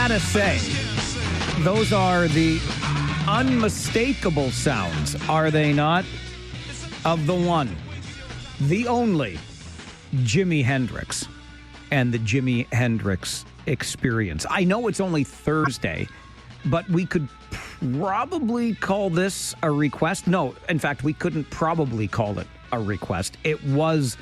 gotta say, those are the unmistakable sounds, are they not? Of the one, the only, Jimi Hendrix and the Jimi Hendrix Experience. I know it's only Thursday, but we could probably call this a request. No, in fact, we couldn't probably call it a request. It was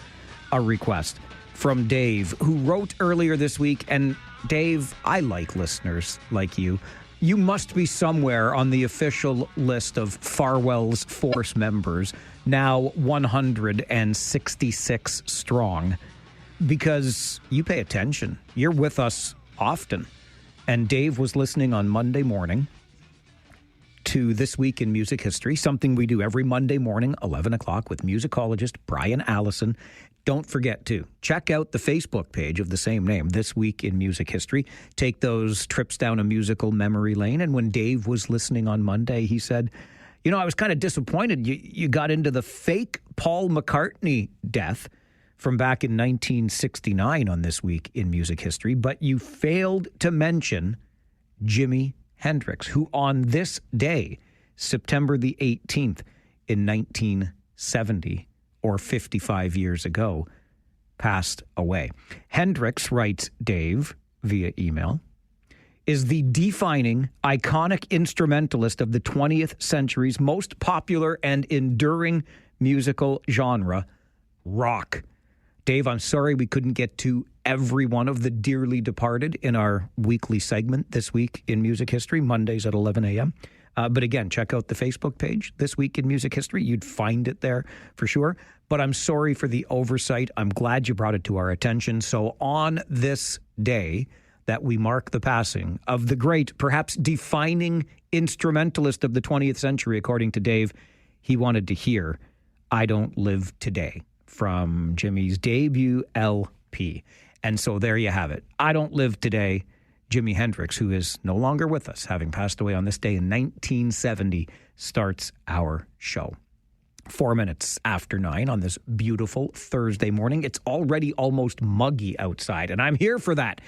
a request from Dave, who wrote earlier this week. And Dave, I like listeners like you. You must be somewhere on the official list of Farwell's Force members, now 166 strong, because you pay attention. You're with us often. And Dave was listening on Monday morning to This Week in Music History, something we do every Monday morning, 11 o'clock, with musicologist Brian Allison. Don't forget to check out the Facebook page of the same name, This Week in Music History. Take those trips down a musical memory lane. And when Dave was listening on Monday, he said, you know, I was kind of disappointed you got into the fake Paul McCartney death from back in 1969 on This Week in Music History, but you failed to mention Jimi Hendrix, who on this day, September the 18th in 1970, or 55 years ago, passed away. Hendrix, writes Dave via email, is the defining, iconic instrumentalist of the 20th century's most popular and enduring musical genre, rock. Dave, I'm sorry we couldn't get to every one of the dearly departed in our weekly segment This Week in Music History, Mondays at 11 a.m. But again, check out the Facebook page, This Week in Music History. You'd find it there for sure. But I'm sorry for the oversight. I'm glad you brought it to our attention. So on this day that we mark the passing of the great, perhaps defining instrumentalist of the 20th century, according to Dave, he wanted to hear I Don't Live Today from Jimmy's debut LP. And so there you have it. I Don't Live Today. Jimi Hendrix, who is no longer with us, having passed away on this day in 1970, starts our show. 4 minutes after 9 on this beautiful Thursday morning. It's already almost muggy outside, and I'm here for that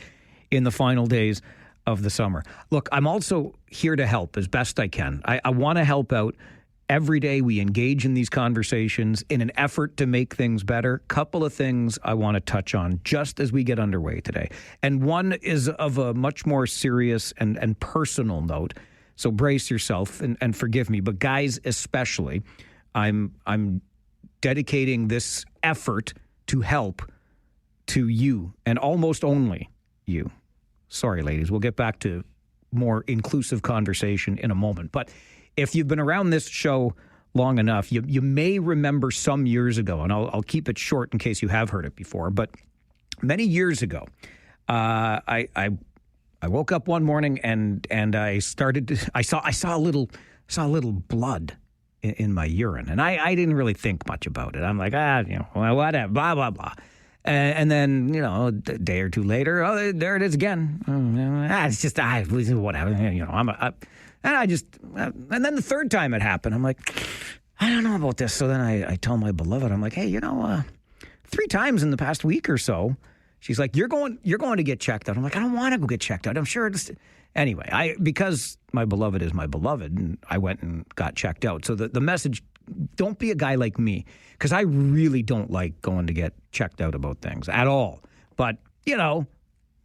in the final days of the summer. Look, I'm also here to help as best I can. I want to help out. Every day we engage in these conversations in an effort to make things better. Couple of things I want to touch on just as we get underway today. And one is of a much more serious and personal note. So brace yourself and forgive me. But guys, especially, I'm dedicating this effort to help to you and almost only you. Sorry, ladies. We'll get back to more inclusive conversation in a moment. But if you've been around this show long enough, you may remember some years ago, and I'll keep it short in case you have heard it before, but many years ago, I woke up one morning and I saw a little blood in my urine, and I didn't really think much about it. I'm like, whatever, blah, blah, blah. And then, a day or two later, oh, there it is again. It's just, whatever, and then the third time it happened, I'm like, I don't know about this. So then I tell my beloved, I'm like, hey, 3 times in the past week or so. She's like, you're going to get checked out. I'm like, I don't want to go get checked out. I'm sure anyway, because my beloved is my beloved, and I went and got checked out. So the message, don't be a guy like me, because I really don't like going to get checked out about things at all. But,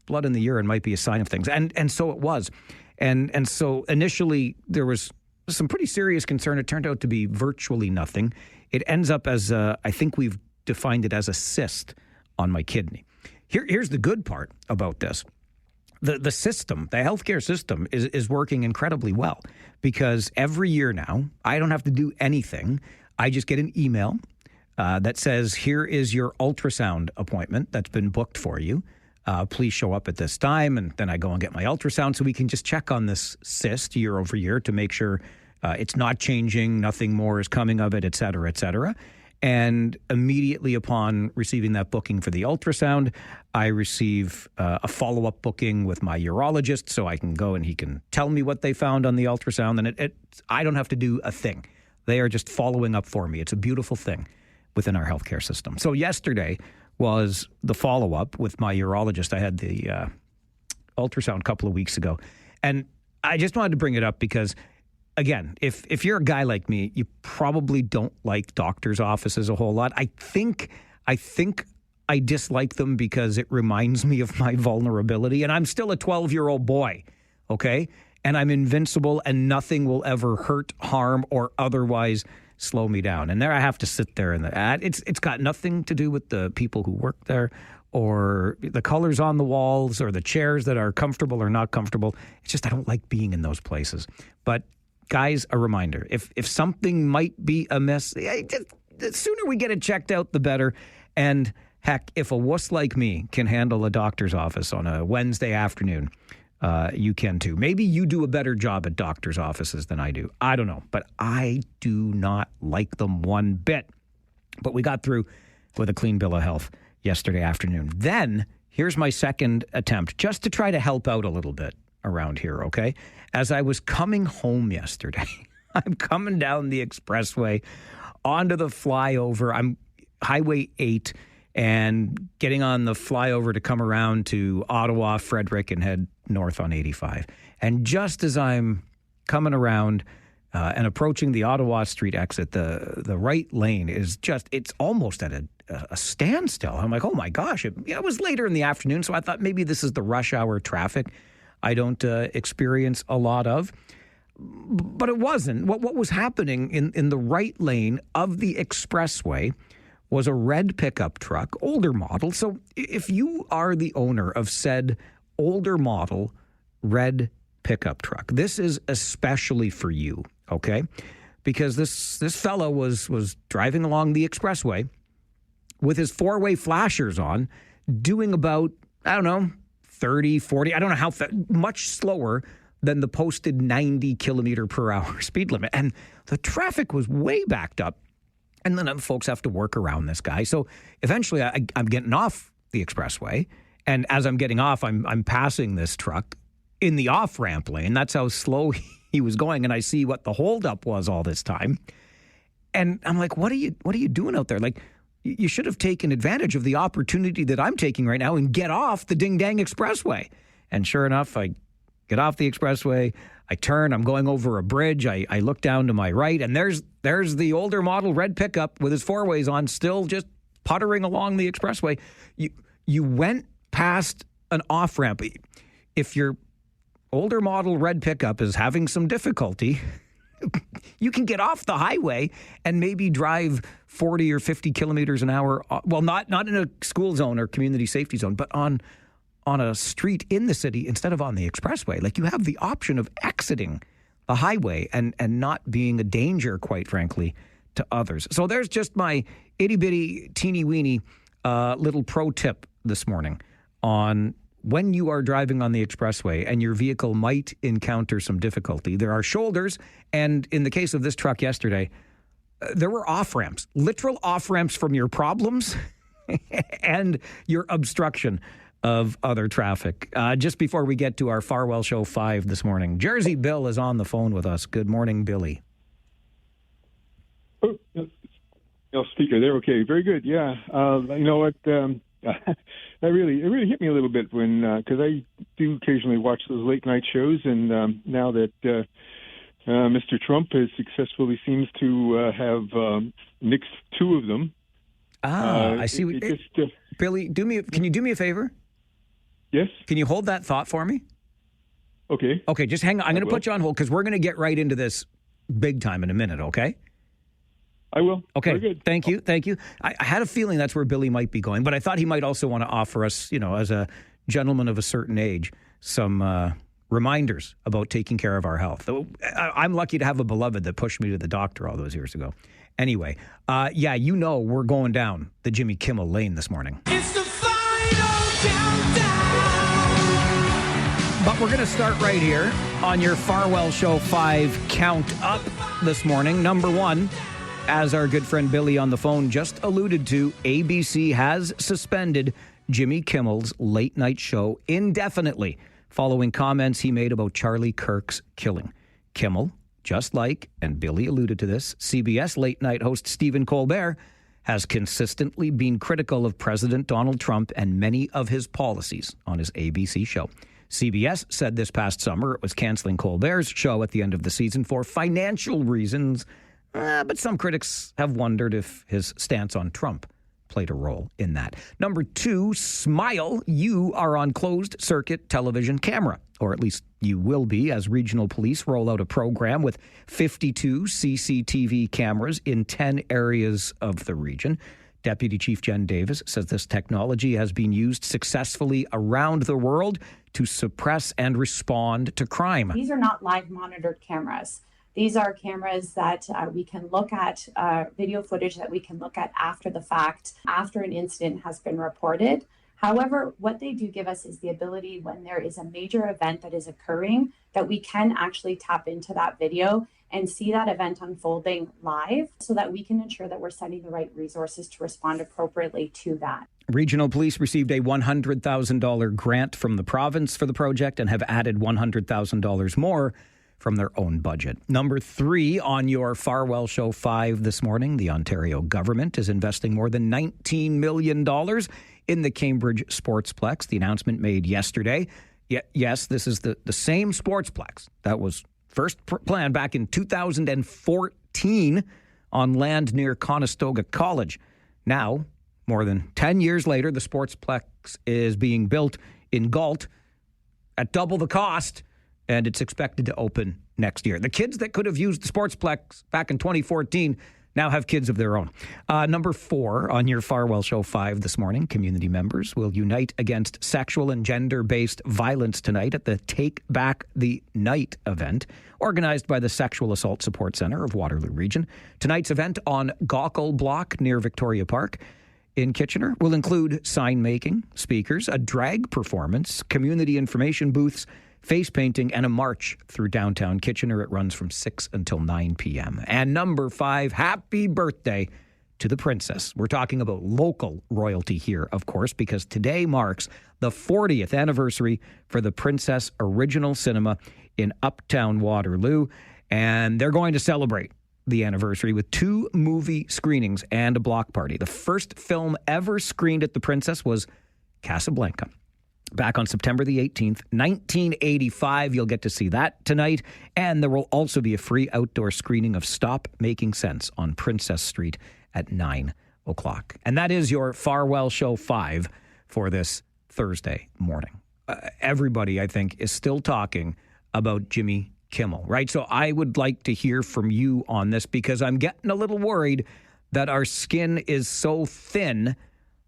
blood in the urine might be a sign of things. And so it was. And so initially there was some pretty serious concern. It turned out to be virtually nothing. It ends up as, I think we've defined it as a cyst on my kidney. Here's the good part about this. The system, the healthcare system is working incredibly well, because every year now, I don't have to do anything. I just get an email that says, here is your ultrasound appointment that's been booked for you. Please show up at this time. And then I go and get my ultrasound so we can just check on this cyst year over year to make sure it's not changing, nothing more is coming of it, et cetera, et cetera. And immediately upon receiving that booking for the ultrasound, I receive a follow-up booking with my urologist so I can go and he can tell me what they found on the ultrasound. And I don't have to do a thing. They are just following up for me. It's a beautiful thing within our healthcare system. So yesterday was the follow-up with my urologist. I had the ultrasound a couple of weeks ago. And I just wanted to bring it up because, again, if you're a guy like me, you probably don't like doctor's offices a whole lot. I think I dislike them because it reminds me of my vulnerability. And I'm still a 12-year-old boy, okay? And I'm invincible and nothing will ever hurt, harm, or otherwise slow me down. And there I have to sit there. And it's got nothing to do with the people who work there or the colors on the walls or the chairs that are comfortable or not comfortable. It's just I don't like being in those places. But guys, a reminder, if something might be amiss, the sooner we get it checked out, the better. And heck, if a wuss like me can handle a doctor's office on a Wednesday afternoon, you can too. Maybe you do a better job at doctor's offices than I do. I don't know, but I do not like them one bit. But we got through with a clean bill of health yesterday afternoon. Then here's my second attempt just to try to help out a little bit around here, okay? As I was coming home yesterday, I'm coming down the expressway onto the flyover. I'm Highway 8 and getting on the flyover to come around to Ottawa, Frederick, and head north on 85. And just as I'm coming around and approaching the Ottawa Street exit, the right lane is just, it's almost at a standstill. I'm like, oh my gosh. It was later in the afternoon, so I thought maybe this is the rush hour traffic I don't experience a lot of. But it wasn't. What was happening in the right lane of the expressway was a red pickup truck, older model. So if you are the owner of said older model red pickup truck, this is especially for you, okay? Because this fellow was driving along the expressway with his four-way flashers on, doing about, I don't know, 30, 40, I don't know how much slower than the posted 90 kilometer per hour speed limit. And the traffic was way backed up. And then folks have to work around this guy. So eventually I'm getting off the expressway. And as I'm getting off, I'm passing this truck in the off-ramp lane. That's how slow he was going. And I see what the holdup was all this time. And I'm like, what are you doing out there? Like, you should have taken advantage of the opportunity that I'm taking right now and get off the ding-dang expressway. And sure enough, I get off the expressway. I turn, I'm going over a bridge. I look down to my right, and there's the older model red pickup with his four-ways on, still just puttering along the expressway. You went past an off-ramp. If your older model red pickup is having some difficulty, you can get off the highway and maybe drive 40 or 50 kilometers an hour. Well, not in a school zone or community safety zone, but on a street in the city instead of on the expressway. Like, you have the option of exiting the highway and not being a danger, quite frankly, to others. So there's just my itty-bitty, teeny-weeny little pro tip this morning on when you are driving on the expressway and your vehicle might encounter some difficulty. There are shoulders, and in the case of this truck yesterday, there were off-ramps, literal off-ramps from your problems and your obstruction of other traffic. Just before we get to our Farwell Show 5 this morning, Jersey Bill is on the phone with us. Good morning, Billy. Oh, no speaker there. Okay, very good. Yeah, you know what? That really hit me a little bit when because I do occasionally watch those late night shows, and now that Mr. Trump has successfully seems to have nixed two of them. I see. Billy, can you do me a favor? Yes. Can you hold that thought for me? Okay. Okay, just hang on. I'm going to put you on hold because we're going to get right into this big time in a minute, okay? I will. Okay. Very good. Thank you. I had a feeling that's where Billy might be going, but I thought he might also want to offer us, as a gentleman of a certain age, some reminders about taking care of our health. I'm lucky to have a beloved that pushed me to the doctor all those years ago. Anyway, we're going down the Jimmy Kimmel lane this morning. It's the final countdown. But we're going to start right here on your Farwell Show 5 count up this morning. Number 1, as our good friend Billy on the phone just alluded to, ABC has suspended Jimmy Kimmel's late night show indefinitely following comments he made about Charlie Kirk's killing. Kimmel, just like, and Billy alluded to this, CBS late night host Stephen Colbert has consistently been critical of President Donald Trump and many of his policies on his ABC show. CBS said this past summer it was canceling Colbert's show at the end of the season for financial reasons, but some critics have wondered if his stance on Trump played a role in that. Number 2, smile. You are on closed circuit television camera, or at least you will be, as regional police roll out a program with 52 CCTV cameras in 10 areas of the region. Deputy Chief Jen Davis says this technology has been used successfully around the world to suppress and respond to crime. These are not live monitored cameras. These are cameras that we can look at, video footage that we can look at after the fact, after an incident has been reported. However, what they do give us is the ability, when there is a major event that is occurring, that we can actually tap into that video and see that event unfolding live so that we can ensure that we're sending the right resources to respond appropriately to that. Regional police received a $100,000 grant from the province for the project and have added $100,000 more from their own budget. Number 3 on your Farwell Show 5 this morning, the Ontario government is investing more than $19 million in the Cambridge Sportsplex. The announcement made yesterday. Yes, this is the same Sportsplex that was first planned back in 2014 on land near Conestoga College. Now, more than 10 years later, the Sportsplex is being built in Galt at double the cost, and it's expected to open next year. The kids that could have used the Sportsplex back in 2014 now have kids of their own. Number 4 on your Farwell Show 5 this morning, community members will unite against sexual and gender-based violence tonight at the Take Back the Night event, organized by the Sexual Assault Support Centre of Waterloo Region. Tonight's event on Gaukel Block near Victoria Park in Kitchener will include sign making, speakers, a drag performance, community information booths, face painting, and a march through downtown Kitchener. It runs from 6 until 9 p.m. And number 5, happy birthday to the princess. We're talking about local royalty here, of course, because today marks the 40th anniversary for the Princess Original Cinema in Uptown Waterloo. And they're going to celebrate the anniversary with 2 movie screenings and a block party. The first film ever screened at the Princess was Casablanca, back on September the 18th, 1985. You'll get to see that tonight. And there will also be a free outdoor screening of Stop Making Sense on Princess Street at 9 o'clock. And that is your Farwell Show 5 for this Thursday morning. Everybody, I think, is still talking about Jimmy Kimmel, right? So I would like to hear from you on this, because I'm getting a little worried that our skin is so thin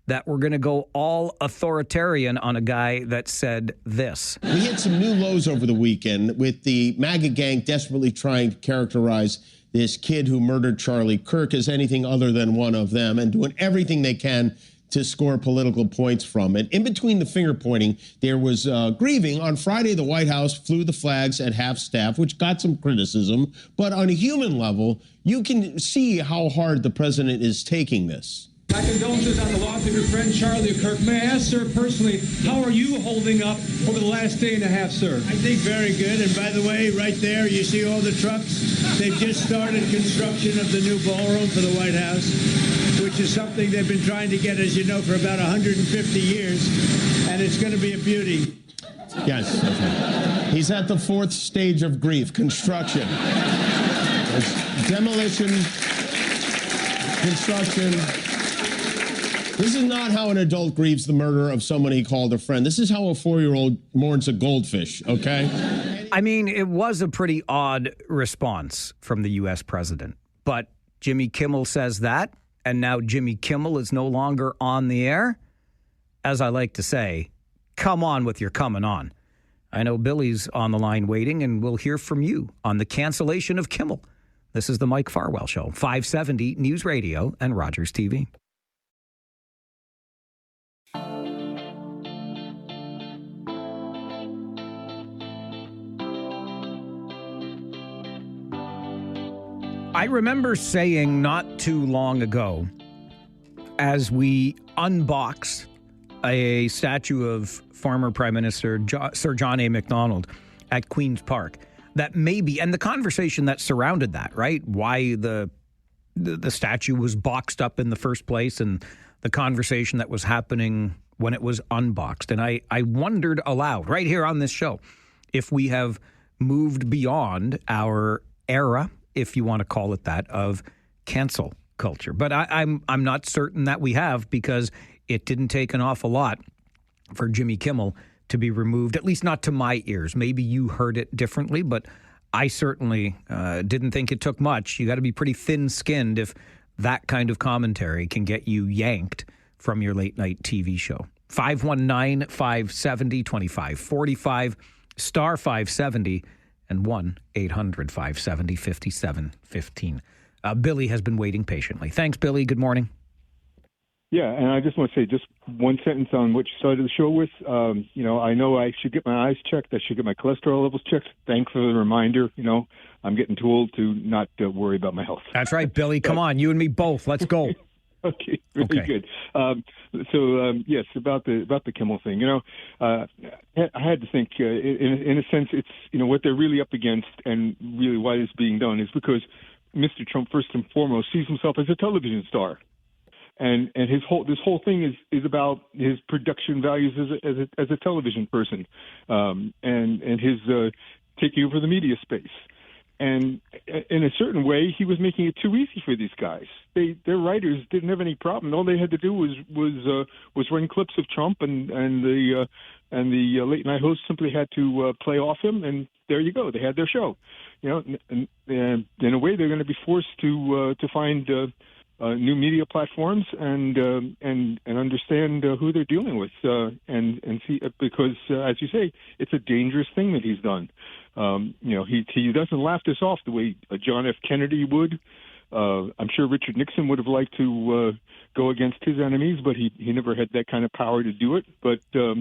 that we're going to go all authoritarian on a guy that said this. We hit some new lows over the weekend with the MAGA gang desperately trying to characterize this kid who murdered Charlie Kirk as anything other than one of them, and doing everything they can to score political points from it. In between the finger pointing, there was grieving. On Friday, the White House flew the flags at half-staff, which got some criticism. But on a human level, you can see how hard the president is taking this. My condolences on the loss of your friend Charlie Kirk. May I ask, sir, personally, how are you holding up over the last day and a half, sir? I think very good. And by the way, right there, you see all the trucks? They've just started construction of the new ballroom for the White House, which is something they've been trying to get, as you know, for about 150 years. And it's going to be a beauty. Yes. Okay. He's at the 4th stage of grief, construction. It's demolition, construction. This is not how an adult grieves the murder of someone he called a friend. This is how a 4-year-old mourns a goldfish, okay? I mean, it was a pretty odd response from the U.S. president. But Jimmy Kimmel says that, and now Jimmy Kimmel is no longer on the air. As I like to say, come on with your coming on. I know Billy's on the line waiting, and we'll hear from you on the cancellation of Kimmel. This is the Mike Farwell Show, 570 News Radio and Rogers TV. I remember saying not too long ago, as we unboxed a statue of former Prime Minister Sir John A. Macdonald at Queen's Park, that maybe, and the conversation that surrounded that, right? Why the statue was boxed up in the first place, and the conversation that was happening when it was unboxed. And I wondered aloud, right here on this show, if we have moved beyond our era, if you want to call it that, of cancel culture. But I'm not certain that we have, because it didn't take an awful lot for Jimmy Kimmel to be removed, at least not to my ears. Maybe you heard it differently, but I certainly didn't think it took much. You got to be pretty thin-skinned if that kind of commentary can get you yanked from your late-night TV show. 519-570-2545, star 570, and 1-800-570-5715. Billy has been waiting patiently. Thanks, Billy. Good morning. Yeah, and I just want to say just one sentence on what you started the show with. I know I should get my eyes checked. I should get my cholesterol levels checked. Thanks for the remander. I'm getting too old to not worry about my health. That's right, Billy. Come on, you and me both. Let's go. Okay, really good. Yes, about the Kimmel thing. I had to think. In a sense, it's what they're really up against, and really why this is being done is because Mr. Trump, first and foremost, sees himself as a television star. And this whole thing is about his production values as a television person, and his taking over the media space. And in a certain way, he was making it too easy for these guys. Their writers didn't have any problem. All they had to do was run clips of Trump, and the late night host simply had to play off him, and there you go. They had their show. And in a way, they're going to be forced to find new media platforms and understand who they're dealing with, and see, because as you say, it's a dangerous thing that he's done. He doesn't laugh this off the way John F. Kennedy would. I'm sure Richard Nixon would have liked to go against his enemies, but he never had that kind of power to do it. But for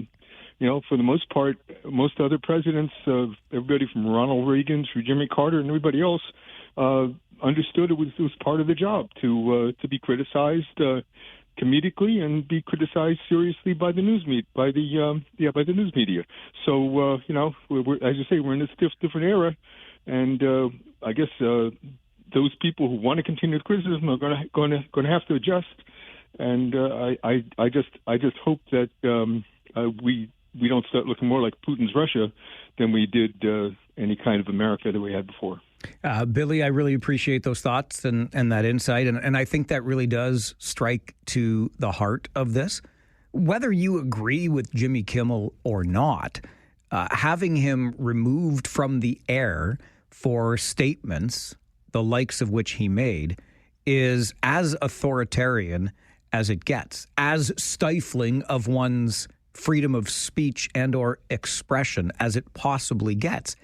the most part, most other presidents, everybody from Ronald Reagan through Jimmy Carter and everybody else, understood it was part of the job to be criticized comedically and be criticized seriously by the news media. So we're, as you say, we're in this different era, and I guess those people who want to continue the criticism are going to have to adjust. And I just hope that we don't start looking more like Putin's Russia than we did any kind of America that we had before. Billy, I really appreciate those thoughts and that insight. And I think that really does strike to the heart of this. Whether you agree with Jimmy Kimmel or not, having him removed from the air for statements, the likes of which he made, is as authoritarian as it gets, as stifling of one's freedom of speech and or expression as it possibly gets.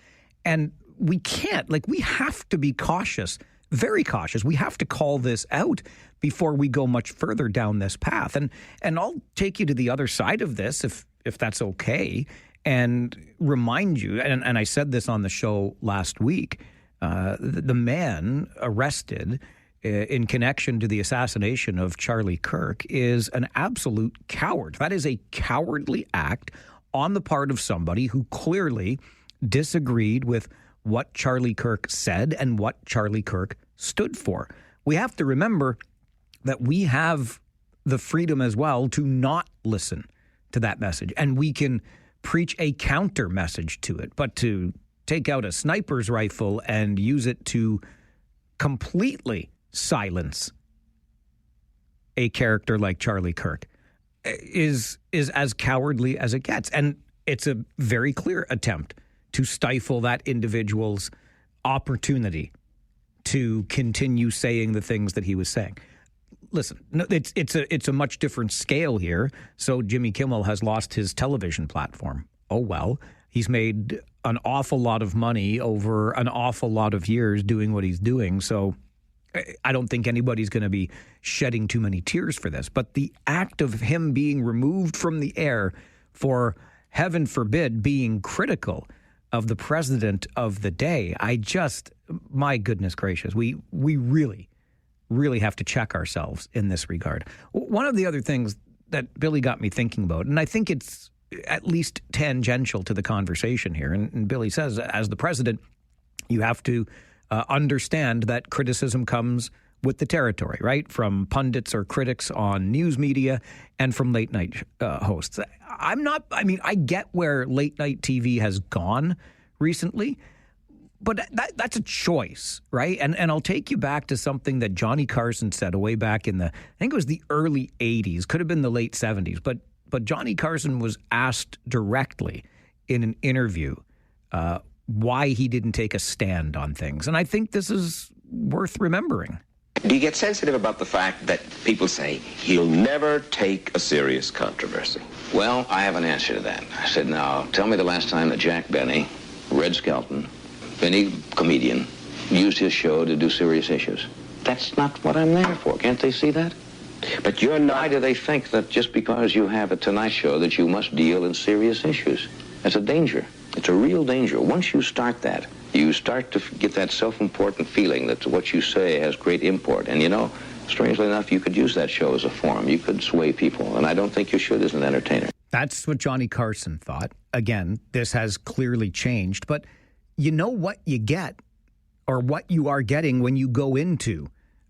And we can't, we have to be cautious, very cautious. We have to call this out before we go much further down this path. And I'll take you to the other side of this, if that's okay, and remind you, and I said this on the show last week, the man arrested in connection to the assassination of Charlie Kirk is an absolute coward. That is a cowardly act on the part of somebody who clearly disagreed with what Charlie Kirk said and what Charlie Kirk stood for. We have to remember that we have the freedom as well to not listen to that message, and we can preach a counter message to it. But to take out a sniper's rifle and use it to completely silence a character like Charlie Kirk is as cowardly as it gets. And it's a very clear attempt to stifle that individual's opportunity to continue saying the things that he was saying. Listen, no, it's a much different scale here. So Jimmy Kimmel has lost his television platform. Oh, well, he's made an awful lot of money over an awful lot of years doing what he's doing. So I don't think anybody's going to be shedding too many tears for this. But the act of him being removed from the air for, heaven forbid, being critical of the president of the day, my goodness gracious, we really have to check ourselves in this regard. One of the other things that Billy got me thinking about, and I think it's at least tangential to the conversation here, and Billy says, as the president, you have to understand that criticism comes with the territory, right? From pundits or critics on news media and from late night hosts. I get where late night TV has gone recently, but that's a choice, right? And I'll take you back to something that Johnny Carson said way back in I think it was the early 80s, could have been the late 70s, but Johnny Carson was asked directly in an interview why he didn't take a stand on things. And I think this is worth remembering. Do you get sensitive about the fact that people say he'll never take a serious controversy? Well, I have an answer to that. I said, now, tell me the last time that Jack Benny, Red Skelton, any comedian, used his show to do serious issues. That's not what I'm there for. Can't they see that? But you're not... Why do they think that just because you have a Tonight Show that you must deal in serious issues? It's a danger. It's a real danger. Once you start that, you start to get that self-important feeling that what you say has great import. And, you know, strangely enough, you could use that show as a forum. You could sway people, and I don't think you should as an entertainer. That's what Johnny Carson thought. Again, this has clearly changed, but you know what you get or what you are getting when you go into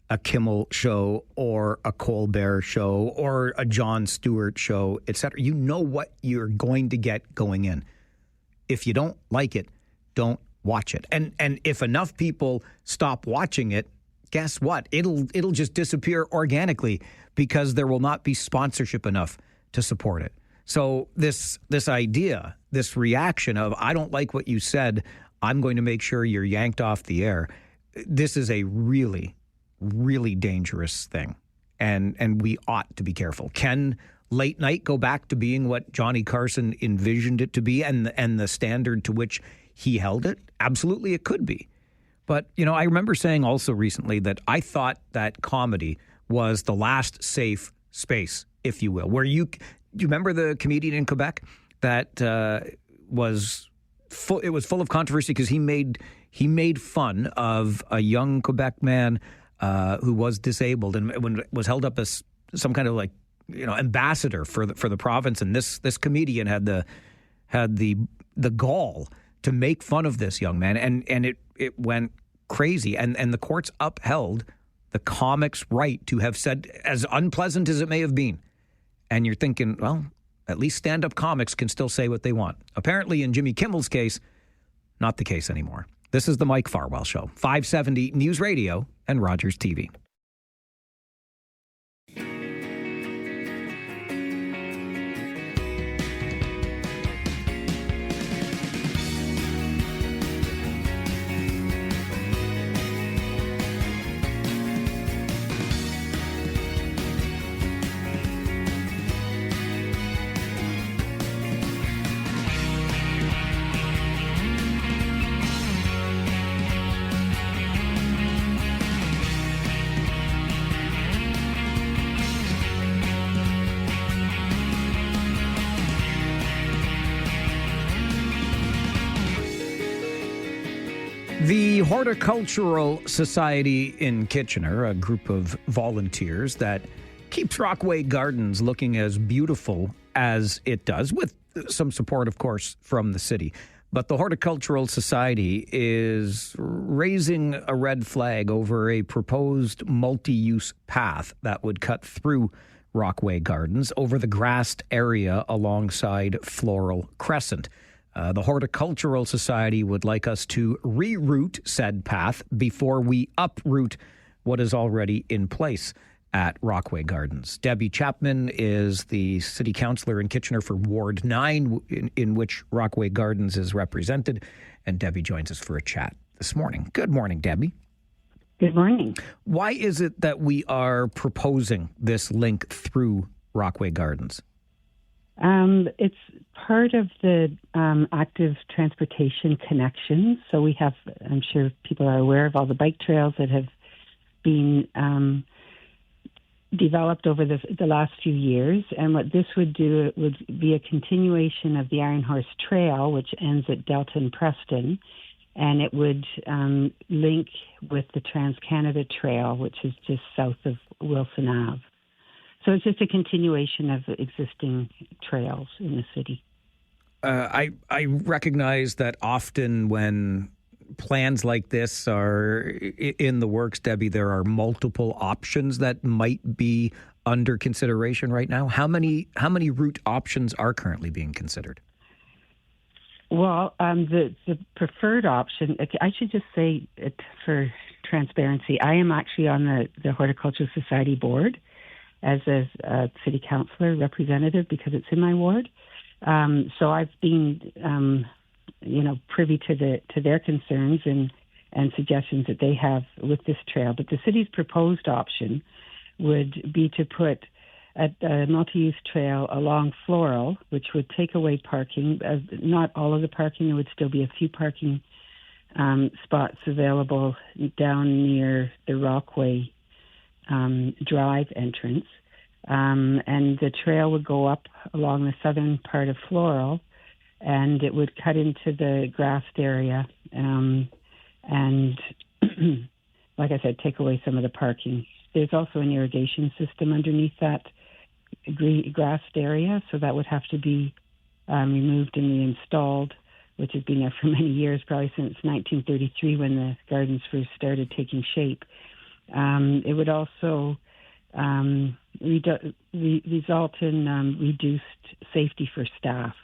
a Kimmel show or a Colbert show or a Jon Stewart show, etc. You know what you're going to get going in. If you don't like it, don't watch it. And if enough people stop watching it, guess what? It'll just disappear organically because there will not be sponsorship enough to support it. So this idea, this reaction of, I don't like what you said, I'm going to make sure you're yanked off the air. This is a really, really dangerous thing. And we ought to be careful. Can late night go back to being what Johnny Carson envisioned it to be and the standard to which he held it? Absolutely, it could be. But, you know, I remember saying also recently that I thought that comedy was the last safe space, if you will, where do you remember the comedian in Quebec that was full? It was full of controversy because he made fun of a young Quebec man who was disabled and was held up as some kind of like, you know, ambassador for the province. And this comedian had the gall to make fun of this young man, and it went crazy. And the courts upheld the comic's right to have said, as unpleasant as it may have been. And you're thinking, well, at least stand-up comics can still say what they want. Apparently, in Jimmy Kimmel's case, not the case anymore. This is the Mike Farwell Show, 570 News Radio and Rogers TV. The Horticultural Society in Kitchener, a group of volunteers that keeps Rockway Gardens looking as beautiful as it does, with some support, of course, from the city. But the Horticultural Society is raising a red flag over a proposed multi-use path that would cut through Rockway Gardens over the grassed area alongside Floral Crescent. The Horticultural Society would like us to reroute said path before we uproot what is already in place at Rockway Gardens. Debbie Chapman is the city councillor in Kitchener for Ward 9, in which Rockway Gardens is represented. And Debbie joins us for a chat this morning. Good morning, Debbie. Good morning. Why is it that we are proposing this link through Rockway Gardens? It's part of the active transportation connections. So we have, I'm sure people are aware of all the bike trails that have been developed over the last few years. And what this would do, it would be a continuation of the Iron Horse Trail, which ends at Delta and Preston. And it would link with the Trans-Canada Trail, which is just south of Wilson Ave. So it's just a continuation of existing trails in the city. I recognize that often when plans like this are in the works, Debbie, there are multiple options that might be under consideration right now. How many route options are currently being considered? Well, the preferred option, I should just say it for transparency, I am actually on the Horticultural Society board as a city councillor representative because it's in my ward. So I've been, privy to their concerns and suggestions that they have with this trail. But the city's proposed option would be to put a multi-use trail along Floral, which would take away parking. Not all of the parking. There would still be a few parking spots available down near the Rockway Drive entrance. And the trail would go up along the southern part of Floral, and it would cut into the grassed area and, like I said, take away some of the parking. There's also an irrigation system underneath that grassed area, so that would have to be removed and reinstalled, which has been there for many years, probably since 1933 when the gardens first started taking shape. It would also result in reduced safety for staff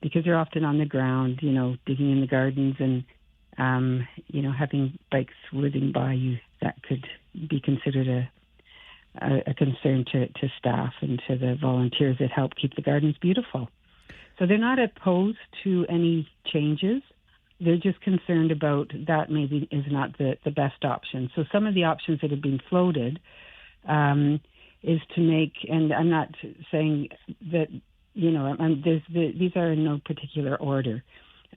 because they're often on the ground, digging in the gardens and, having bikes whizzing by you. That could be considered a concern to staff and to the volunteers that help keep the gardens beautiful. So they're not opposed to any changes. They're just concerned about that maybe is not the best option. So some of the options that have been floated is to make, and I'm not saying that, these are in no particular order,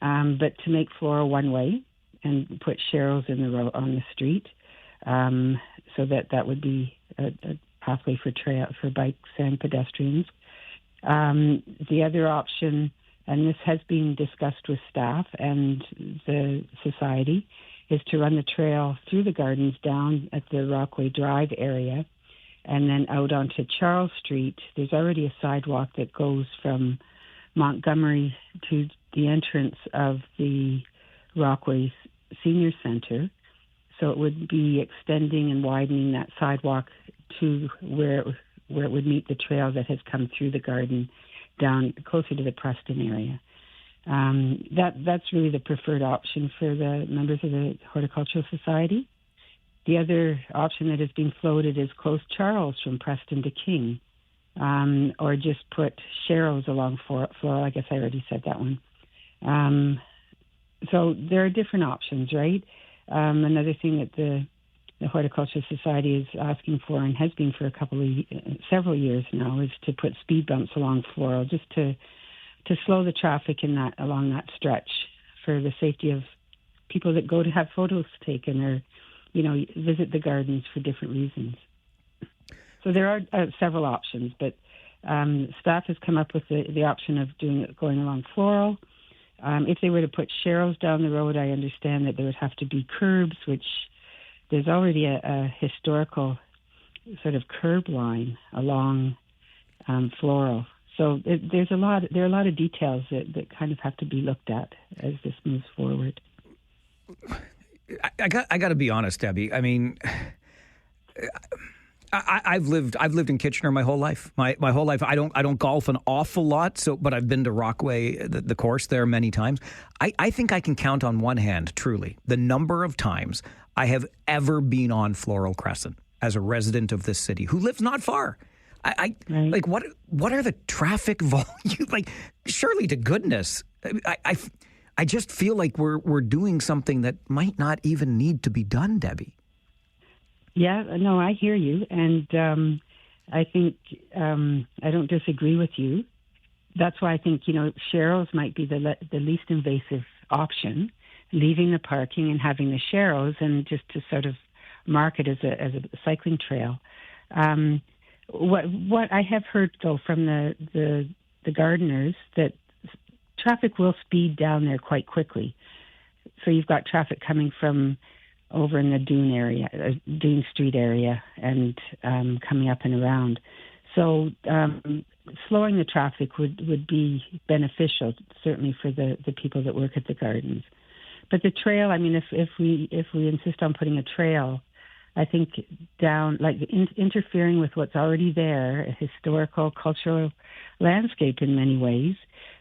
but to make Floral one-way and put sharrows in the on the street, so that would be a pathway for bikes and pedestrians. The other option, and this has been discussed with staff and the society, is to run the trail through the gardens down at the Rockway Drive area and then out onto Charles Street. There's already a sidewalk that goes from Montgomery to the entrance of the Rockway Senior Center. So it would be extending and widening that sidewalk to where it would meet the trail that has come through the garden down closer to the Preston area. That's really the preferred option for the members of the Horticultural Society. The other option that has been floated is close Charles from Preston to King, or just put sharrows along Floral. I guess I already said that one. So there are different options, right? Another thing that the Horticultural Society is asking for, and has been for several years now, is to put speed bumps along Floral, just to slow the traffic along that stretch for the safety of people that go to have photos taken or, visit the gardens for different reasons. So there are several options, but staff has come up with the option of going along Floral. If they were to put sharrows down the road, I understand that there would have to be curbs, which there's already a historical sort of curb line along Floral. So there are a lot of details that kind of have to be looked at as this moves forward. I got to be honest, Debbie. I mean, I've lived in Kitchener my whole life. My whole life. I don't golf an awful lot, but I've been to Rockway, the course there, many times. I think I can count on one hand, truly, the number of times I have ever been on Floral Crescent as a resident of this city who lives not far. Right. Like what are the traffic volume? Like, surely to goodness, I just feel like we're doing something that might not even need to be done, Debbie. Yeah, no, I hear you, and I think I don't disagree with you. That's why I think sharrows might be the least invasive option, leaving the parking and having the sharrows, and just to sort of mark it as a cycling trail. What I have heard though from the gardeners, that traffic will speed down there quite quickly. So you've got traffic coming from over in the Dune Street area, and coming up and around. So slowing the traffic would be beneficial, certainly for the people that work at the gardens. But the trail, I mean, if we insist on putting a trail, I think down, like interfering with what's already there, a historical, cultural landscape in many ways,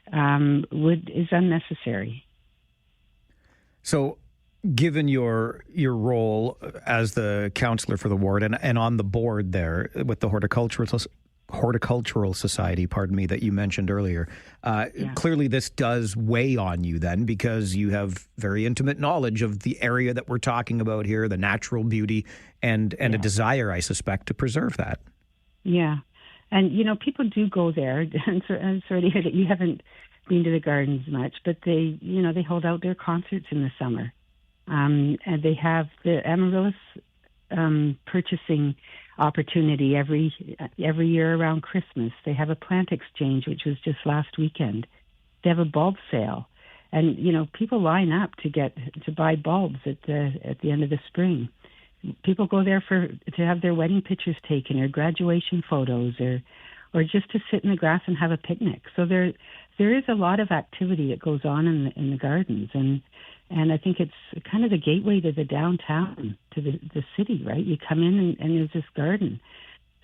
is unnecessary. So, given your role as the counselor for the ward and on the board there with the Horticultural Society, that you mentioned earlier, clearly this does weigh on you then, because you have very intimate knowledge of the area that we're talking about here, the natural beauty, and a desire, I suspect, to preserve that. Yeah. And, people do go there. And I'm sorry to hear that you haven't been to the gardens much, but they hold outdoor concerts in the summer. And they have the Amaryllis purchasing opportunity every year around Christmas. They have a plant exchange, which was just last weekend. They have a bulb sale, and people line up to buy bulbs at the end of the spring. People go there to have their wedding pictures taken, or graduation photos, or just to sit in the grass and have a picnic. So there is a lot of activity that goes on in the gardens, and I think it's kind of the gateway to the downtown, to the city, right? You come in and there's this garden.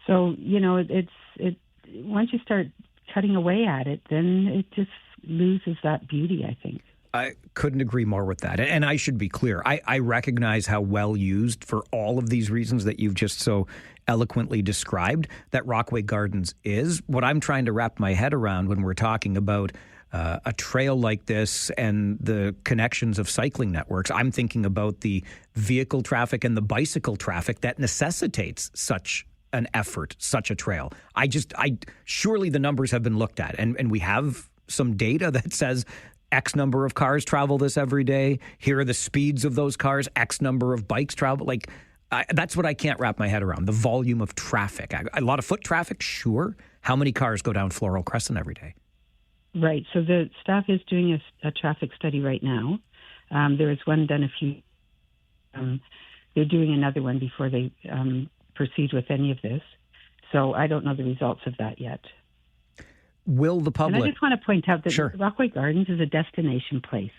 So, it's once you start cutting away at it, then it just loses that beauty, I think. I couldn't agree more with that. And I should be clear. I recognize how well used, for all of these reasons that you've just so eloquently described, that Rockway Gardens is. What I'm trying to wrap my head around when we're talking about a trail like this and the connections of cycling networks, I'm thinking about the vehicle traffic and the bicycle traffic that necessitates such an effort, such a trail. Surely the numbers have been looked at, and we have some data that says X number of cars travel this every day. Here are the speeds of those cars. X number of bikes travel. That's what I can't wrap my head around, the volume of traffic. A lot of foot traffic, sure. How many cars go down Floral Crescent every day? Right. So the staff is doing a traffic study right now. There was one done they're doing another one before they proceed with any of this. So I don't know the results of that yet. Will the public... And I just want to point out that Sure. Rockway Gardens is a destination place.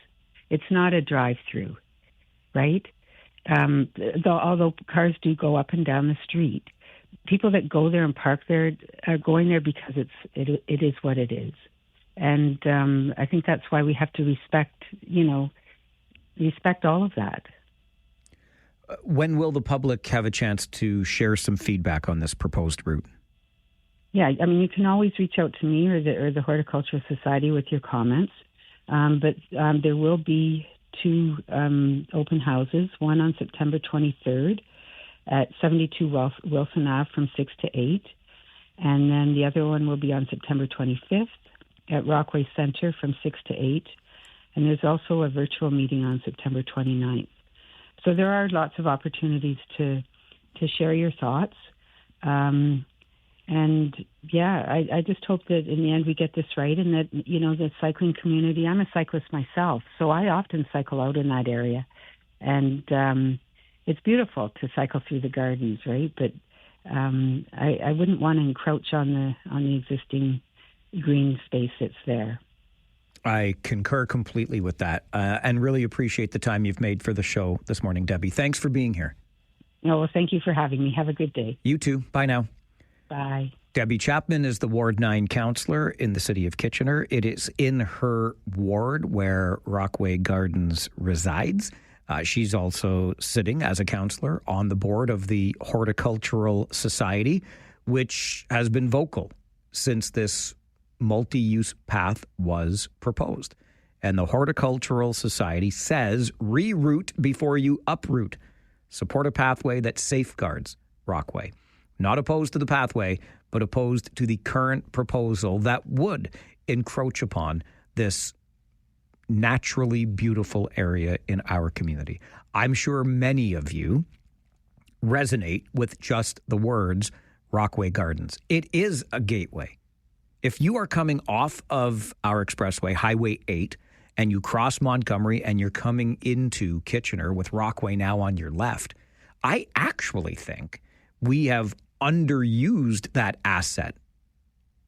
It's not a drive-through, right? Although cars do go up and down the street, people that go there and park there are going there because it is what it is. And I think that's why we have to respect all of that. When will the public have a chance to share some feedback on this proposed route? Yeah, I mean, you can always reach out to me or the Horticultural Society with your comments. But there will be 2 open houses, one on September 23rd at 72 Wilson Ave from 6 to 8. And then the other one will be on September 25th at Rockway Center from 6 to 8. And there's also a virtual meeting on September 29th. So there are lots of opportunities to share your thoughts. And yeah, I just hope that in the end we get this right, and that, the cycling community, I'm a cyclist myself, so I often cycle out in that area. And it's beautiful to cycle through the gardens, right? But I wouldn't want to encroach on the existing green space that's there. I concur completely with that, and really appreciate the time you've made for the show this morning, Debbie. Thanks for being here. No, well, thank you for having me. Have a good day. You too. Bye now. Bye. Debbie Chapman is the Ward 9 councillor in the city of Kitchener. It is in her ward where Rockway Gardens resides. She's also sitting as a councillor on the board of the Horticultural Society, which has been vocal since this multi-use path was proposed. And the Horticultural Society says, reroute before you uproot. Support a pathway that safeguards Rockway. Not opposed to the pathway, but opposed to the current proposal that would encroach upon this naturally beautiful area in our community. I'm sure many of you resonate with just the words Rockway Gardens. It is a gateway. If you are coming off of our expressway, Highway 8, and you cross Montgomery and you're coming into Kitchener with Rockway now on your left, I actually think we have underused that asset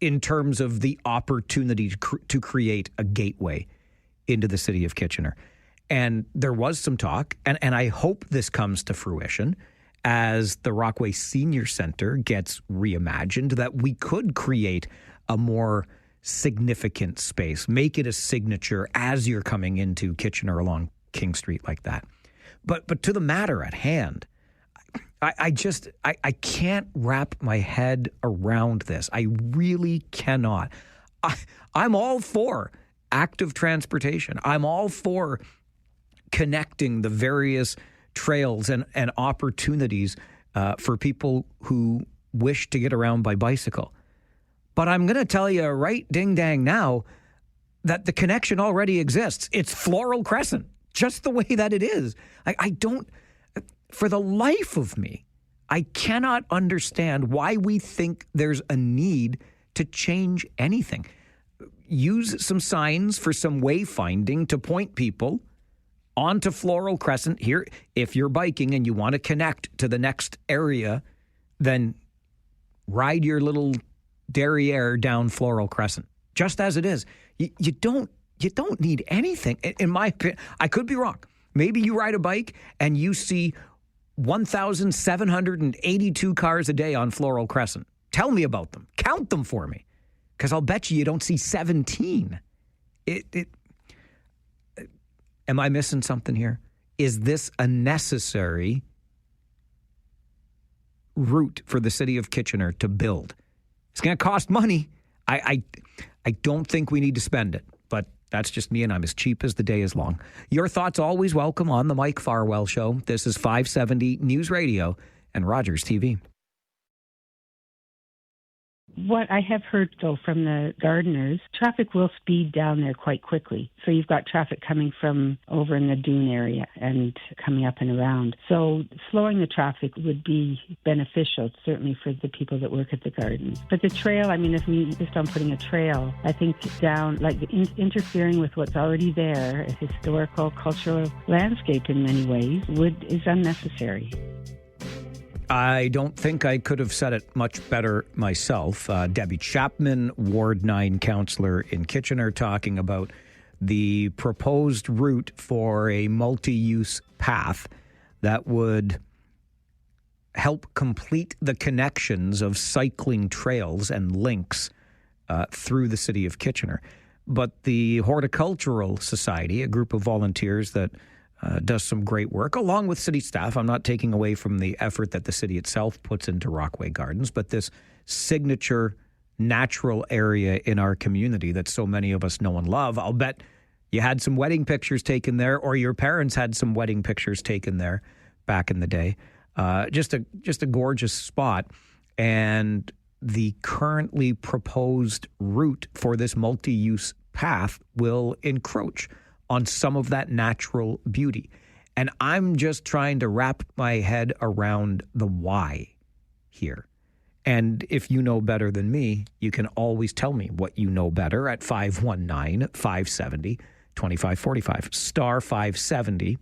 in terms of the opportunity to create a gateway into the city of Kitchener. And there was some talk, and I hope this comes to fruition as the Rockway Senior Center gets reimagined, that we could create a more significant space, make it a signature as you're coming into Kitchener along King Street like that. But to the matter at hand, I can't wrap my head around this. I really cannot. I'm all for active transportation. I'm all for connecting the various trails and opportunities for people who wish to get around by bicycle. But I'm going to tell you right ding-dang now that the connection already exists. It's Floral Crescent, just the way that it is. I don't, for the life of me, I cannot understand why we think there's a need to change anything. Use some signs for some wayfinding to point people onto Floral Crescent. Here, if you're biking and you want to connect to the next area, then ride your little derriere down Floral Crescent, just as it is. You don't need anything. In my opinion, I could be wrong. Maybe you ride a bike and you see 1,782 cars a day on Floral Crescent. Tell me about them. Count them for me, because I'll bet you don't see 17. Am I missing something here? Is this a necessary route for the city of Kitchener to build? It's going to cost money. I don't think we need to spend it, but that's just me, and I'm as cheap as the day is long. Your thoughts always welcome on the Mike Farwell Show. This is 570 News Radio and Rogers TV. What I have heard, though, from the gardeners, traffic will speed down there quite quickly. So you've got traffic coming from over in the dune area and coming up and around. So slowing the traffic would be beneficial, certainly for the people that work at the gardens. But the trail, I mean, if we insist on putting a trail, I think down, like interfering with what's already there, a historical, cultural landscape in many ways, is unnecessary. I don't think I could have said it much better myself. Debbie Chapman, Ward 9 councillor in Kitchener, talking about the proposed route for a multi-use path that would help complete the connections of cycling trails and links through the city of Kitchener. But the Horticultural Society, a group of volunteers that does some great work, along with city staff. I'm not taking away from the effort that the city itself puts into Rockway Gardens, but this signature natural area in our community that so many of us know and love. I'll bet you had some wedding pictures taken there, or your parents had some wedding pictures taken there back in the day. Just a gorgeous spot. And the currently proposed route for this multi-use path will encroach on some of that natural beauty. And I'm just trying to wrap my head around the why here. And if you know better than me, you can always tell me what you know better at 519-570-2545, star 570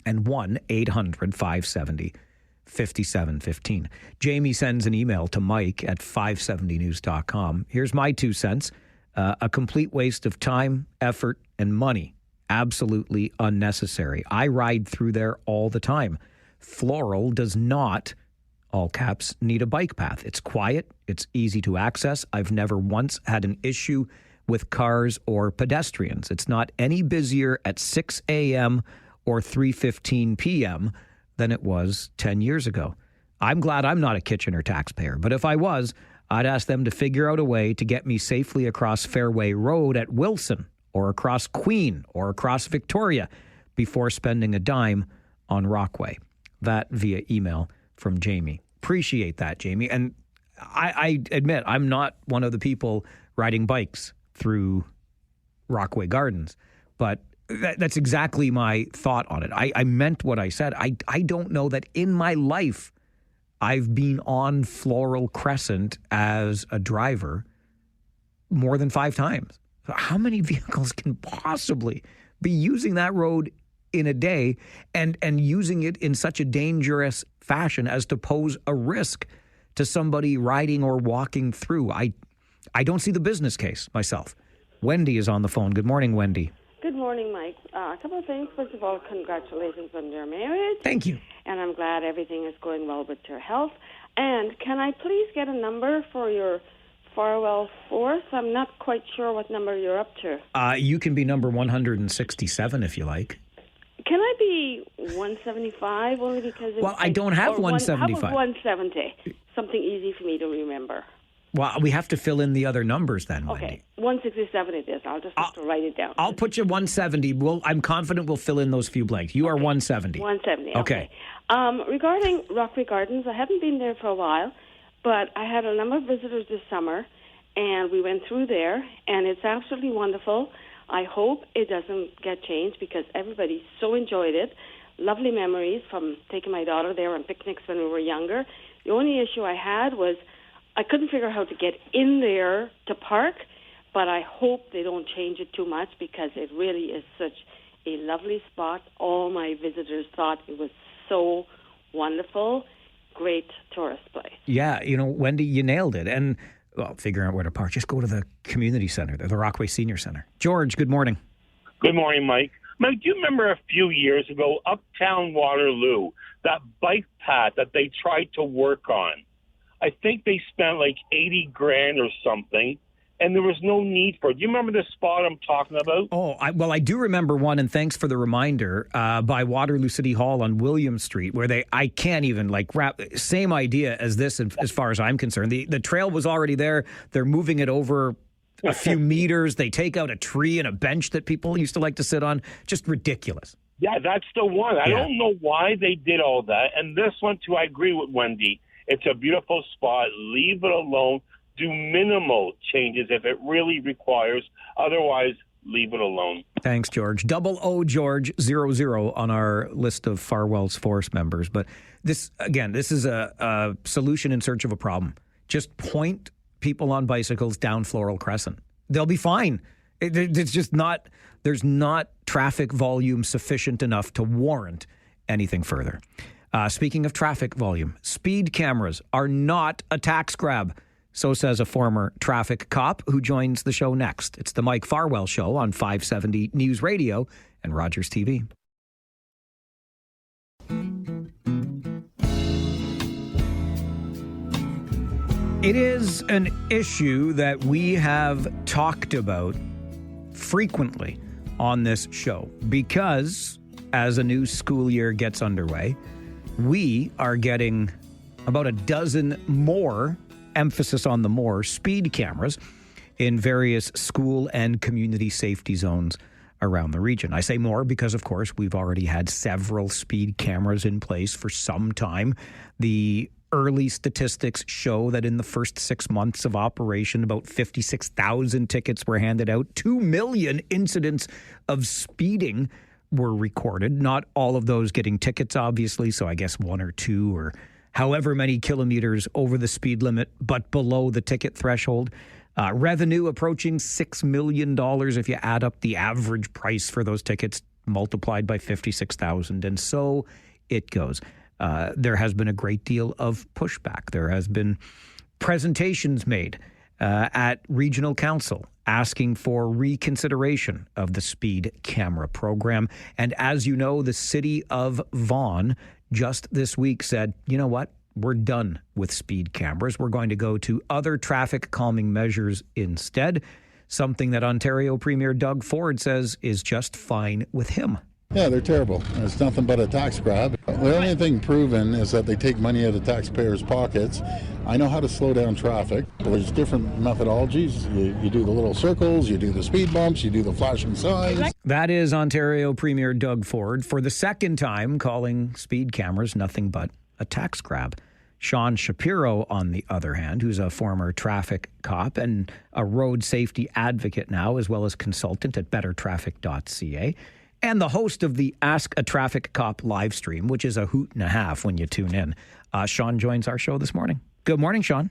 and 1-800-570-5715. Jamie sends an email to Mike at 570news.com. Here's my 2 cents. A complete waste of time, effort, and money. Absolutely unnecessary. I ride through there all the time. Floral does not, all caps, need a bike path. It's quiet. It's easy to access. I've never once had an issue with cars or pedestrians. It's not any busier at 6 a.m. or 3:15 p.m. than it was 10 years ago. I'm glad I'm not a Kitchener taxpayer, but if I was, I'd ask them to figure out a way to get me safely across Fairway Road at Wilson, or across Queen, or across Victoria, before spending a dime on Rockway. That via email from Jamie. Appreciate that, Jamie. And I admit, I'm not one of the people riding bikes through Rockway Gardens, but that's exactly my thought on it. I meant what I said. I don't know that in my life I've been on Floral Crescent as a driver more than 5 times. How many vehicles can possibly be using that road in a day and using it in such a dangerous fashion as to pose a risk to somebody riding or walking through? I don't see the business case myself. Wendy is on the phone. Good morning, Wendy. Good morning, Mike. A couple of things. First of all, congratulations on your marriage. Thank you. And I'm glad everything is going well with your health. And can I please get a number for your Farwell Force? I'm not quite sure what number you're up to. You can be number 167 if you like. Can I be 175 only because... Well, I don't have 175. How about 170? Something easy for me to remember. Well, we have to fill in the other numbers then, Wendy. Okay, 167 it is. I'll just have to write it down. I'll put you 170. I'm confident we'll fill in those few blanks. You are 170. 170, okay. Regarding Rockway Gardens, I haven't been there for a while, but I had a number of visitors this summer, and we went through there, and it's absolutely wonderful. I hope it doesn't get changed because everybody so enjoyed it. Lovely memories from taking my daughter there on picnics when we were younger. The only issue I had was I couldn't figure out how to get in there to park, but I hope they don't change it too much because it really is such a lovely spot. All my visitors thought it was so wonderful. Great tourist place. Yeah, Wendy, you nailed it. And figuring out where to park, just go to the community center, the Rockway Senior Center. George, good morning. Good morning, Mike. Mike, do you remember a few years ago, uptown Waterloo, that bike path that they tried to work on? I think they spent like $80,000 or something, and there was no need for it. Do you remember the spot I'm talking about? Oh, I do remember one, and thanks for the reminder, by Waterloo City Hall on William Street, where I can't even wrap, same idea as this as far as I'm concerned. The trail was already there. They're moving it over a few meters. They take out a tree and a bench that people used to like to sit on. Just ridiculous. Yeah, that's the one. I don't know why they did all that. And this one, too, I agree with Wendy. It's a beautiful spot. Leave it alone. Do minimal changes if it really requires. Otherwise, leave it alone. Thanks, George. 00 George 00 on our list of Farwell's Force members. But this is a solution in search of a problem. Just point people on bicycles down Floral Crescent. They'll be fine. It's just not, there's not traffic volume sufficient enough to warrant anything further. Speaking of traffic volume, speed cameras are not a tax grab. So says a former traffic cop who joins the show next. It's the Mike Farwell Show on 570 News Radio and Rogers TV. It is an issue that we have talked about frequently on this show because as a new school year gets underway, we are getting about a dozen more, emphasis on the more, speed cameras in various school and community safety zones around the region. I say more because, of course, we've already had several speed cameras in place for some time. The early statistics show that in the first 6 months of operation, about 56,000 tickets were handed out. 2 million incidents of speeding were recorded. Not all of those getting tickets, obviously, so I guess 1 or 2 or however many kilometers over the speed limit, but below the ticket threshold. Revenue approaching $6 million if you add up the average price for those tickets multiplied by 56,000. And so it goes. There has been a great deal of pushback. There has been presentations made at regional council asking for reconsideration of the speed camera program. And as you know, the city of Vaughan just this week said, you know what? We're done with speed cameras. We're going to go to other traffic calming measures instead, something that Ontario Premier Doug Ford says is just fine with him. Yeah, they're terrible. It's nothing but a tax grab. The only thing proven is that they take money out of taxpayers' pockets. I know how to slow down traffic. There's different methodologies. You do the little circles, you do the speed bumps, you do the flashing signs. That is Ontario Premier Doug Ford for the second time calling speed cameras nothing but a tax grab. Sean Shapiro, on the other hand, who's a former traffic cop and a road safety advocate now, as well as consultant at bettertraffic.ca, and the host of the Ask a Traffic Cop live stream, which is a hoot and a half when you tune in. Sean joins our show this morning. Good morning, Sean.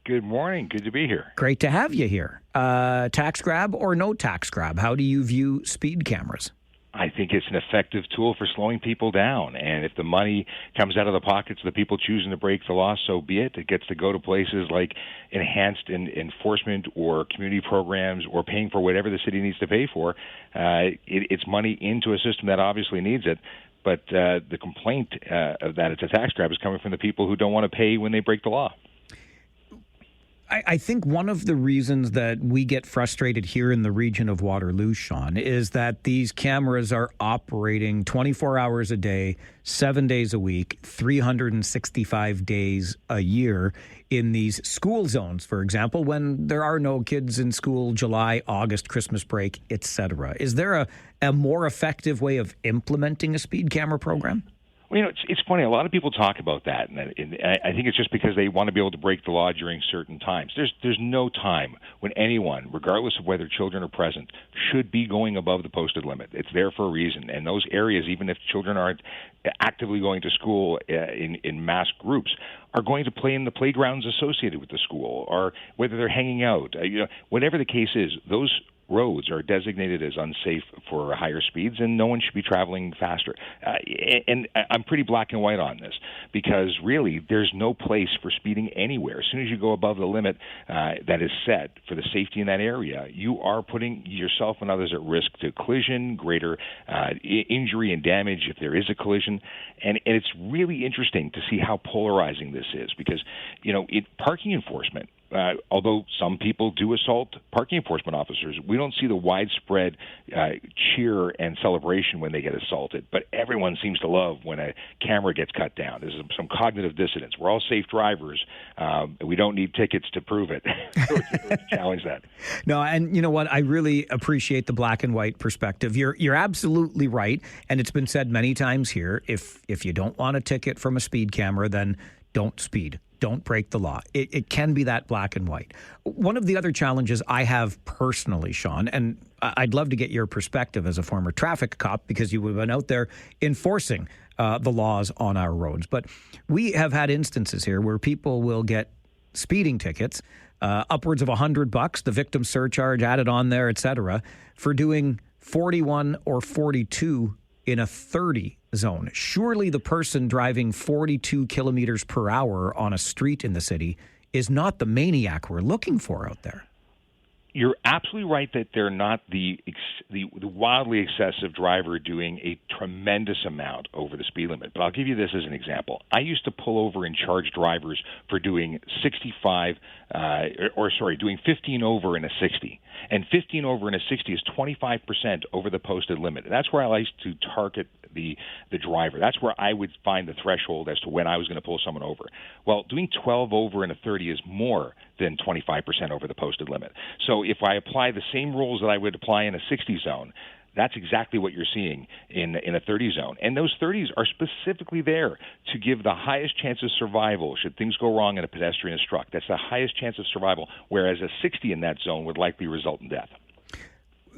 Good morning. Good to be here. Great to have you here. Tax grab or no tax grab? How do you view speed cameras? I think it's an effective tool for slowing people down. And if the money comes out of the pockets of the people choosing to break the law, so be it. It gets to go to places like enhanced enforcement or community programs or paying for whatever the city needs to pay for. It's money into a system that obviously needs it. But the complaint of that it's a tax grab is coming from the people who don't want to pay when they break the law. I think one of the reasons that we get frustrated here in the region of Waterloo, Sean, is that these cameras are operating 24 hours a day, 7 days a week, 365 days a year in these school zones, for example, when there are no kids in school, July, August, Christmas break, etc. Is there a more effective way of implementing a speed camera program? Well, it's funny. A lot of people talk about that, and I think it's just because they want to be able to break the law during certain times. There's no time when anyone, regardless of whether children are present, should be going above the posted limit. It's there for a reason, and those areas, even if children aren't actively going to school in mass groups, are going to play in the playgrounds associated with the school, or whether they're hanging out. Whatever the case is, those roads are designated as unsafe for higher speeds, and no one should be traveling faster. And I'm pretty black and white on this, because really there's no place for speeding anywhere. As soon as you go above the limit that is set for the safety in that area, you are putting yourself and others at risk to collision, greater injury and damage if there is a collision. And it's really interesting to see how polarizing this is, because, parking enforcement, although some people do assault parking enforcement officers, we don't see the widespread cheer and celebration when they get assaulted. But everyone seems to love when a camera gets cut down. There's some cognitive dissonance. We're all safe drivers. We don't need tickets to prove it. Let's challenge that. No, and you know what? I really appreciate the black and white perspective. You're absolutely right, and it's been said many times here. If you don't want a ticket from a speed camera, then don't speed. Don't break the law. It can be that black and white. One of the other challenges I have personally, Sean, and I'd love to get your perspective as a former traffic cop, because you have been out there enforcing the laws on our roads. But we have had instances here where people will get speeding tickets, upwards of $100, the victim surcharge added on there, et cetera, for doing 41 or 42 in a 30 zone. Surely the person driving 42 kilometers per hour on a street in the city is not the maniac we're looking for out there. You're absolutely right that they're not the wildly excessive driver doing a tremendous amount over the speed limit. But I'll give you this as an example. I used to pull over and charge drivers for doing doing 15 over in a 60. And 15 over in a 60 is 25% over the posted limit. That's where I like to target the driver. That's where I would find the threshold as to when I was going to pull someone over. Well, doing 12 over in a 30 is more than 25% over the posted limit. So if I apply the same rules that I would apply in a 60 zone, that's exactly what you're seeing in a 30 zone. And those 30s are specifically there to give the highest chance of survival should things go wrong and a pedestrian is struck. That's the highest chance of survival, whereas a 60 in that zone would likely result in death.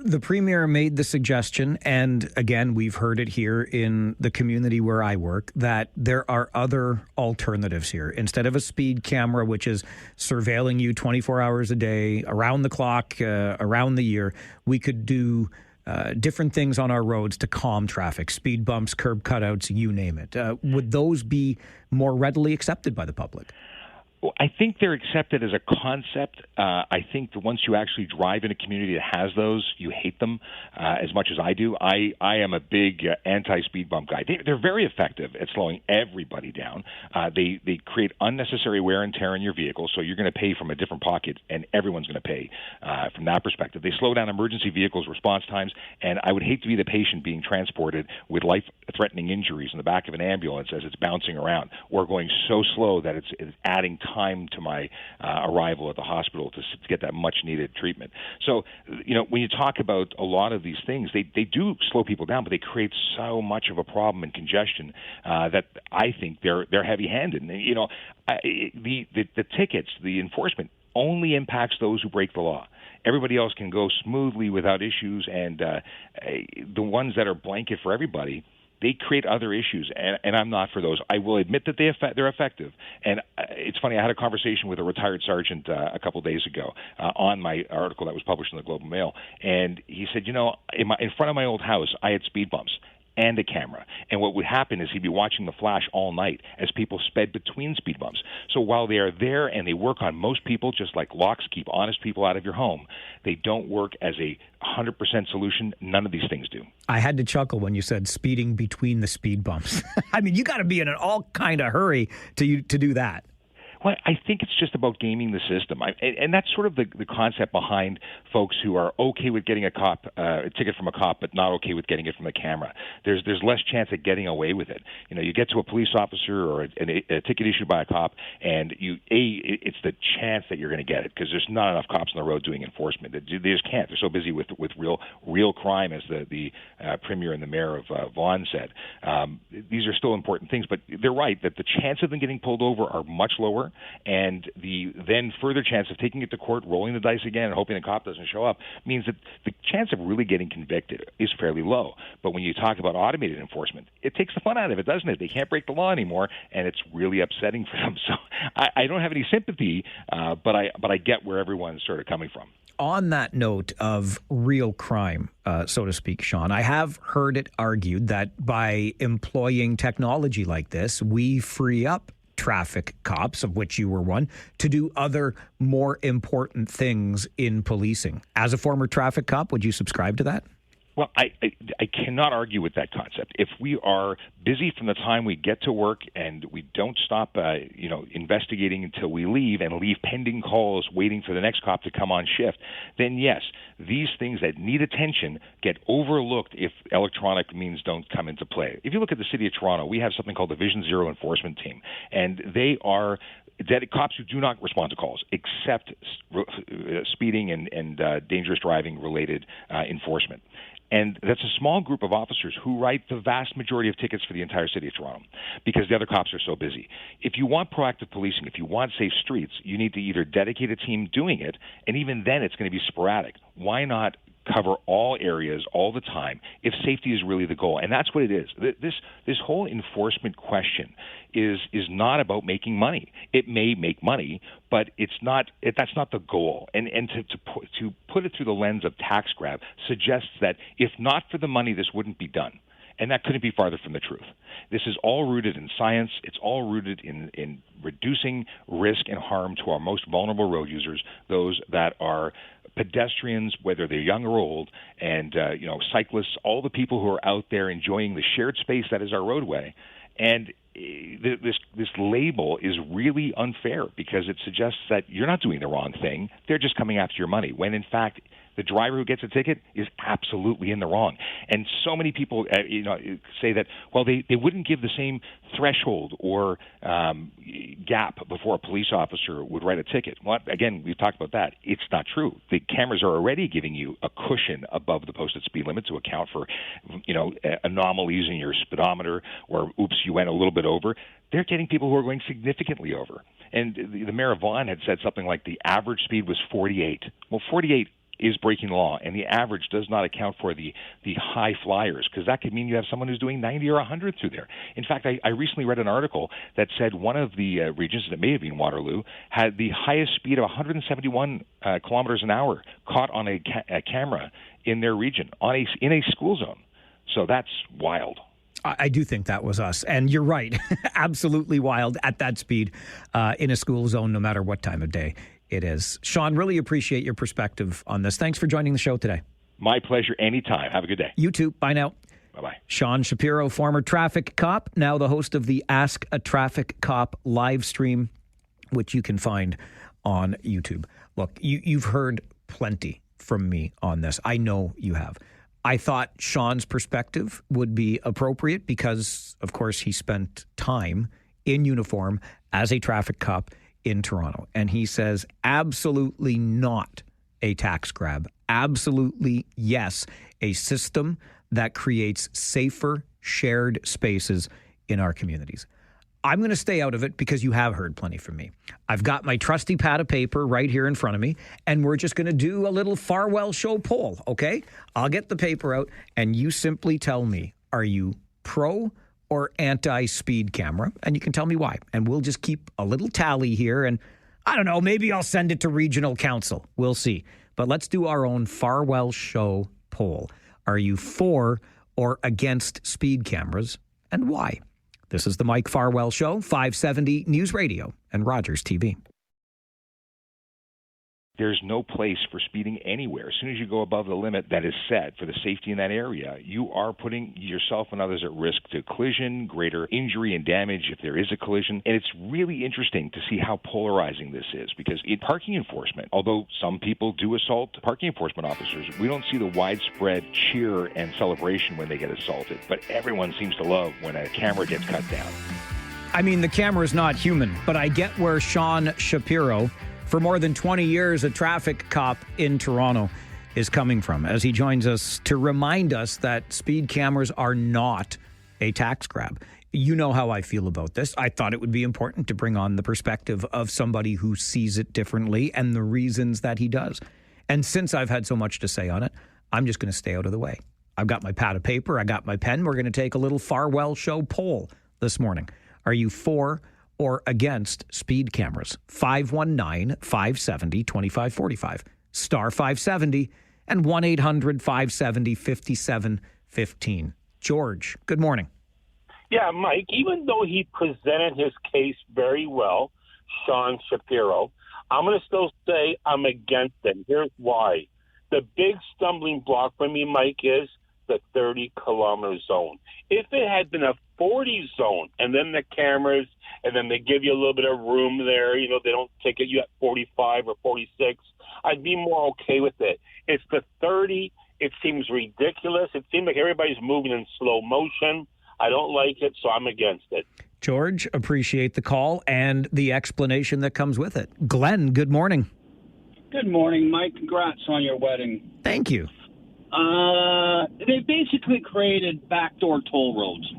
The Premier made the suggestion, and again, we've heard it here in the community where I work, that there are other alternatives here. Instead of a speed camera, which is surveilling you 24 hours a day, around the clock, around the year, we could do different things on our roads to calm traffic, speed bumps, curb cutouts, you name it. Would those be more readily accepted by the public? Well, I think they're accepted as a concept. I think that once you actually drive in a community that has those, you hate them as much as I do. I am a big anti-speed bump guy. They're very effective at slowing everybody down. They create unnecessary wear and tear in your vehicle, so you're going to pay from a different pocket, and everyone's going to pay from that perspective. They slow down emergency vehicles' response times, and I would hate to be the patient being transported with life-threatening injuries in the back of an ambulance as it's bouncing around, or going so slow that it's adding time to my arrival at the hospital to get that much-needed treatment. So, when you talk about a lot of these things, they do slow people down, but they create so much of a problem and congestion that I think they're heavy-handed. And, the tickets, the enforcement, only impacts those who break the law. Everybody else can go smoothly without issues, and the ones that are blanket for everybody, they create other issues, and I'm not for those. I will admit that they're effective. And it's funny, I had a conversation with a retired sergeant a couple of days ago on my article that was published in the Globe and Mail, and he said, in front of my old house, I had speed bumps and a camera. And what would happen is he'd be watching the flash all night as people sped between speed bumps. So while they are there and they work on most people, just like locks keep honest people out of your home, they don't work as a 100% solution. None of these things do. I had to chuckle when you said speeding between the speed bumps. I mean, you got to be in an all kind of hurry to do that. Well, I think it's just about gaming the system, and that's sort of the concept behind folks who are okay with getting a ticket from a cop, but not okay with getting it from a camera. There's less chance of getting away with it. You get to a police officer or a ticket issued by a cop, and it's the chance that you're going to get it because there's not enough cops on the road doing enforcement. They just can't. They're so busy with real crime, as the premier and the mayor of Vaughan said. These are still important things, but they're right that the chance of them getting pulled over are much lower. And the then further chance of taking it to court, rolling the dice again, and hoping the cop doesn't show up means that the chance of really getting convicted is fairly low. But when you talk about automated enforcement, it takes the fun out of it, doesn't it? They can't break the law anymore, and it's really upsetting for them. So I don't have any sympathy, but I get where everyone's sort of coming from. On that note of real crime, so to speak, Sean, I have heard it argued that by employing technology like this, we free up traffic cops, of which you were one, to do other more important things in policing. As a former traffic cop, would you subscribe to that? Well, I cannot argue with that concept. If we are busy from the time we get to work and we don't stop, investigating until we leave and leave pending calls waiting for the next cop to come on shift, then yes, these things that need attention get overlooked if electronic means don't come into play. If you look at the City of Toronto, we have something called the Vision Zero Enforcement Team, and they are cops who do not respond to calls except speeding and dangerous driving related enforcement. And that's a small group of officers who write the vast majority of tickets for the entire City of Toronto because the other cops are so busy. If you want proactive policing, if you want safe streets, you need to either dedicate a team doing it, and even then it's going to be sporadic. Why not cover all areas all the time if safety is really the goal? And that's what it is. This whole enforcement question is not about making money. It may make money, but that's not the goal. And to put it through the lens of tax grab suggests that if not for the money, this wouldn't be done. And that couldn't be farther from the truth. This is all rooted in science. It's all rooted in reducing risk and harm to our most vulnerable road users, those that are pedestrians, whether they're young or old, and cyclists, all the people who are out there enjoying the shared space that is our roadway. And this label is really unfair because it suggests that you're not doing the wrong thing. They're just coming after your money, when in fact the driver who gets a ticket is absolutely in the wrong. And so many people say that, well, they wouldn't give the same threshold or gap before a police officer would write a ticket. Well, again, we've talked about that. It's not true. The cameras are already giving you a cushion above the posted speed limit to account for anomalies in your speedometer or, oops, you went a little bit over. They're getting people who are going significantly over. And the mayor of Vaughan had said something like the average speed was 48. Well, 48 is breaking the law, and the average does not account for the high flyers, because that could mean you have someone who's doing 90 or 100 through there. In fact, I recently read an article that said one of the regions, that may have been Waterloo, had the highest speed of 171 kilometers an hour caught on a camera in their region in a school zone. So that's wild. I do think that was us. And you're right. Absolutely wild at that speed in a school zone, no matter what time of day it is. Sean, really appreciate your perspective on this. Thanks for joining the show today. My pleasure. Anytime. Have a good day. You too. Bye now. Bye-bye. Sean Shapiro, former traffic cop, now the host of the Ask a Traffic Cop live stream, which you can find on YouTube. Look, you've heard plenty from me on this. I know you have. I thought Sean's perspective would be appropriate because, of course, he spent time in uniform as a traffic cop in Toronto. And he says, absolutely not a tax grab. Absolutely, yes, a system that creates safer shared spaces in our communities. I'm going to stay out of it because you have heard plenty from me. I've got my trusty pad of paper right here in front of me, and we're just going to do a little Farwell show poll, okay? I'll get the paper out, and you simply tell me, are you pro or anti-speed camera? And you can tell me why. And we'll just keep a little tally here. And I don't know, maybe I'll send it to regional council. We'll see. But let's do our own Farwell Show poll. Are you for or against speed cameras, and why? This is the Mike Farwell Show, 570 News Radio and Rogers TV. There's no place for speeding anywhere. As soon as you go above the limit that is set for the safety in that area, you are putting yourself and others at risk to collision, greater injury and damage if there is a collision. And it's really interesting to see how polarizing this is, because in parking enforcement, although some people do assault parking enforcement officers, we don't see the widespread cheer and celebration when they get assaulted. But everyone seems to love when a camera gets cut down. I mean, the camera's not human, but I get where Sean Shapiro, for more than 20 years, a traffic cop in Toronto, is coming from, as he joins us to remind us that speed cameras are not a tax grab. You know how I feel about this. I thought it would be important to bring on the perspective of somebody who sees it differently and the reasons that he does. And since I've had so much to say on it, I'm just going to stay out of the way. I've got my pad of paper. I got my pen. We're going to take a little Farwell Show poll this morning. Are you for or against speed cameras? 519-570-2545, star 570, and 1-800-570-5715. George, good morning. Yeah, Mike, even though he presented his case very well, Sean Shapiro, I'm going to still say I'm against it. Here's why. The big stumbling block for me, Mike, is the 30-kilometer zone. If it had been a 40 zone and then the cameras and then they give you a little bit of room there, you know, they don't ticket you at 45 or 46, I'd be more okay with it. It's the 30. It seems ridiculous. It seems like everybody's moving in slow motion. I don't like it, so I'm against it. George, appreciate the call and the explanation that comes with it. Glenn, good morning. Good morning, Mike. Congrats on your wedding. Thank you. They basically created backdoor toll roads.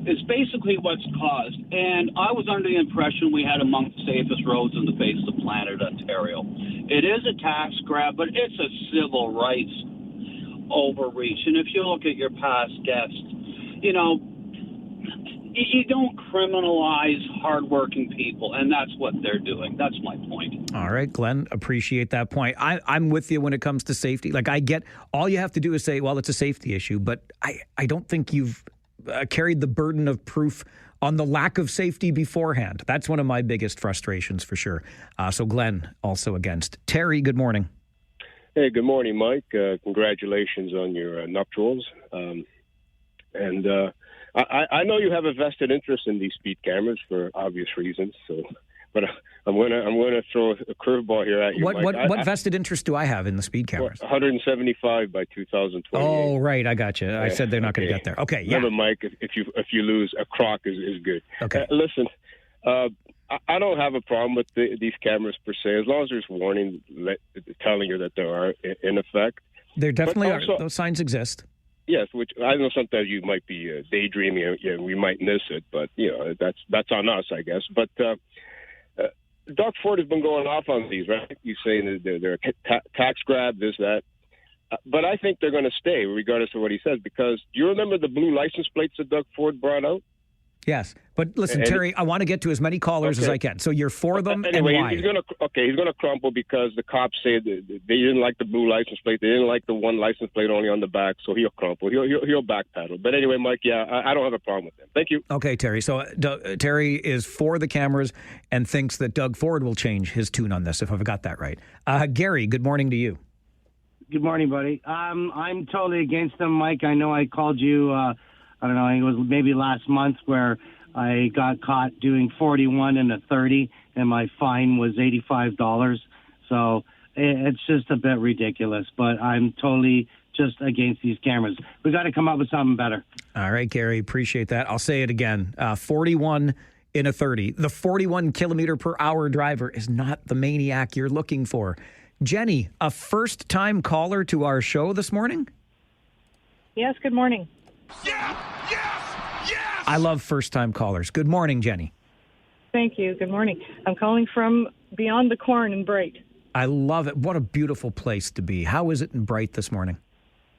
It's basically what's caused. And I was under the impression we had among the safest roads on the face of the planet, Ontario. It is a tax grab, but it's a civil rights overreach. And if you look at your past guests, you know, you don't criminalize hardworking people, and that's what they're doing. That's my point. All right, Glenn, appreciate that point. I'm with you when it comes to safety. Like, I get, all you have to do is say, well, it's a safety issue, but I don't think you've carried the burden of proof on the lack of safety beforehand. That's one of my biggest frustrations, for sure. So Glenn, also against. Terry, good morning. Hey, good morning, Mike. Congratulations on your nuptials. I know you have a vested interest in these speed cameras for obvious reasons. So, but I'm gonna throw a curveball here at you. What vested interest do I have in the speed cameras? 175 by 2020. Oh, right, I got you. I said they're not going to get there. Okay, yeah. Remember, Mike, if you lose, a crock is good. Okay. Listen, I don't have a problem with these cameras per se, as long as there's warning telling you that they are in effect. There definitely are. Those signs exist. Yes, which I know sometimes you might be daydreaming. We might miss it, but you know that's on us, I guess. But Doug Ford has been going off on these, right? He's saying that they're a tax grab, this, that. But I think they're going to stay, regardless of what he says, because do you remember the blue license plates that Doug Ford brought out? Yes, but listen, Terry, I want to get to as many callers as I can. So you're for them, anyway, and why? He's going to crumple because the cops say that they didn't like the blue license plate. They didn't like the one license plate only on the back, so he'll crumple. He'll backpedal. But anyway, Mike, I don't have a problem with that. Thank you. Okay, Terry. So Terry is for the cameras and thinks that Doug Ford will change his tune on this, if I've got that right. Gary, good morning to you. Good morning, buddy. I'm totally against them, Mike. I know I called you, I don't know, it was maybe last month where I got caught doing 41 and a 30, and my fine was $85. So it's just a bit ridiculous, but I'm totally just against these cameras. We got to come up with something better. All right, Gary, appreciate that. I'll say it again. 41 in a 30. The 41 kilometer per hour driver is not the maniac you're looking for. Jenny, a first-time caller to our show this morning? Yes, good morning. I love first-time callers. Good morning, Jenny. Thank you. Good morning. I'm calling from Beyond the Corn in Bright. I love it. What a beautiful place to be. How is it in Bright this morning?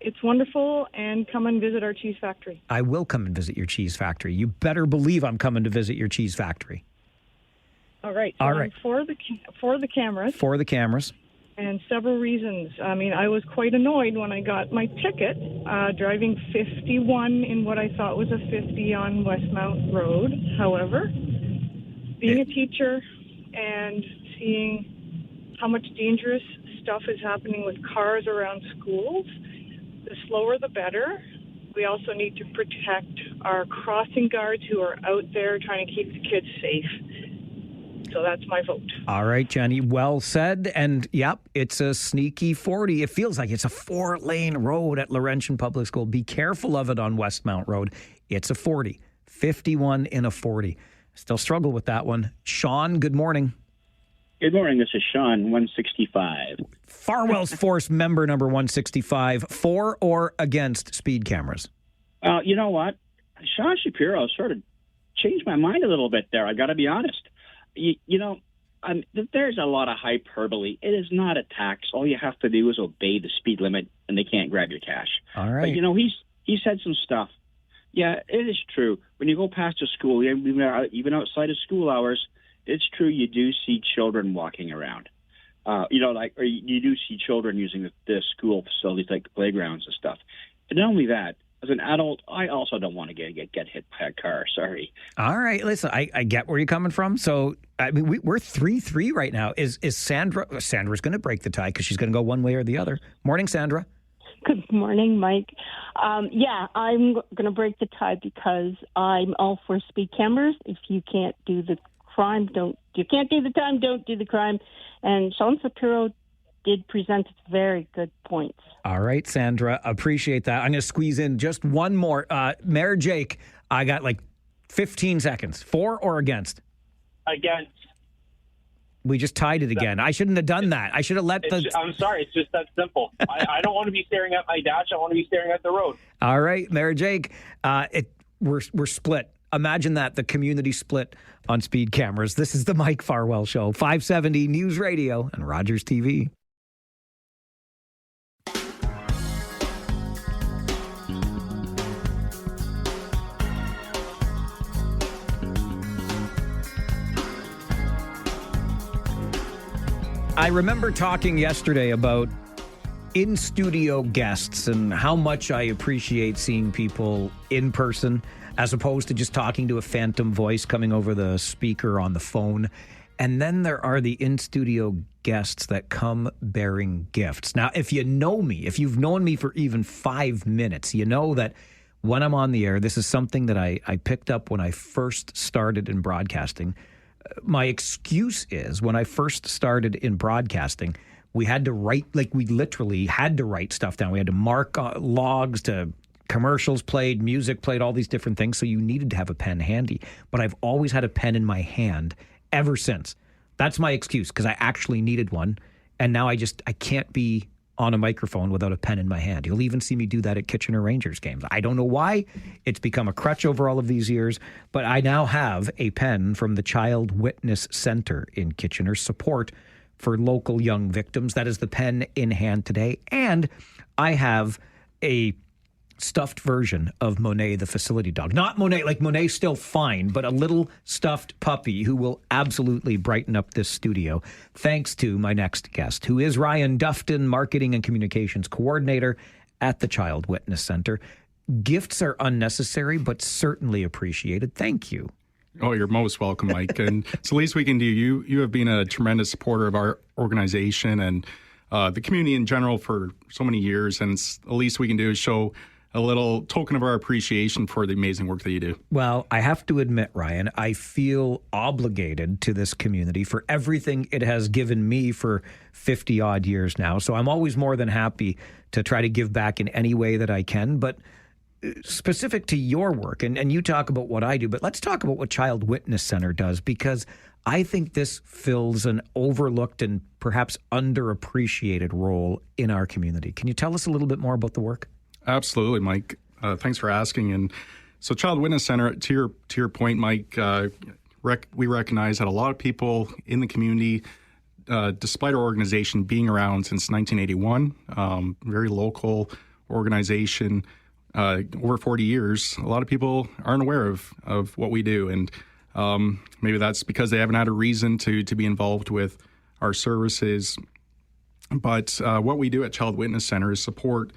it's wonderful, and come and visit our cheese factory. I will come and visit your cheese factory. You better believe I'm coming to visit your cheese factory. All right. So All right. I'm for the cameras. For the cameras. And several reasons. I mean, I was quite annoyed when I got my ticket driving 51 in what I thought was a 50 on Westmount Road. However, being a teacher and seeing how much dangerous stuff is happening with cars around schools, the slower the better. We also need to protect our crossing guards who are out there trying to keep the kids safe. So that's my vote. All right, Jenny, well said. And yep, it's a sneaky 40. It feels like it's a 4-lane road at Laurentian Public School. Be careful of it on Westmount Road. It's a 40. 51 in a 40. Still struggle with that one. Sean, good morning. Good morning. This is Sean, 165. Farwell's Force member number 165. For or against speed cameras? You know what? Sean Shapiro sort of changed my mind a little bit there. I got to be honest. There's a lot of hyperbole. It is not a tax. All you have to do is obey the speed limit, and they can't grab your cash. All right. But, he said some stuff. Yeah, it is true. When you go past a school, even outside of school hours, it's true you do see children walking around. Or you do see children using the school facilities like the playgrounds and stuff. And not only that, as an adult, I also don't want to get hit by a car. Sorry. All right. Listen, I get where you're coming from. So, I mean, we're 3-3 right now. Is Sandra? Sandra's going to break the tie because she's going to go one way or the other. Morning, Sandra. Good morning, Mike. Yeah, I'm going to break the tie because I'm all for speed cameras. If you can't do the crime, don't do the crime. And Sean Shapiro did present very good points. All right, Sandra, appreciate that. I'm going to squeeze in just one more. Mayor Jake, I got like 15 seconds. For or against? Against. We just tied it again. I shouldn't have done that. I should have let I'm sorry. It's just that simple. I don't want to be staring at my dash. I want to be staring at the road. All right, Mayor Jake, we're split. Imagine that, the community split on speed cameras. This is the Mike Farwell Show, 570 News Radio and Rogers TV. I remember talking yesterday about in-studio guests and how much I appreciate seeing people in person as opposed to just talking to a phantom voice coming over the speaker on the phone. And then there are the in-studio guests that come bearing gifts. Now, if you know me, if you've known me for even 5 minutes, you know that when I'm on the air, this is something that I picked up when I first started in broadcasting. My excuse is when I first started in broadcasting, we had to write, we literally had to write stuff down. We had to mark logs to commercials played, music played, all these different things. So you needed to have a pen handy. But I've always had a pen in my hand ever since. That's my excuse because I actually needed one. And now I can't be on a microphone without a pen in my hand. You'll even see me do that at Kitchener Rangers games. I don't know why. It's become a crutch over all of these years, but I now have a pen from the Child Witness Center in Kitchener, support for local young victims. That is the pen in hand today. And I have a stuffed version of Monet the facility dog. Not Monet, like Monet's still fine, but a little stuffed puppy who will absolutely brighten up this studio, thanks to my next guest, who is Ryan Dufton, Marketing and Communications Coordinator at the Child Witness Center. Gifts are unnecessary, but certainly appreciated. Thank you. Oh, you're most welcome, Mike. And it's the least we can do. You have been a tremendous supporter of our organization and the community in general for so many years, and it's the least we can do is show a little token of our appreciation for the amazing work that you do. Well, I have to admit, Ryan, I feel obligated to this community for everything it has given me for 50 odd years now. So I'm always more than happy to try to give back in any way that I can. But specific to your work, and you talk about what I do, but let's talk about what Child Witness Center does, because I think this fills an overlooked and perhaps underappreciated role in our community. Can you tell us a little bit more about the work? Absolutely, Mike. Thanks for asking. And so Child Witness Center, to your point, Mike, we recognize that a lot of people in the community, despite our organization being around since 1981, very local organization over 40 years, a lot of people aren't aware of what we do. And maybe that's because they haven't had a reason to be involved with our services. But what we do at Child Witness Center is support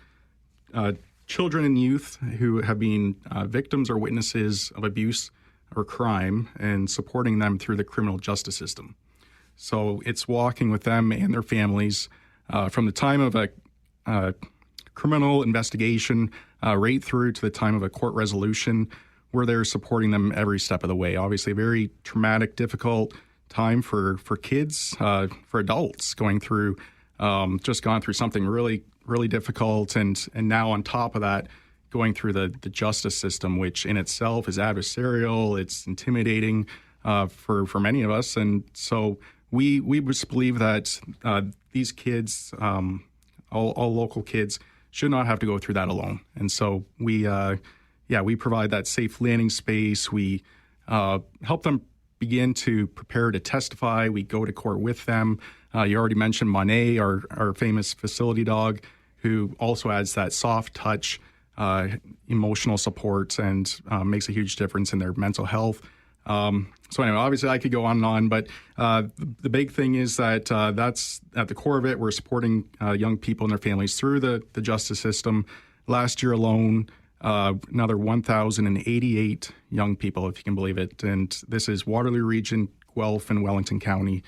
children and youth who have been victims or witnesses of abuse or crime, and supporting them through the criminal justice system. So it's walking with them and their families from the time of a criminal investigation right through to the time of a court resolution, where they're supporting them every step of the way. Obviously, a very traumatic, difficult time for kids, for adults going through, just gone through something really, really difficult. And now on top of that, going through the justice system, which in itself is adversarial, it's intimidating for many of us. And so we just believe that these kids, all local kids, should not have to go through that alone. And so we provide that safe landing space. We help them begin to prepare to testify. We go to court with them. You already mentioned Monet, our famous facility dog, who also adds that soft touch, emotional support, and makes a huge difference in their mental health. So anyway, obviously I could go on and on, but the big thing is that that's at the core of it. We're supporting young people and their families through the justice system. Last year alone, another 1,088 young people, if you can believe it. And this is Waterloo Region, Guelph, and Wellington County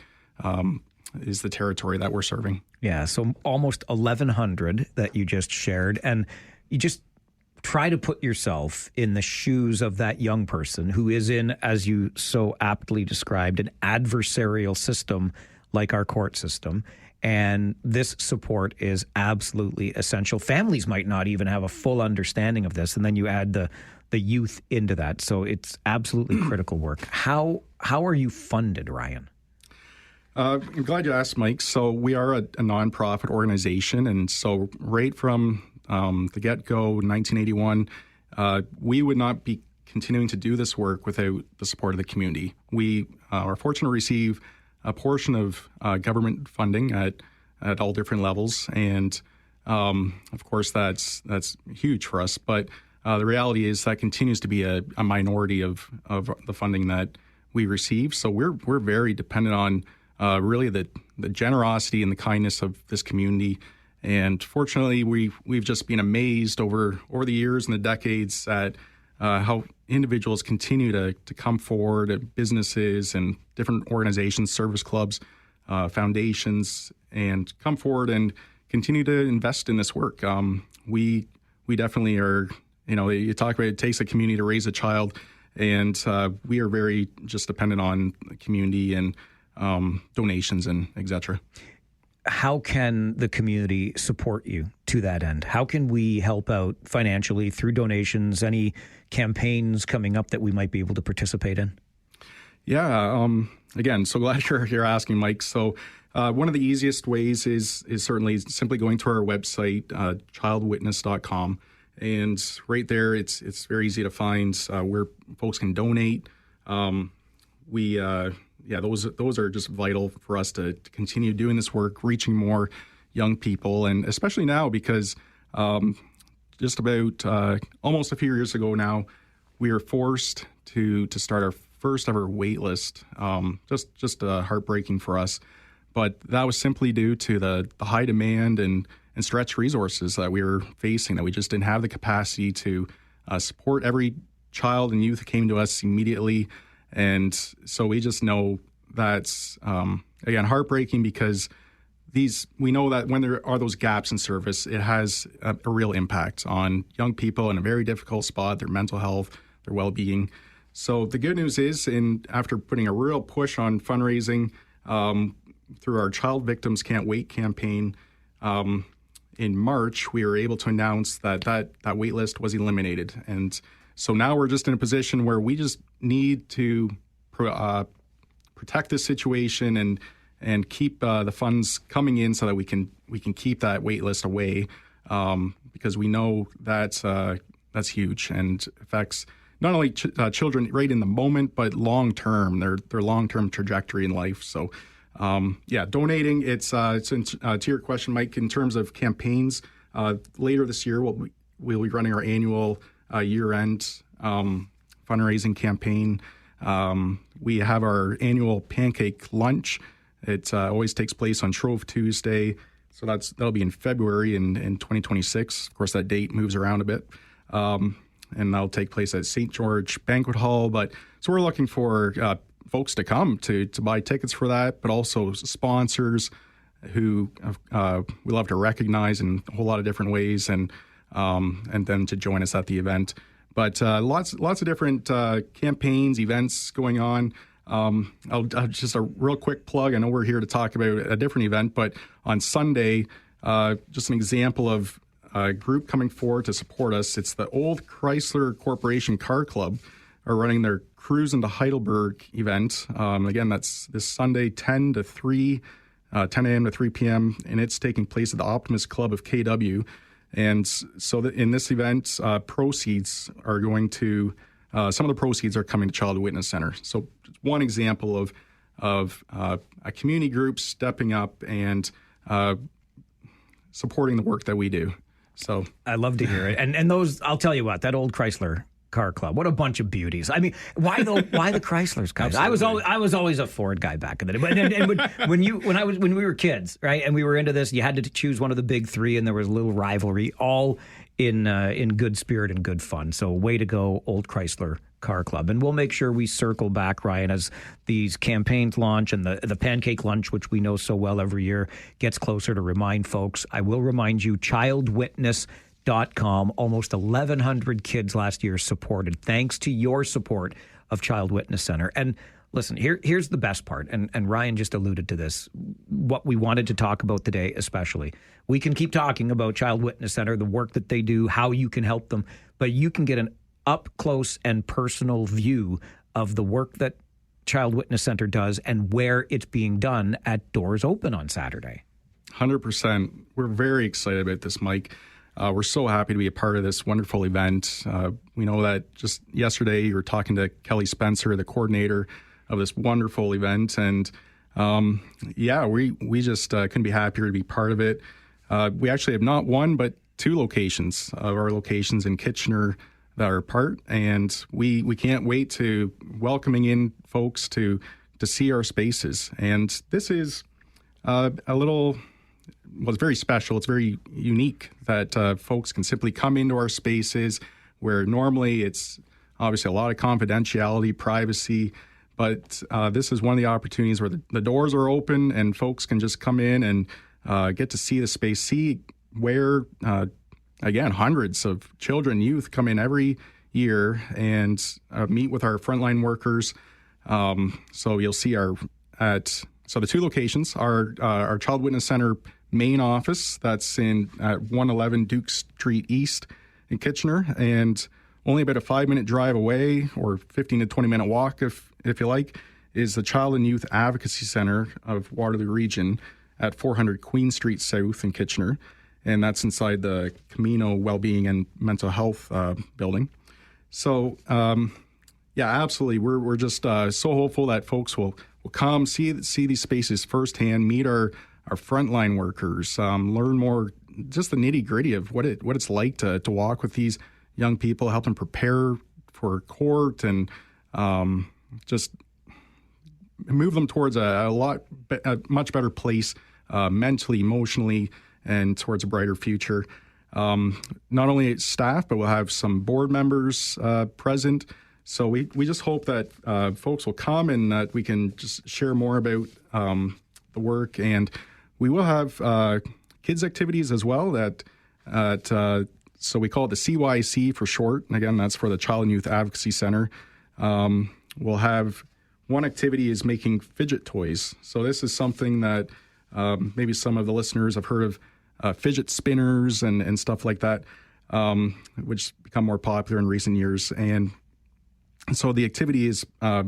is the territory that we're serving. Yeah, so almost 1,100 that you just shared. And you just try to put yourself in the shoes of that young person who is in, as you so aptly described, an adversarial system like our court system. And this support is absolutely essential. Families might not even have a full understanding of this. And then you add the youth into that. So it's absolutely critical work. How are you funded, Ryan? I'm glad you asked, Mike. So we are a nonprofit organization. And so right from the get-go, 1981, we would not be continuing to do this work without the support of the community. We are fortunate to receive a portion of government funding at all different levels, and of course that's huge for us. But the reality is that continues to be a minority of the funding that we receive. So we're very dependent on really the generosity and the kindness of this community. And fortunately, we've just been amazed over the years and the decades at how individuals continue to come forward, businesses and different organizations, service clubs, foundations, and come forward and continue to invest in this work. We definitely are, you talk about it takes a community to raise a child, and we are very just dependent on the community and donations and et cetera. How can the community support you to that end? How can we help out financially through donations, any campaigns coming up that we might be able to participate in? Yeah, again, so glad you're asking, Mike. So one of the easiest ways is certainly simply going to our website, childwitness.com. And right there, it's very easy to find where folks can donate. Those are just vital for us to continue doing this work, reaching more young people, and especially now because just about almost a few years ago now, we were forced to start our first ever wait list. Just heartbreaking for us, but that was simply due to the high demand and stretched resources that we were facing, that we just didn't have the capacity to support every child and youth who came to us immediately. And so we just know that's, again, heartbreaking because we know that when there are those gaps in service, it has a real impact on young people in a very difficult spot, their mental health, their well-being. So the good news is, after putting a real push on fundraising through our Child Victims Can't Wait campaign, in March, we were able to announce that wait list was eliminated. And so now we're just in a position where we just need to protect this situation and keep the funds coming in so that we can keep that wait list away, because we know that's huge and affects not only children right in the moment, but long term, their long term trajectory in life. So donating. It's to your question, Mike. In terms of campaigns, Later this year, we'll be running our annual year-end fundraising campaign. We have our annual pancake lunch. It always takes place on Shrove Tuesday, so that'll be in February in 2026. Of course, that date moves around a bit, and that'll take place at St. George Banquet Hall. So we're looking for folks to come to buy tickets for that, but also sponsors who we love to recognize in a whole lot of different ways, and then to join us at the event. But lots of different campaigns, events going on. I'll just a real quick plug. I know we're here to talk about a different event, but on Sunday, just an example of a group coming forward to support us. It's the Old Chrysler Corporation Car Club are running their Cruise into Heidelberg event. Again, that's this Sunday, 10 a.m. to 3 p.m., and it's taking place at the Optimist Club of KW. And so in this event, proceeds are going to, some of the proceeds are coming to Child Witness Center. So one example of a community group stepping up and supporting the work that we do. So I love to hear it. And those, I'll tell you what, that Old Chrysler Car Club, what a bunch of beauties. I mean, why the Chryslers, guys? Absolutely. I was always a Ford guy back in the day. But and when we were kids, right, and we were into this, you had to choose one of the big three, and there was a little rivalry, all in good spirit and good fun. So way to go, Old Chrysler Car Club. And we'll make sure we circle back, Ryan, as these campaigns launch and the pancake lunch, which we know so well every year, gets closer, to remind folks. I will remind you, childwitness.com. Almost 1,100 kids last year supported, thanks to your support of Child Witness Center. And listen, here's the best part, and Ryan just alluded to this, what we wanted to talk about today especially. We can keep talking about Child Witness Center, the work that they do, how you can help them, but you can get an up-close and personal view of the work that Child Witness Center does and where it's being done at Doors Open on Saturday. 100%. We're very excited about this, Mike. We're so happy to be a part of this wonderful event. We know that just yesterday you were talking to Kelly Spencer, the coordinator of this wonderful event. And we just couldn't be happier to be part of it. We actually have not one, but two locations of our locations in Kitchener that are part. And we can't wait to welcoming in folks to see our spaces. And this is it's very special. It's very unique that folks can simply come into our spaces where normally it's obviously a lot of confidentiality, privacy, but this is one of the opportunities where the doors are open and folks can just come in and get to see the space, see where, again, hundreds of children, youth come in every year and meet with our frontline workers. So you'll see so the two locations are our Child Witness Center main office, that's in at 111 Duke Street East in Kitchener, and only about a 5-minute drive away, or 15 to 20-minute walk if you like, is the Child and Youth Advocacy Center of Waterloo Region at 400 Queen Street South in Kitchener, and that's inside the Camino Wellbeing and Mental Health building. So absolutely, we're just so hopeful that folks will come see these spaces firsthand, meet our frontline workers, learn more, just the nitty gritty of what it's like to walk with these young people, help them prepare for court, and just move them towards a much better place mentally, emotionally, and towards a brighter future. Not only staff, but we'll have some board members present. So we just hope that folks will come and that we can just share more about the work. And we will have kids activities as well so we call it the CYC for short. And again, that's for the Child and Youth Advocacy Center. We'll have one activity is making fidget toys. So this is something that maybe some of the listeners have heard of, fidget spinners and stuff like that, which become more popular in recent years. And so the activity is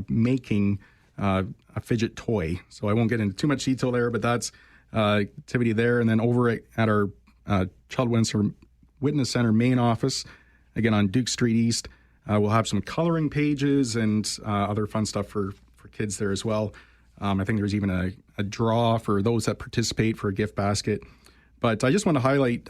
making a fidget toy. So I won't get into too much detail there, but that's activity there. And then over at our Child Witness Center main office, again on Duke Street East, we'll have some coloring pages and other fun stuff for kids there as well. I think there's even a draw for those that participate for a gift basket. But I just want to highlight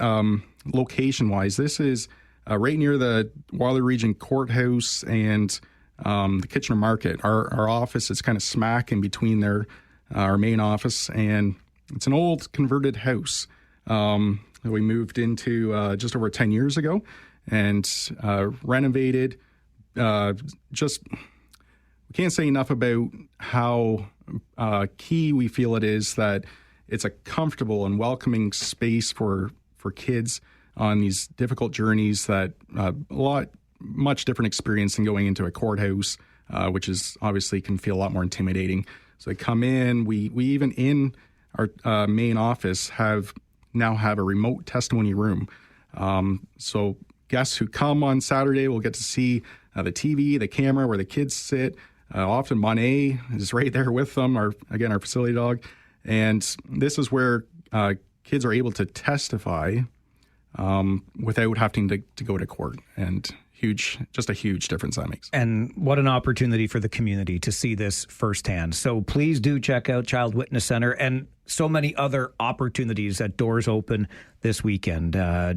location-wise, this is right near the Waterloo Region Courthouse and the Kitchener Market. Our office is kind of smack in between there, our main office, and it's an old converted house that we moved into just over 10 years ago and renovated. We can't say enough about how key we feel it is that it's a comfortable and welcoming space for kids on these difficult journeys that much different experience than going into a courthouse, which is obviously can feel a lot more intimidating. So they come in, we even in our main office now have a remote testimony room. So guests who come on Saturday will get to see the TV, the camera where the kids sit. Often Monet is right there with them, our facility dog. And this is where kids are able to testify without having to go to court. And just a huge difference that makes. And what an opportunity for the community to see this firsthand. So please do check out Child Witness Center and so many other opportunities at doors open this weekend.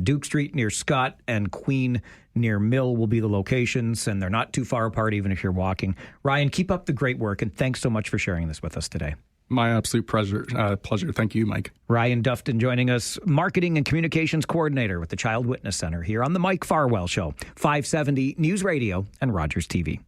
Duke Street near Scott and Queen near Mill will be the locations, and they're not too far apart even if you're walking. Ryan, keep up the great work, and thanks so much for sharing this with us today. My absolute pleasure. Thank you, Mike. Ryan Dufton joining us, Marketing and Communications Coordinator with the Child Witness Center here on the Mike Farwell Show, 570 News Radio and Rogers TV.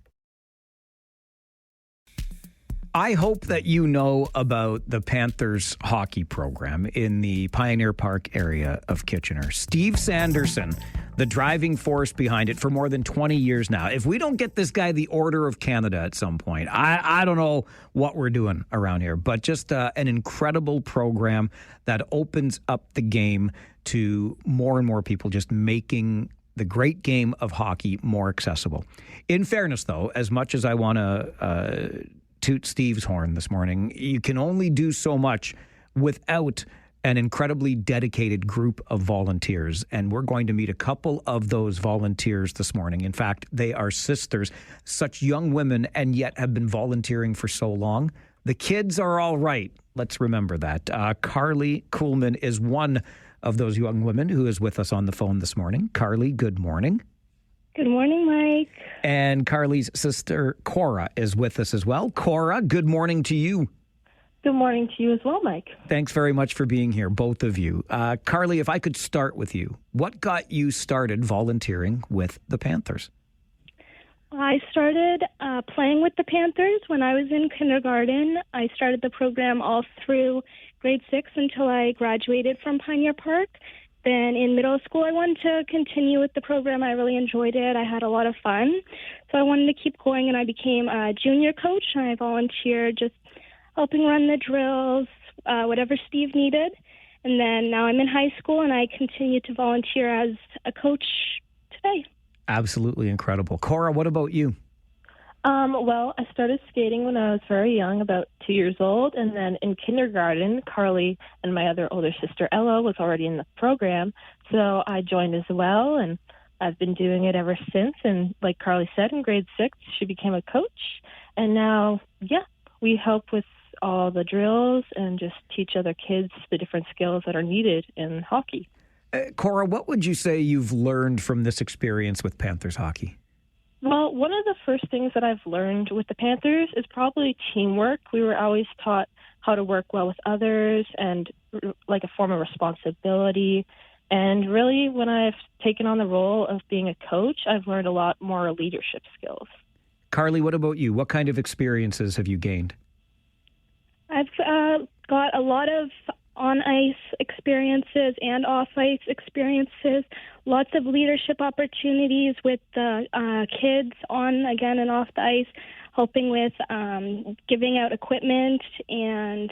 I hope that you know about the Panthers hockey program in the Pioneer Park area of Kitchener. Steve Sanderson, the driving force behind it for more than 20 years now. If we don't get this guy the Order of Canada at some point, I don't know what we're doing around here, but just an incredible program that opens up the game to more and more people, just making the great game of hockey more accessible. In fairness, though, as much as I want to toot Steve's horn this morning, you can only do so much without an incredibly dedicated group of volunteers. And we're going to meet a couple of those volunteers this morning. In fact, they are sisters, such young women, and yet have been volunteering for so long. The kids are all right. Let's remember that. Carly Kuhlman is one of those young women who is with us on the phone this morning. Carly, good morning. Good morning, Mike. And Carly's sister, Cora, is with us as well. Cora, good morning to you. Good morning to you as well, Mike. Thanks very much for being here, both of you. Carly, if I could start with you, what got you started volunteering with the Panthers? I started playing with the Panthers when I was in kindergarten. I started the program all through grade 6 until I graduated from Pioneer Park. Then in middle school, I wanted to continue with the program. I really enjoyed it. I had a lot of fun. So I wanted to keep going, and I became a junior coach, and I volunteered just helping run the drills, whatever Steve needed. And then now I'm in high school, and I continue to volunteer as a coach today. Absolutely incredible. Cora, what about you? Well, I started skating when I was very young, about 2 years old, and then in kindergarten, Carly and my other older sister, Ella, was already in the program, so I joined as well, and I've been doing it ever since. And like Carly said, in grade 6, she became a coach, and now, we help with all the drills and just teach other kids the different skills that are needed in hockey. Cora, what would you say you've learned from this experience with Panthers hockey? Well, one of the first things that I've learned with the Panthers is probably teamwork. We were always taught how to work well with others and like a form of responsibility. And really, when I've taken on the role of being a coach, I've learned a lot more leadership skills. Carly, what about you? What kind of experiences have you gained? I've got a lot of on-ice experiences and off-ice experiences, lots of leadership opportunities with the kids on, again, and off the ice, helping with giving out equipment and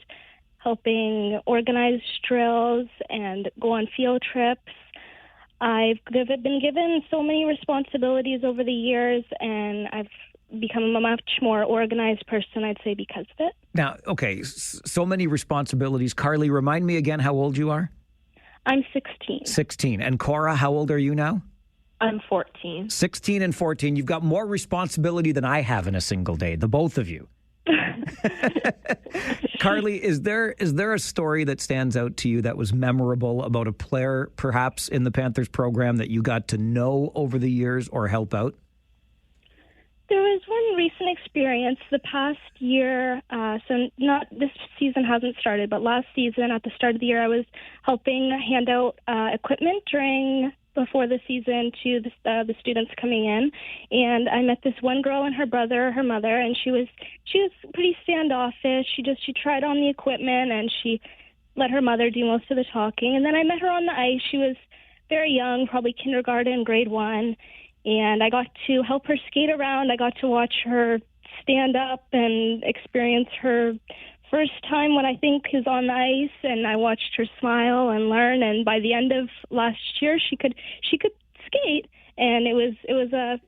helping organize drills and go on field trips. I've been given so many responsibilities over the years, and I've become a much more organized person, I'd say, because of it. Now, okay, so many responsibilities. Carly, remind me again how old you are? I'm 16. 16. And Cora, how old are you now? I'm 14. 16 and 14. You've got more responsibility than I have in a single day, the both of you. Carly, is there a story that stands out to you that was memorable about a player, perhaps in the Panthers program, that you got to know over the years or help out? There was one recent experience the past year. So not this season hasn't started, but last season at the start of the year, I was helping hand out equipment before the season to the students coming in, and I met this one girl and her brother, her mother, and she was pretty standoffish. She tried on the equipment and she let her mother do most of the talking. And then I met her on the ice. She was very young, probably kindergarten, grade 1, and I got to help her skate around. I got to watch her stand up and experience her first time when I think is on the ice, and I watched her smile and learn, and by the end of last year she could skate, and it was a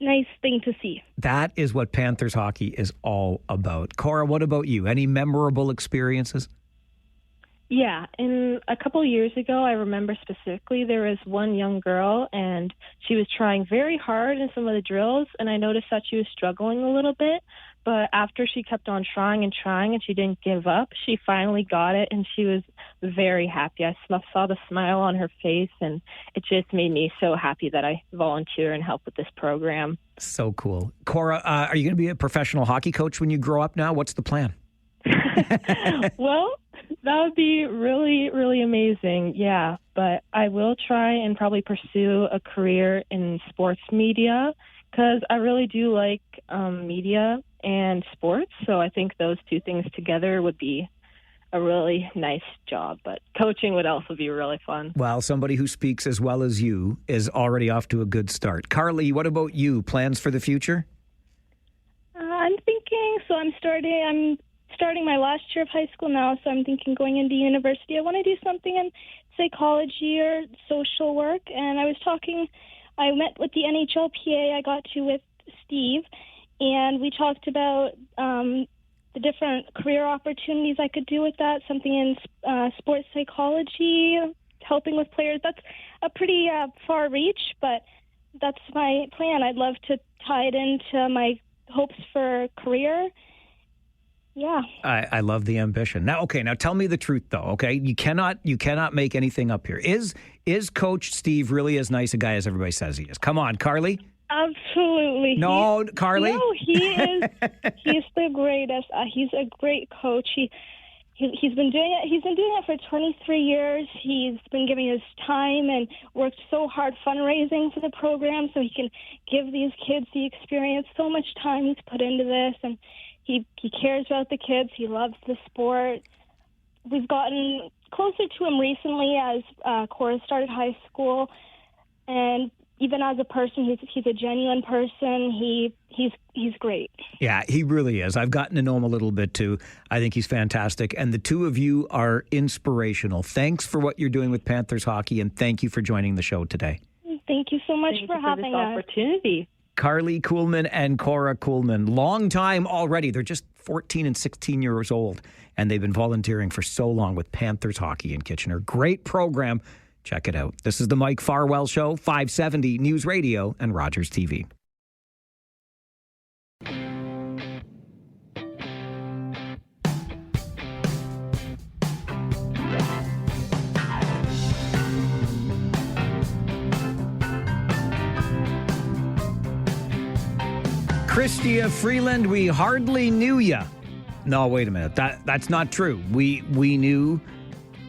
nice thing to see. That is what Panthers hockey is all about. Cora, what about you? Any memorable experiences? Yeah, and a couple years ago, I remember specifically there was one young girl, and she was trying very hard in some of the drills, and I noticed that she was struggling a little bit. But after she kept on trying and she didn't give up, she finally got it, and she was very happy. I saw the smile on her face, and it just made me so happy that I volunteer and help with this program. So cool. Cora, are you going to be a professional hockey coach when you grow up now? What's the plan? Well, that would be really, really amazing. Yeah, but I will try and probably pursue a career in sports media because I really do like media and sports. So I think those two things together would be a really nice job. But coaching would also be really fun. Well, somebody who speaks as well as you is already off to a good start. Carly, what about you? Plans for the future? I'm thinking, so I'm starting my last year of high school now, so I'm thinking going into university. I want to do something in psychology or social work, and I met with the NHLPA. I got to with Steve, and we talked about the different career opportunities I could do with that, something in sports psychology, helping with players. That's a pretty far reach, but that's my plan. I'd love to tie it into my hopes for career. Yeah. I love the ambition. Now tell me the truth though, okay? You cannot make anything up here. Is Coach Steve really as nice a guy as everybody says he is? Come on, Carly. Absolutely. No, Carly? No, he is. He's the greatest. He's a great coach. He's been doing it. He's been doing it for 23 years. He's been giving his time and worked so hard fundraising for the program so he can give these kids the experience. So much time he's put into this, and he cares about the kids. He loves the sport. We've gotten closer to him recently as Cora started high school, and even as a person, he's a genuine person. He's great. Yeah, he really is. I've gotten to know him a little bit too. I think he's fantastic, and the two of you are inspirational. Thanks for what you're doing with Panthers hockey, and thank you for joining the show today. Thank you so much for having us. Opportunity. Carly Kuhlman and Cora Kuhlman, long time already. They're just 14 and 16 years old, and they've been volunteering for so long with Panthers hockey in Kitchener. Great program. Check it out. This is the Mike Farwell Show, 570 News Radio and Rogers TV. Christia Freeland, we hardly knew ya. No, wait a minute. That's not true. We knew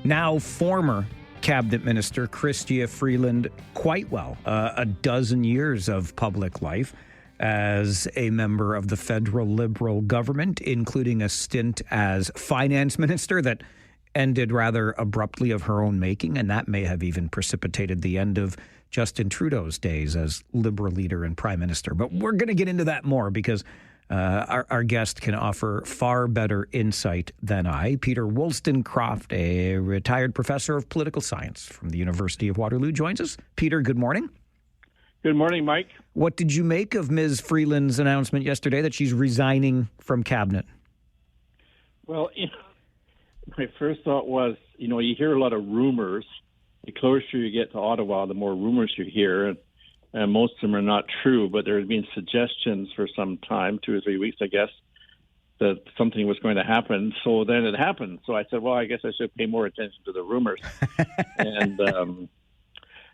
now former Cabinet Minister Christia Freeland quite well. A dozen years of public life as a member of the federal Liberal government, including a stint as finance minister that ended rather abruptly of her own making, and that may have even precipitated the end of Justin Trudeau's days as Liberal leader and prime minister. But we're going to get into that more because our guest can offer far better insight than I. Peter Wollstonecroft, a retired professor of political science from the University of Waterloo, joins us. Peter, good morning. Good morning, Mike. What did you make of Ms. Freeland's announcement yesterday that she's resigning from cabinet? Well, my first thought was, you hear a lot of rumors. The closer you get to Ottawa, the more rumors you hear, and most of them are not true, but there have been suggestions for some time, 2 or 3 weeks, I guess, that something was going to happen. So then it happened. So I said, well, I guess I should pay more attention to the rumors.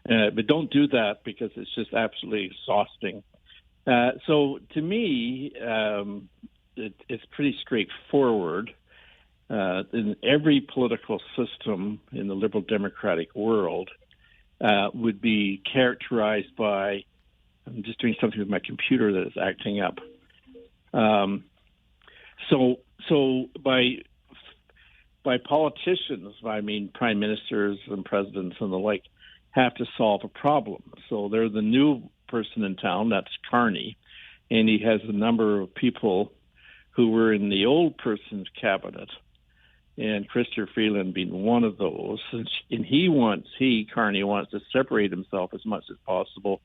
But don't do that because it's just absolutely exhausting. So to me, it's pretty straightforward. In every political system in the liberal democratic world would be characterized by, I'm just doing something with my computer that is acting up. So by politicians, I mean prime ministers and presidents and the like, have to solve a problem. So they're the new person in town, that's Carney, and he has a number of people who were in the old person's cabinet, and Chrysler Freeland being one of those. And Carney wants to separate himself as much as possible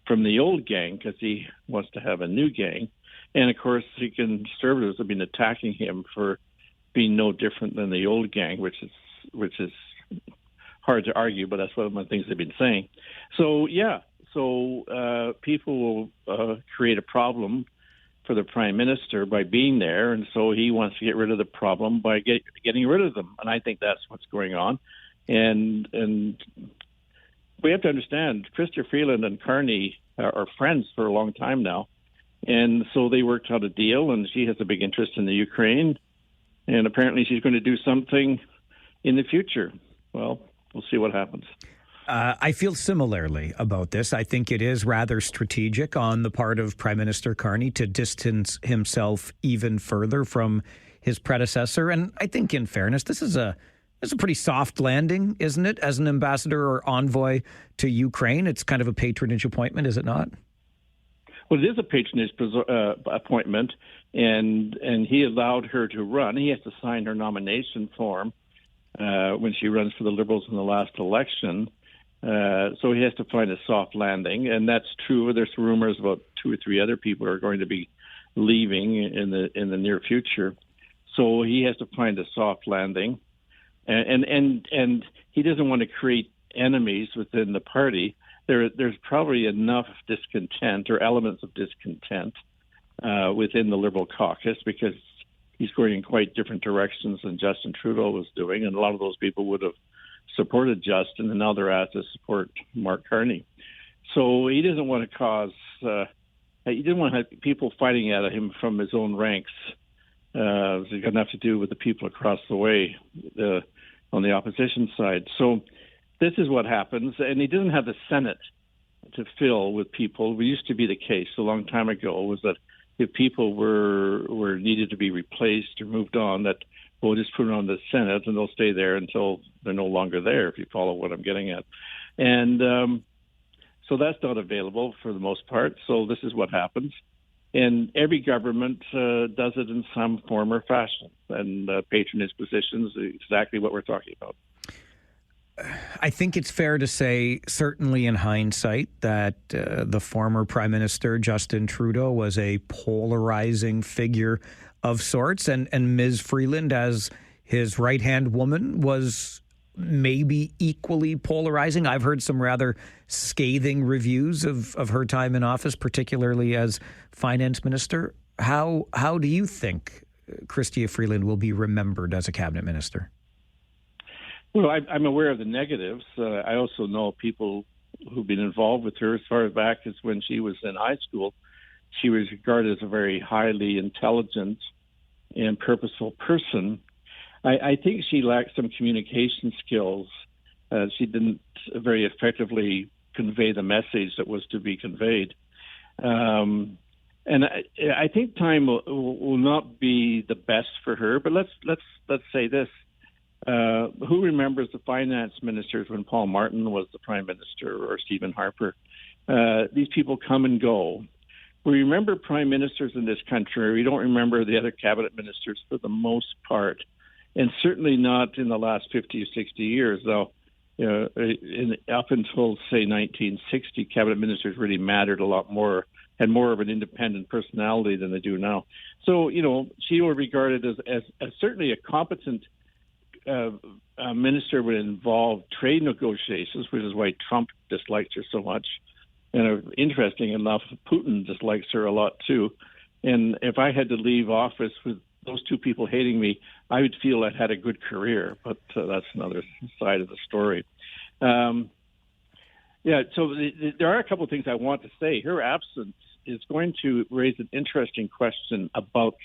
from the old gang because he wants to have a new gang. And, of course, the Conservatives have been attacking him for being no different than the old gang, which is hard to argue, but that's one of the things they've been saying. So people will create a problem for the prime minister by being there, and so he wants to get rid of the problem by getting rid of them. And I think that's what's going on. And we have to understand, Chrysler Freeland and Carney are friends for a long time now. And so they worked out a deal, and she has a big interest in the Ukraine. And apparently she's going to do something in the future. Well, we'll see what happens. I feel similarly about this. I think it is rather strategic on the part of Prime Minister Carney to distance himself even further from his predecessor. And I think, in fairness, this is a pretty soft landing, isn't it? As an ambassador or envoy to Ukraine, it's kind of a patronage appointment, is it not? Well, it is a patronage appointment, and he allowed her to run. He has to sign her nomination form when she runs for the Liberals in the last election. So he has to find a soft landing, and that's true. There's rumors about 2 or 3 other people are going to be leaving in the near future. So he has to find a soft landing, and he doesn't want to create enemies within the party. There's probably enough discontent or elements of discontent within the Liberal caucus because he's going in quite different directions than Justin Trudeau was doing, and a lot of those people would have supported Justin, and now they're asked to support Mark Carney. So he doesn't want to cause he didn't want to have people fighting at him from his own ranks. It's got enough to do with the people across the way on the opposition side. So this is what happens, and he doesn't have the Senate to fill with people. It used to be the case a long time ago was that if people were needed to be replaced or moved on, that we'll just put it on the Senate and they'll stay there until they're no longer there, if you follow what I'm getting at. And so that's not available for the most part. So this is what happens. And every government does it in some form or fashion. And patronage positions is exactly what we're talking about. I think it's fair to say, certainly in hindsight, that the former Prime Minister, Justin Trudeau, was a polarizing figure of sorts. And Ms. Freeland, as his right-hand woman, was maybe equally polarizing. I've heard some rather scathing reviews of her time in office, particularly as finance minister. How do you think Chrystia Freeland will be remembered as a cabinet minister? Well, I'm aware of the negatives. I also know people who've been involved with her as far back as when she was in high school. She was regarded as a very highly intelligent and purposeful person. I think she lacked some communication skills. She didn't very effectively convey the message that was to be conveyed. And I think time will not be the best for her. But let's say this. Who remembers the finance ministers when Paul Martin was the prime minister, or Stephen Harper? These people come and go. We remember prime ministers in this country. We don't remember the other cabinet ministers for the most part, and certainly not in the last 50 or 60 years, though. Up until, say, 1960, cabinet ministers really mattered a lot more, had more of an independent personality than they do now. So, she was regarded as certainly a competent minister would involve trade negotiations, which is why Trump dislikes her so much. And interesting enough, Putin dislikes her a lot too. And if I had to leave office with those two people hating me, I would feel I'd had a good career. But that's another side of the story. So there are a couple of things I want to say. Her absence is going to raise an interesting question about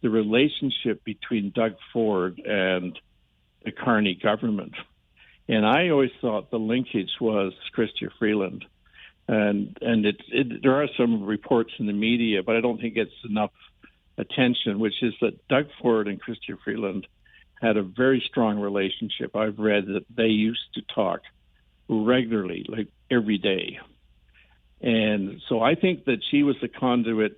the relationship between Doug Ford and the Carney government. And I always thought the linkage was Chrystia Freeland. And there are some reports in the media, but I don't think it's enough attention, which is that Doug Ford and Chrystia Freeland had a very strong relationship. I've read that they used to talk regularly, like every day. And so I think that she was the conduit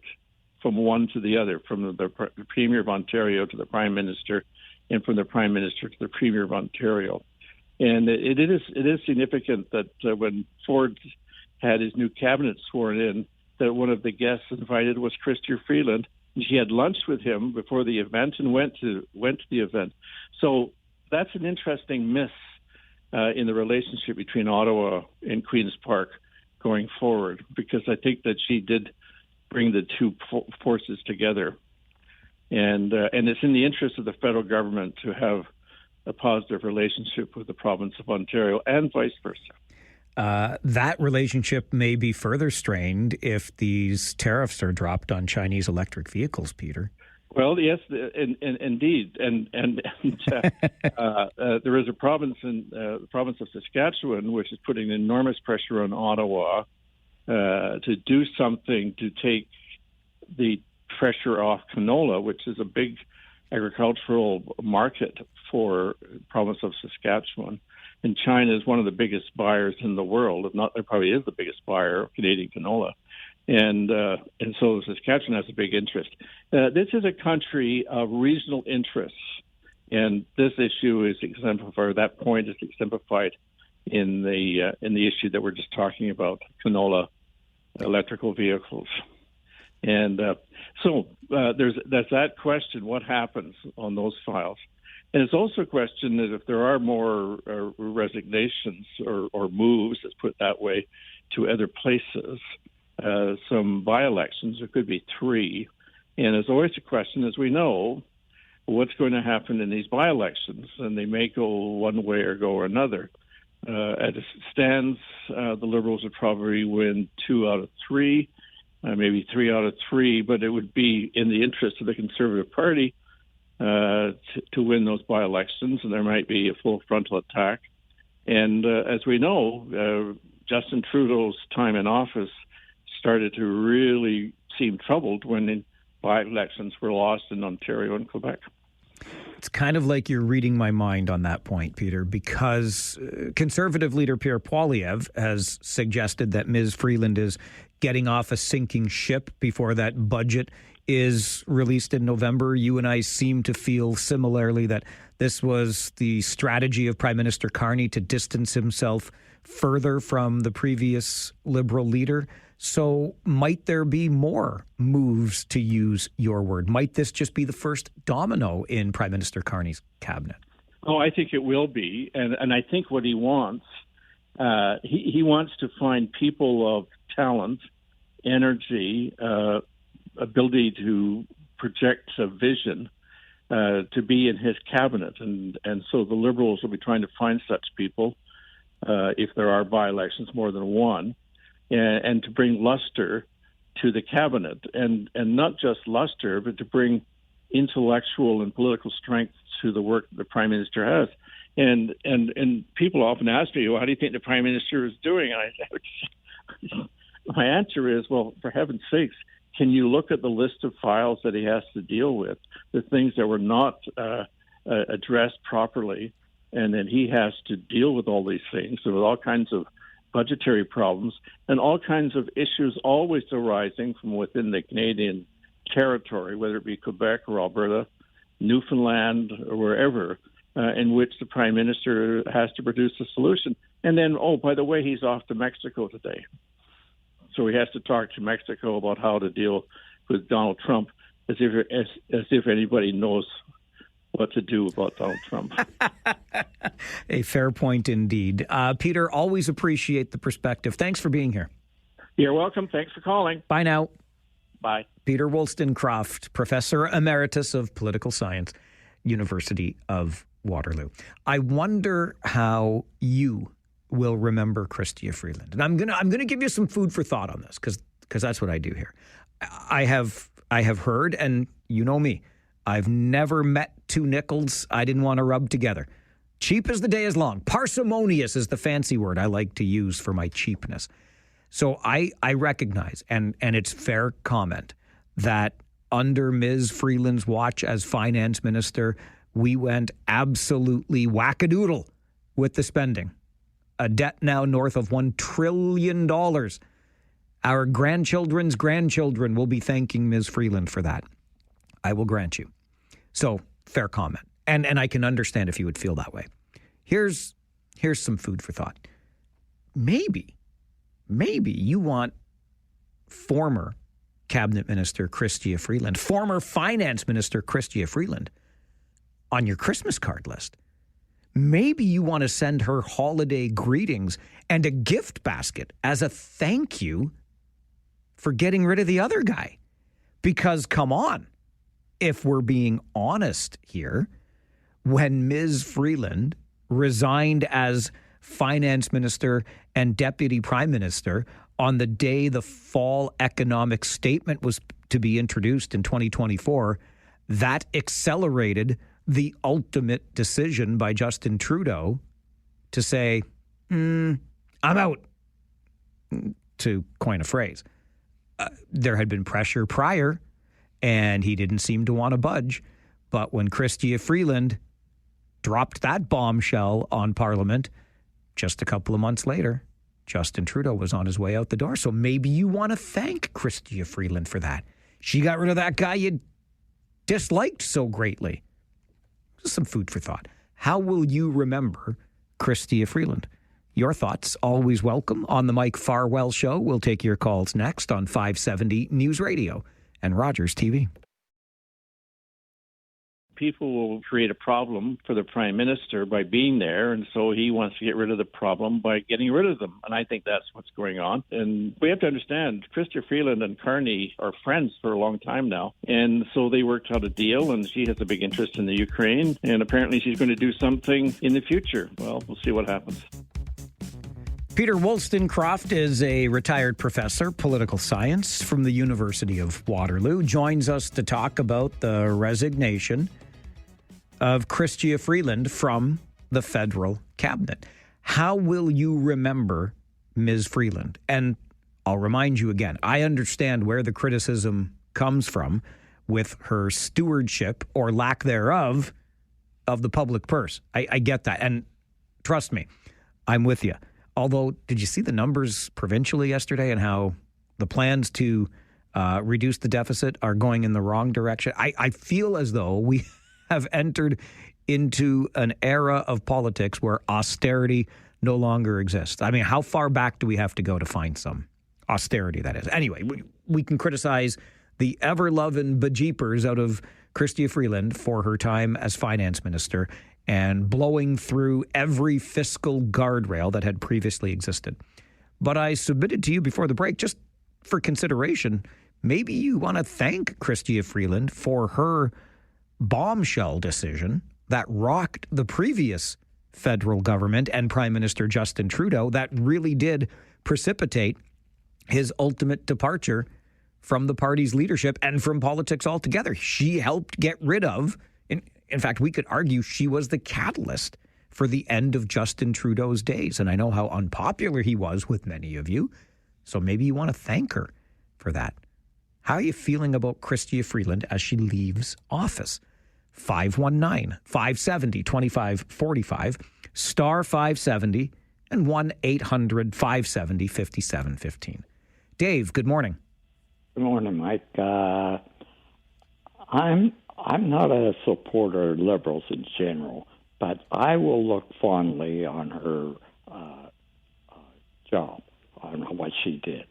from one to the other, from the Premier of Ontario to the Prime Minister, and from the Prime Minister to the Premier of Ontario. And it is significant that when Ford had his new cabinet sworn in, that one of the guests invited was Chrystia Freeland. And she had lunch with him before the event and went to the event. So that's an interesting miss in the relationship between Ottawa and Queen's Park going forward, because I think that she did bring the two forces together. And it's in the interest of the federal government to have a positive relationship with the province of Ontario and vice versa. That relationship may be further strained if these tariffs are dropped on Chinese electric vehicles, Peter. Well, yes, indeed, and there is a province in the province of Saskatchewan which is putting enormous pressure on Ottawa to do something to take the pressure off canola, which is a big agricultural market for the province of Saskatchewan. And China is one of the biggest buyers in the world. If not, it probably is the biggest buyer of Canadian canola. And so Saskatchewan has a big interest. This is a country of regional interests, and this issue is exemplified. That point is exemplified in the issue that we're just talking about, canola electrical vehicles. And so there's that question: what happens on those files? And it's also a question that if there are more resignations or moves, let's put it that way, to other places. Some by-elections, there could be 3. And there's always a question, as we know, what's going to happen in these by-elections? And they may go one way or go another. As it stands, the Liberals would probably win 2 out of 3, maybe 3 out of 3, but it would be in the interest of the Conservative Party to win those by-elections, and there might be a full frontal attack. And as we know, Justin Trudeau's time in office started to really seem troubled when by-elections were lost in Ontario and Quebec. It's kind of like you're reading my mind on that point, Peter, because Conservative leader Pierre Poilievre has suggested that Ms. Freeland is getting off a sinking ship before that budget is released in November. You and I seem to feel similarly that this was the strategy of Prime Minister Carney to distance himself further from the previous Liberal leader. So might there be more moves, to use your word? Might this just be the first domino in Prime Minister Carney's cabinet? Oh, I think it will be. And I think what he wants, he wants to find people of talent, energy, ability to project a vision to be in his cabinet. And so the Liberals will be trying to find such people if there are by-elections, more than one. And to bring luster to the cabinet, and not just luster, but to bring intellectual and political strength to the work that the Prime Minister has. And people often ask me, well, how do you think the Prime Minister is doing? And my answer is, well, for heaven's sakes, can you look at the list of files that he has to deal with, the things that were not addressed properly, and then he has to deal with all these things, so with all kinds of budgetary problems and all kinds of issues always arising from within the Canadian territory, whether it be Quebec or Alberta, Newfoundland or wherever, in which the Prime Minister has to produce a solution. And then, oh, by the way, he's off to Mexico today. So he has to talk to Mexico about how to deal with Donald Trump, as if anybody knows what to do about Donald Trump. A fair point indeed. Peter, always appreciate the perspective. Thanks for being here. You're welcome. Thanks for calling. Bye now. Bye. Peter Wollstonecroft, Professor Emeritus of Political Science, University of Waterloo. I wonder how you will remember Chrystia Freeland. And I'm gonna give you some food for thought on this because that's what I do here. I have heard, and you know me, I've never met two nickels I didn't want to rub together. Cheap as the day is long. Parsimonious is the fancy word I like to use for my cheapness. So I recognize, and it's fair comment, that under Ms. Freeland's watch as finance minister, we went absolutely wackadoodle with the spending. A debt now north of $1 trillion. Our grandchildren's grandchildren will be thanking Ms. Freeland for that. I will grant you. So, fair comment. And I can understand if you would feel that way. Here's some food for thought. Maybe you want former Cabinet Minister Chrystia Freeland, former Finance Minister Chrystia Freeland, on your Christmas card list. Maybe you want to send her holiday greetings and a gift basket as a thank you for getting rid of the other guy. Because, come on, if we're being honest here, when Ms. Freeland resigned as Finance Minister and Deputy Prime Minister on the day the fall economic statement was to be introduced in 2024, that accelerated the ultimate decision by Justin Trudeau to say, I'm out, to coin a phrase. There had been pressure prior, and he didn't seem to want to budge. But when Chrystia Freeland dropped that bombshell on Parliament, just a couple of months later, Justin Trudeau was on his way out the door. So maybe you want to thank Chrystia Freeland for that. She got rid of that guy you disliked so greatly. Some food for thought. How will you remember Chrystia Freeland? Your thoughts, always welcome on the Mike Farwell Show. We'll take your calls next on 570 News Radio and Rogers TV. People will create a problem for the Prime Minister by being there, and so he wants to get rid of the problem by getting rid of them. And I think that's what's going on. And we have to understand, Chrystia Freeland and Carney are friends for a long time now. And so they worked out a deal, and she has a big interest in the Ukraine. And apparently she's going to do something in the future. Well, we'll see what happens. Peter Wollstonecroft is a retired professor, political science from the University of Waterloo, joins us to talk about the resignation of Chrystia Freeland from the federal cabinet. How will you remember Ms. Freeland? And I'll remind you again, I understand where the criticism comes from with her stewardship or lack thereof of the public purse. I get that. And trust me, I'm with you. Although, did you see the numbers provincially yesterday and how the plans to reduce the deficit are going in the wrong direction? I feel as though we have entered into an era of politics where austerity no longer exists. I mean, how far back do we have to go to find some austerity, that is? Anyway, we can criticize the ever-loving bejeepers out of Chrystia Freeland for her time as finance minister and blowing through every fiscal guardrail that had previously existed. But I submitted to you before the break, just for consideration, maybe you want to thank Chrystia Freeland for her bombshell decision that rocked the previous federal government and Prime Minister Justin Trudeau, that really did precipitate his ultimate departure from the party's leadership and from politics altogether. She helped get rid of, in fact, we could argue she was the catalyst for the end of Justin Trudeau's days. And I know how unpopular he was with many of you. So maybe you want to thank her for that. How are you feeling about Chrystia Freeland as she leaves office? 519-570-2545, star 570, and 1-800-570-5715. Dave, good morning. Good morning, Mike. I'm not a supporter of Liberals in general, but I will look fondly on her job, on what she did.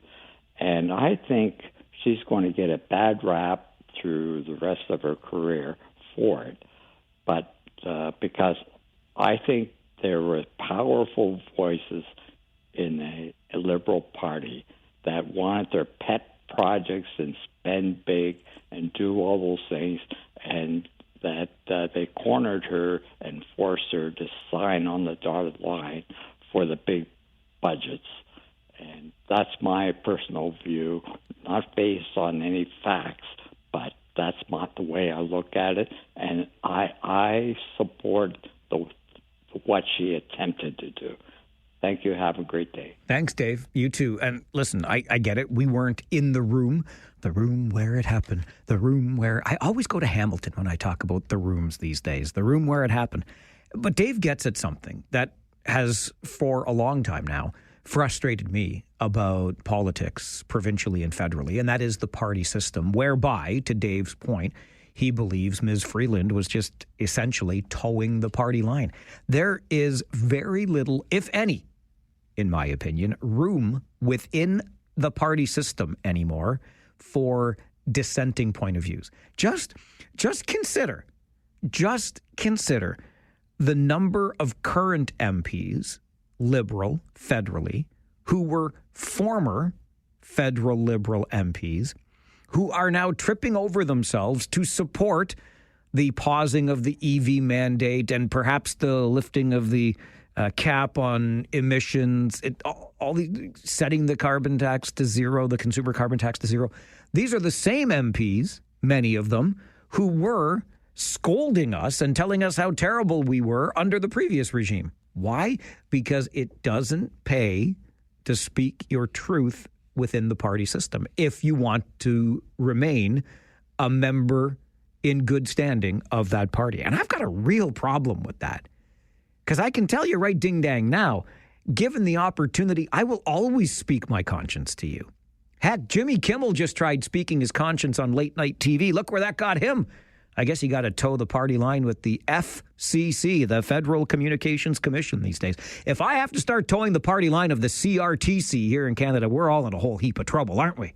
And I think she's going to get a bad rap through the rest of her career for it. But because I think there were powerful voices in the Liberal Party that wanted their pet projects and spend big and do all those things, and that they cornered her and forced her to sign on the dotted line for the big budgets. And that's my personal view, not based on any facts, but that's not the way I look at it. And I support what she attempted to do. Thank you. Have a great day. Thanks, Dave. You too. And listen, I get it. We weren't in the room where it happened, the room where I always go to Hamilton when I talk about the rooms these days, the room where it happened. But Dave gets at something that has, for a long time now, frustrated me about politics provincially and federally, and that is the party system, whereby, to Dave's point, he believes Ms. Freeland was just essentially towing the party line. There is very little, if any, in my opinion, room within the party system anymore for dissenting point of views. Just consider the number of current MPs, Liberal, federally, who were former federal Liberal MPs, who are now tripping over themselves to support the pausing of the EV mandate and perhaps the lifting of the cap on emissions, setting the carbon tax to zero, the consumer carbon tax to zero. These are the same MPs, many of them, who were scolding us and telling us how terrible we were under the previous regime. Why? Because it doesn't pay to speak your truth within the party system if you want to remain a member in good standing of that party. And I've got a real problem with that. Because I can tell you right ding-dang now, given the opportunity, I will always speak my conscience to you. Heck, Jimmy Kimmel just tried speaking his conscience on late-night TV. Look where that got him. I guess you got to toe the party line with the FCC, the Federal Communications Commission these days. If I have to start towing the party line of the CRTC here in Canada, we're all in a whole heap of trouble, aren't we?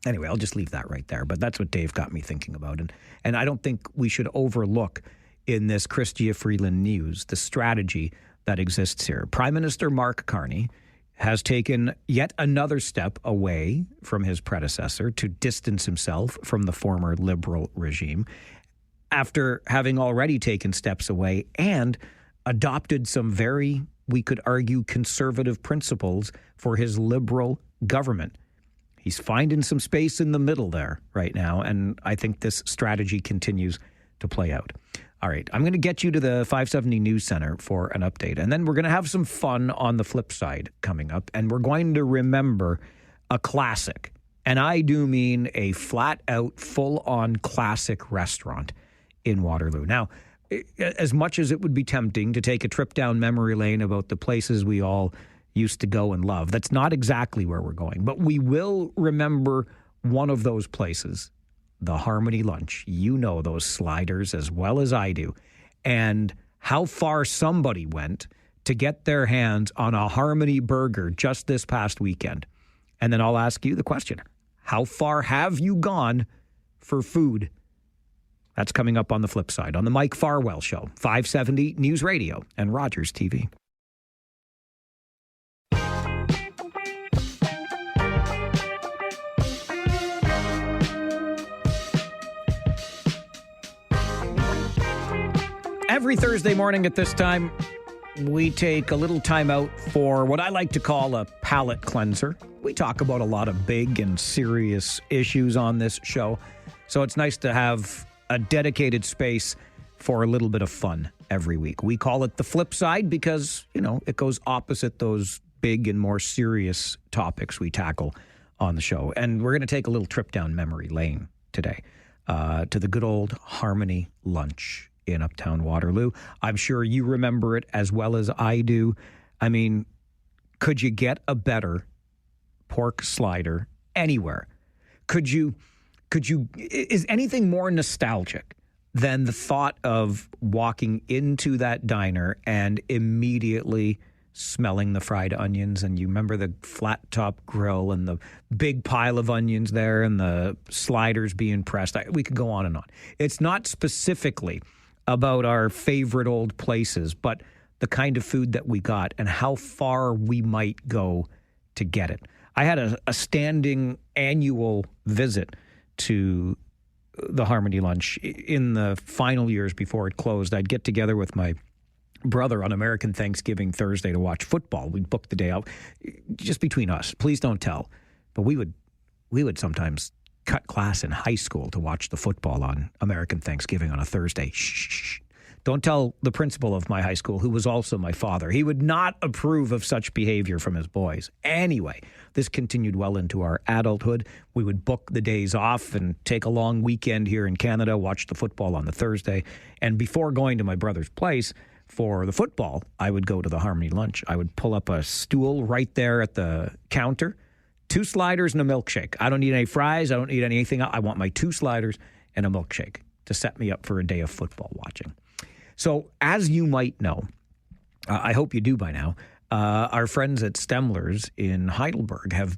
Anyway, I'll just leave that right there. But that's what Dave got me thinking about. And I don't think we should overlook in this Chrystia Freeland news the strategy that exists here. Prime Minister Mark Carney has taken yet another step away from his predecessor to distance himself from the former Liberal regime after having already taken steps away and adopted some very, we could argue, conservative principles for his Liberal government. He's finding some space in the middle there right now, and I think this strategy continues to play out. All right, I'm going to get you to the 570 News Center for an update, and then we're going to have some fun on the flip side coming up, and we're going to remember a classic, and I do mean a flat-out, full-on classic restaurant in Waterloo. Now, as much as it would be tempting to take a trip down memory lane about the places we all used to go and love, that's not exactly where we're going, but we will remember one of those places, the Harmony Lunch. You know those sliders as well as I do. And how far somebody went to get their hands on a Harmony burger just this past weekend. And then I'll ask you the question, how far have you gone for food? That's coming up on the flip side on the Mike Farwell Show, 570 News Radio and Rogers TV. Every Thursday morning at this time, we take a little time out for what I like to call a palate cleanser. We talk about a lot of big and serious issues on this show, so it's nice to have a dedicated space for a little bit of fun every week. We call it the flip side because, you know, it goes opposite those big and more serious topics we tackle on the show. And we're going to take a little trip down memory lane today to the good old Harmony Lunch in Uptown Waterloo. I'm sure you remember it as well as I do. I mean, could you get a better pork slider anywhere? Is anything more nostalgic than the thought of walking into that diner and immediately smelling the fried onions? And you remember the flat top grill and the big pile of onions there and the sliders being pressed. We could go on and on. It's not specifically about our favorite old places, but the kind of food that we got and how far we might go to get it. I had a standing annual visit to the Harmony Lunch in the final years before it closed. I'd get together with my brother on American Thanksgiving Thursday to watch football. We'd book the day out just between us. Please don't tell. But we would sometimes cut class in high school to watch the football on American Thanksgiving on a Thursday. Shh. Don't tell the principal of my high school, who was also my father. He would not approve of such behavior from his boys. Anyway, this continued well into our adulthood. We would book the days off and take a long weekend here in Canada, watch the football on the Thursday. And before going to my brother's place for the football, I would go to the Harmony Lunch. I would pull up a stool right there at the counter, 2 sliders and a milkshake. I don't need any fries. I don't need anything else. I want my 2 sliders and a milkshake to set me up for a day of football watching. So as you might know, I hope you do by now, our friends at Stemler's in Heidelberg have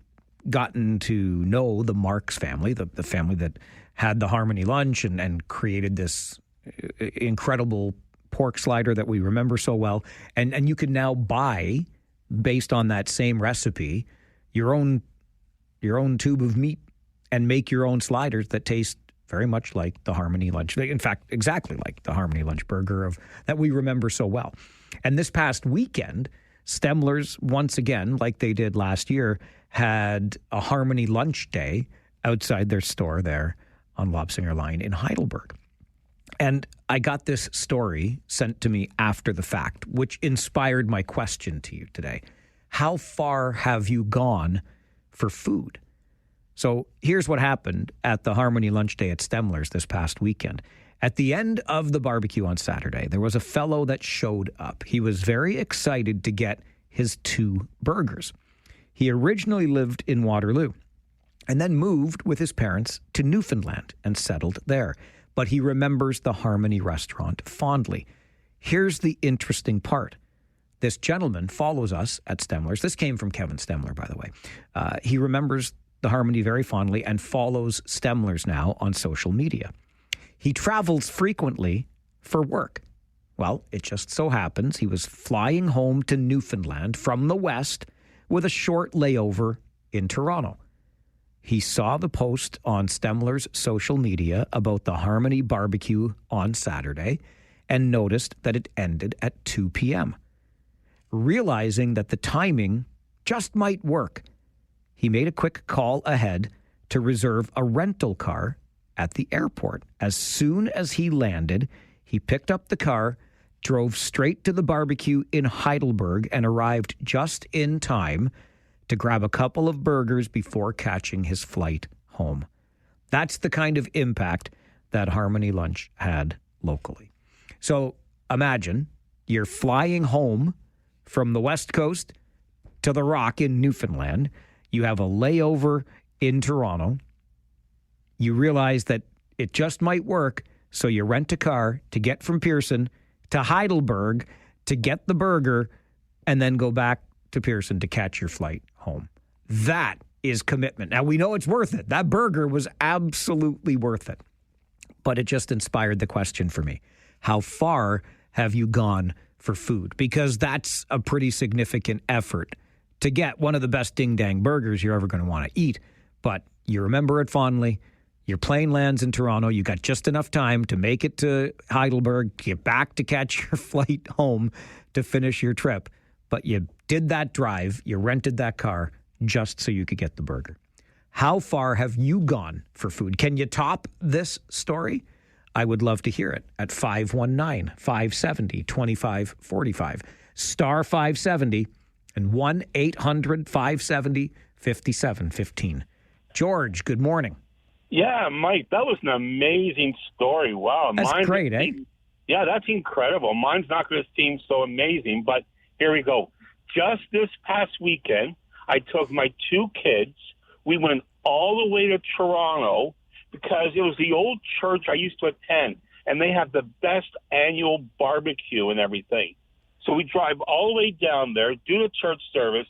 gotten to know the Marks family, the family that had the Harmony Lunch and created this incredible pork slider that we remember so well. And you can now buy, based on that same recipe, your own tube of meat and make your own sliders that taste very much like the Harmony Lunch. In fact, exactly like the Harmony Lunch burger that we remember so well. And this past weekend, Stemler's, once again, like they did last year, had a Harmony Lunch Day outside their store there on Lobsinger Line in Heidelberg. And I got this story sent to me after the fact, which inspired my question to you today. How far have you gone for food? So here's what happened at the Harmony Lunch Day at Stemler's this past weekend. At the end of the barbecue on Saturday, there was a fellow that showed up. He was very excited to get his 2 burgers. He originally lived in Waterloo and then moved with his parents to Newfoundland and settled there. But he remembers the Harmony restaurant fondly. Here's the interesting part. This gentleman follows us at Stemler's. This came from Kevin Stemler, by the way. He remembers the Harmony very fondly and follows Stemler's now on social media. He travels frequently for work. Well, it just so happens he was flying home to Newfoundland from the west with a short layover in Toronto. He saw the post on Stemler's social media about the Harmony barbecue on Saturday and noticed that it ended at 2 p.m. Realizing that the timing just might work, he made a quick call ahead to reserve a rental car at the airport. As soon as he landed, he picked up the car, drove straight to the barbecue in Heidelberg, and arrived just in time to grab a couple of burgers before catching his flight home. That's the kind of impact that Harmony Lunch had locally. So imagine you're flying home from the West Coast to the Rock in Newfoundland. You have a layover in Toronto. You realize that it just might work, so you rent a car to get from Pearson to Heidelberg to get the burger and then go back to Pearson to catch your flight home. That is commitment. Now, we know it's worth it. That burger was absolutely worth it. But it just inspired the question for me. How far have you gone for food? Because that's a pretty significant effort to get one of the best ding-dang burgers you're ever going to want to eat. But you remember it fondly. Your plane lands in Toronto. You got just enough time to make it to Heidelberg, get back to catch your flight home to finish your trip. But you did that drive. You rented that car just so you could get the burger. How far have you gone for food? Can you top this story? I would love to hear it at 519-570-2545. Star 570 and 1-800-570-5715. George, good morning. Yeah, Mike, that was an amazing story. Wow. That's great, eh? Yeah, that's incredible. Mine's not going to seem so amazing, but here we go. Just this past weekend, I took my 2 kids. We went all the way to Toronto because it was the old church I used to attend, and they have the best annual barbecue and everything. So we drive all the way down there, do the church service,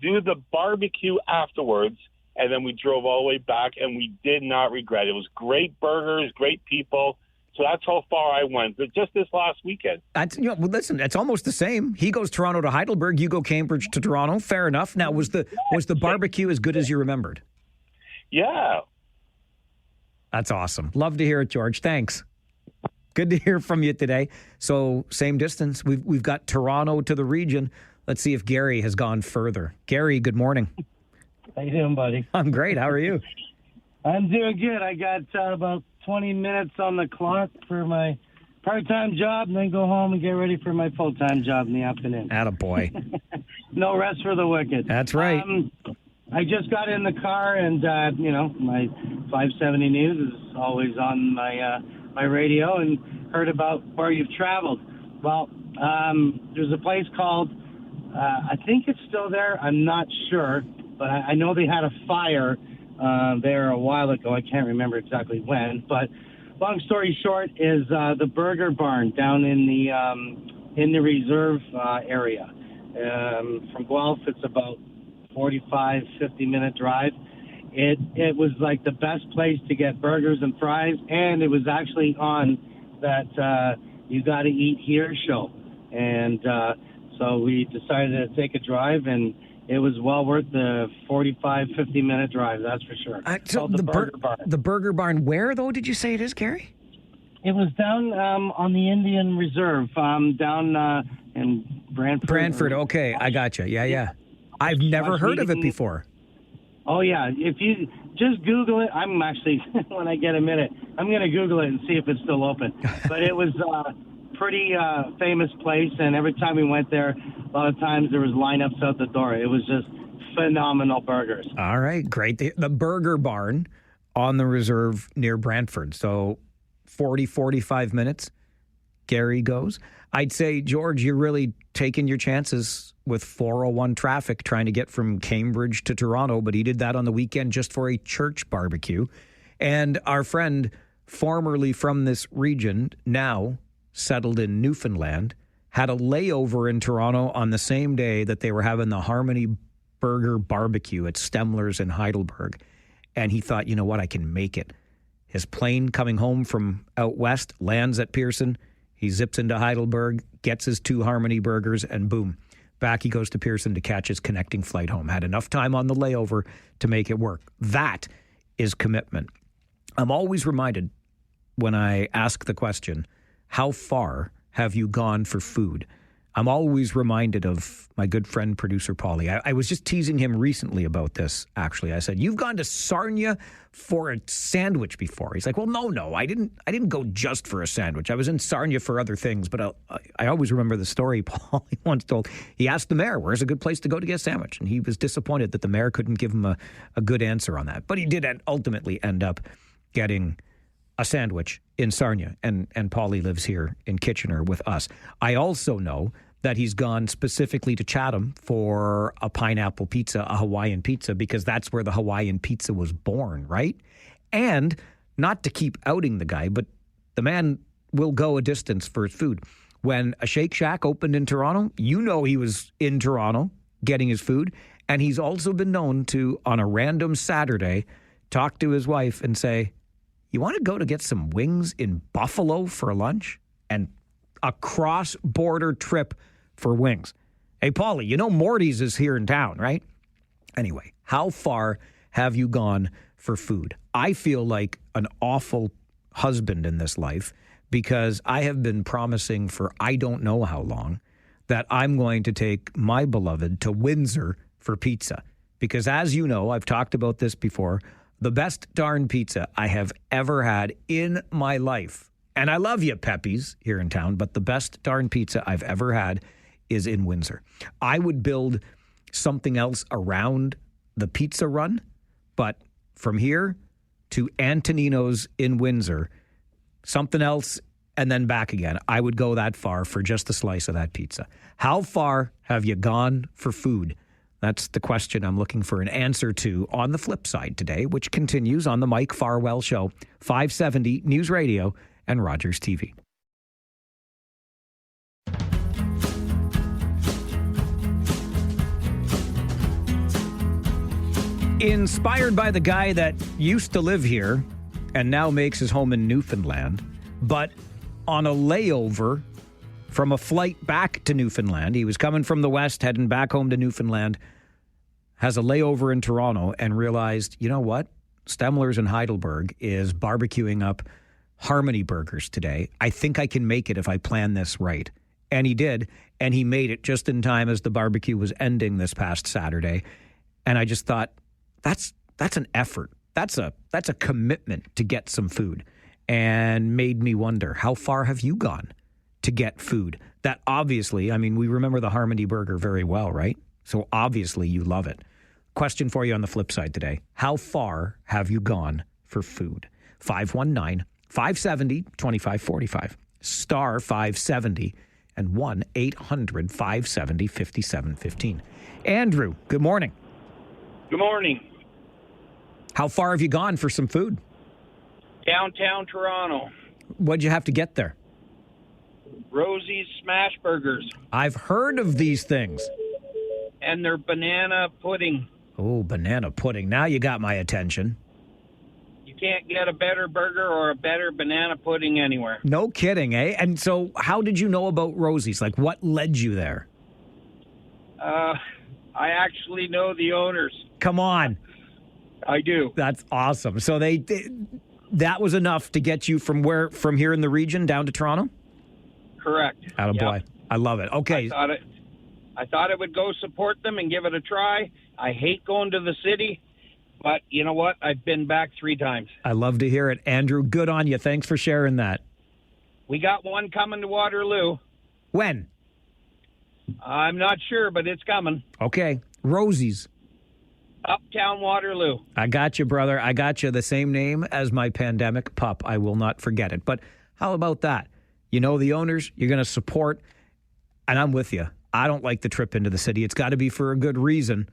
do the barbecue afterwards, and then we drove all the way back, and we did not regret it. It was great burgers, great people, So that's how far I went. But just this last weekend. Well, listen, it's almost the same. He goes Toronto to Heidelberg. You go Cambridge to Toronto. Fair enough. Now, was the barbecue as good as you remembered? Yeah. That's awesome. Love to hear it, George. Thanks. Good to hear from you today. So same distance. We've got Toronto to the region. Let's see if Gary has gone further. Gary, good morning. How you doing, buddy? I'm great. How are you? I'm doing good. I got about 20 minutes on the clock for my part-time job, and then go home and get ready for my full-time job in the afternoon. Attaboy. No rest for the wicked. That's right. I just got in the car, and, my 570 News is always on my radio, and heard about where you've traveled. Well, there's a place called, I think it's still there. I'm not sure, but I know they had a fire there a while ago. I can't remember exactly when, but long story short is the Burger Barn down in the reserve area. From Guelph, it's about 45, 50-minute drive. It was like the best place to get burgers and fries, and it was actually on that You Gotta Eat Here show. And so we decided to take a drive, and it was well worth the 45, 50-minute drive, that's for sure. So the Burger Barn. The Burger Barn, where, though, did you say it is, Gary? It was down on the Indian Reserve, down in Brantford. Brantford, okay, I got you. Yeah. I've never heard of it before. Oh, yeah. If you just Google it, I'm actually, when I get a minute, I'm going to Google it and see if it's still open. But it was pretty famous place, and every time we went there, a lot of times there was lineups out the door. It was just phenomenal burgers. All right, great. The Burger Barn on the reserve near Brantford. So 40, 45 minutes, Gary goes. I'd say, George, you're really taking your chances with 401 traffic trying to get from Cambridge to Toronto, but he did that on the weekend just for a church barbecue. And our friend, formerly from this region, now settled in Newfoundland, had a layover in Toronto on the same day that they were having the Harmony Burger Barbecue at Stemler's in Heidelberg. And he thought, you know what, I can make it. His plane coming home from out west lands at Pearson. He zips into Heidelberg, gets his 2 Harmony burgers, and boom, back he goes to Pearson to catch his connecting flight home. Had enough time on the layover to make it work. That is commitment. I'm always reminded when I ask the question, how far have you gone for food? I'm always reminded of my good friend, producer Paulie. I was just teasing him recently about this, actually. I said, you've gone to Sarnia for a sandwich before. He's like, well, no, I didn't go just for a sandwich. I was in Sarnia for other things, but I always remember the story Paulie once told. He asked the mayor, where's a good place to go to get a sandwich? And he was disappointed that the mayor couldn't give him a good answer on that. But he did ultimately end up getting a sandwich in Sarnia, and Paulie lives here in Kitchener with us. I also know that he's gone specifically to Chatham for a pineapple pizza, a Hawaiian pizza, because that's where the Hawaiian pizza was born, right? And not to keep outing the guy, but the man will go a distance for his food. When a Shake Shack opened in Toronto, you know he was in Toronto getting his food, and he's also been known to, on a random Saturday, talk to his wife and say, you want to go to get some wings in Buffalo for lunch? And a cross-border trip for wings. Hey, Paulie, you know Morty's is here in town, right? Anyway, how far have you gone for food? I feel like an awful husband in this life because I have been promising for I don't know how long that I'm going to take my beloved to Windsor for pizza. Because as you know, I've talked about this before, the best darn pizza I have ever had in my life. And I love you, Pepe's, here in town, but the best darn pizza I've ever had is in Windsor. I would build something else around the pizza run, but from here to Antonino's in Windsor, something else, and then back again. I would go that far for just a slice of that pizza. How far have you gone for food? That's the question I'm looking for an answer to on the flip side today, which continues on the Mike Farwell Show, 570 News Radio and Rogers TV. Inspired by the guy that used to live here and now makes his home in Newfoundland, But on a layover from a flight back to Newfoundland, he was coming from the west, heading back home to Newfoundland, has a layover in Toronto and realized, you know what? Stemler's in Heidelberg is barbecuing up Harmony Burgers today. I think I can make it if I plan this right. And he did, and he made it just in time as the barbecue was ending this past Saturday. And I just thought, that's an effort. That's a commitment to get some food, and made me wonder, how far have you gone to get food? That obviously, I mean, we remember the Harmony Burger very well, right? So obviously you love it. Question for you on the flip side today. How far have you gone for food? 519-570-2545, star 570, and 1-800-570-5715. Andrew, good morning. Good morning. How far have you gone for some food? Downtown Toronto. What'd you have to get there? Rosie's Smash Burgers. I've heard of these things. And their banana pudding. Oh, banana pudding. Now you got my attention. You can't get a better burger or a better banana pudding anywhere. No kidding, eh? And so how did you know about Rosie's? Like, what led you there? I actually know the owners. Come on. I do. That's awesome. So that was enough to get you from here in the region down to Toronto? Correct. Attaboy. Yep. I love it. Okay. I thought I would go support them and give it a try. I hate going to the city, but you know what? I've been back 3 times. I love to hear it. Andrew, good on you. Thanks for sharing that. We got one coming to Waterloo. When? I'm not sure, but it's coming. Okay. Rosie's. Uptown Waterloo. I got you, brother. I got you. The same name as my pandemic pup. I will not forget it. But how about that? You know the owners, you're going to support, and I'm with you. I don't like the trip into the city. It's got to be for a good reason.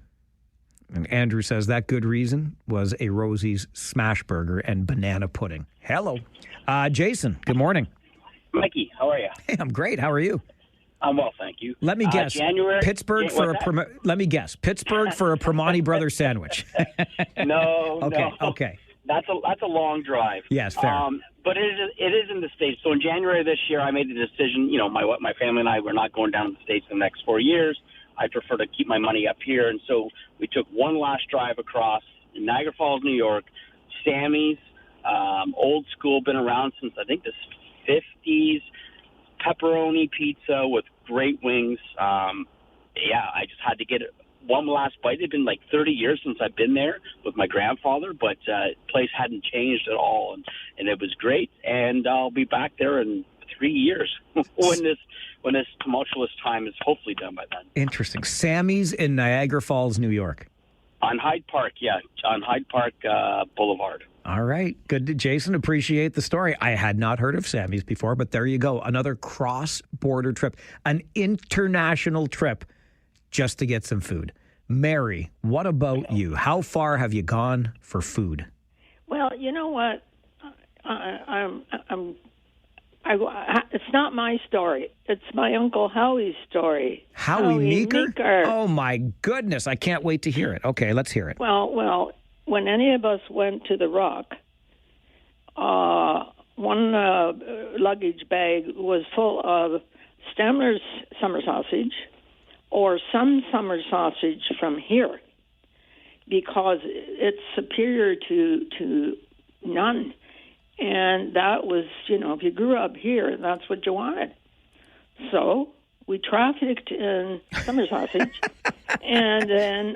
And Andrew says that good reason was a Rosie's Smash Burger and banana pudding. Hello. Jason, good morning. Mikey, how are you? Hey, I'm great. How are you? I'm well, thank you. Let me guess. Pittsburgh for a let me guess. Pittsburgh for a Primanti Brothers sandwich. No. Okay. That's a long drive. Yes, fair. But it is in the States. So in January of this year, I made the decision. You know, my family and I were not going down to the States in the next 4 years. I prefer to keep my money up here, and so we took one last drive across Niagara Falls, New York. Sammy's, old school, been around since I think the 50s. Pepperoni pizza with great wings. I just had to get one last bite. It's been like 30 years since I've been there with my grandfather, but the place hadn't changed at all, and it was great. And I'll be back there in 3 years when this tumultuous time is hopefully done by then. Interesting. Sammy's in Niagara Falls, New York. On Hyde Park, on Hyde Park Boulevard. All right. Good. Jason, appreciate the story. I had not heard of Sammy's before, but there you go. Another cross-border trip, an international trip just to get some food. Mary, what about you? How far have you gone for food? Well, you know what? It's not my story. It's my Uncle Howie's story. Howie Meeker? Oh, my goodness. I can't wait to hear it. Okay, let's hear it. Well, when any of us went to the Rock, one luggage bag was full of Stemler's summer sausage or some summer sausage from here because it's superior to none. And that was, if you grew up here, that's what you wanted. So we trafficked in summer sausage. And then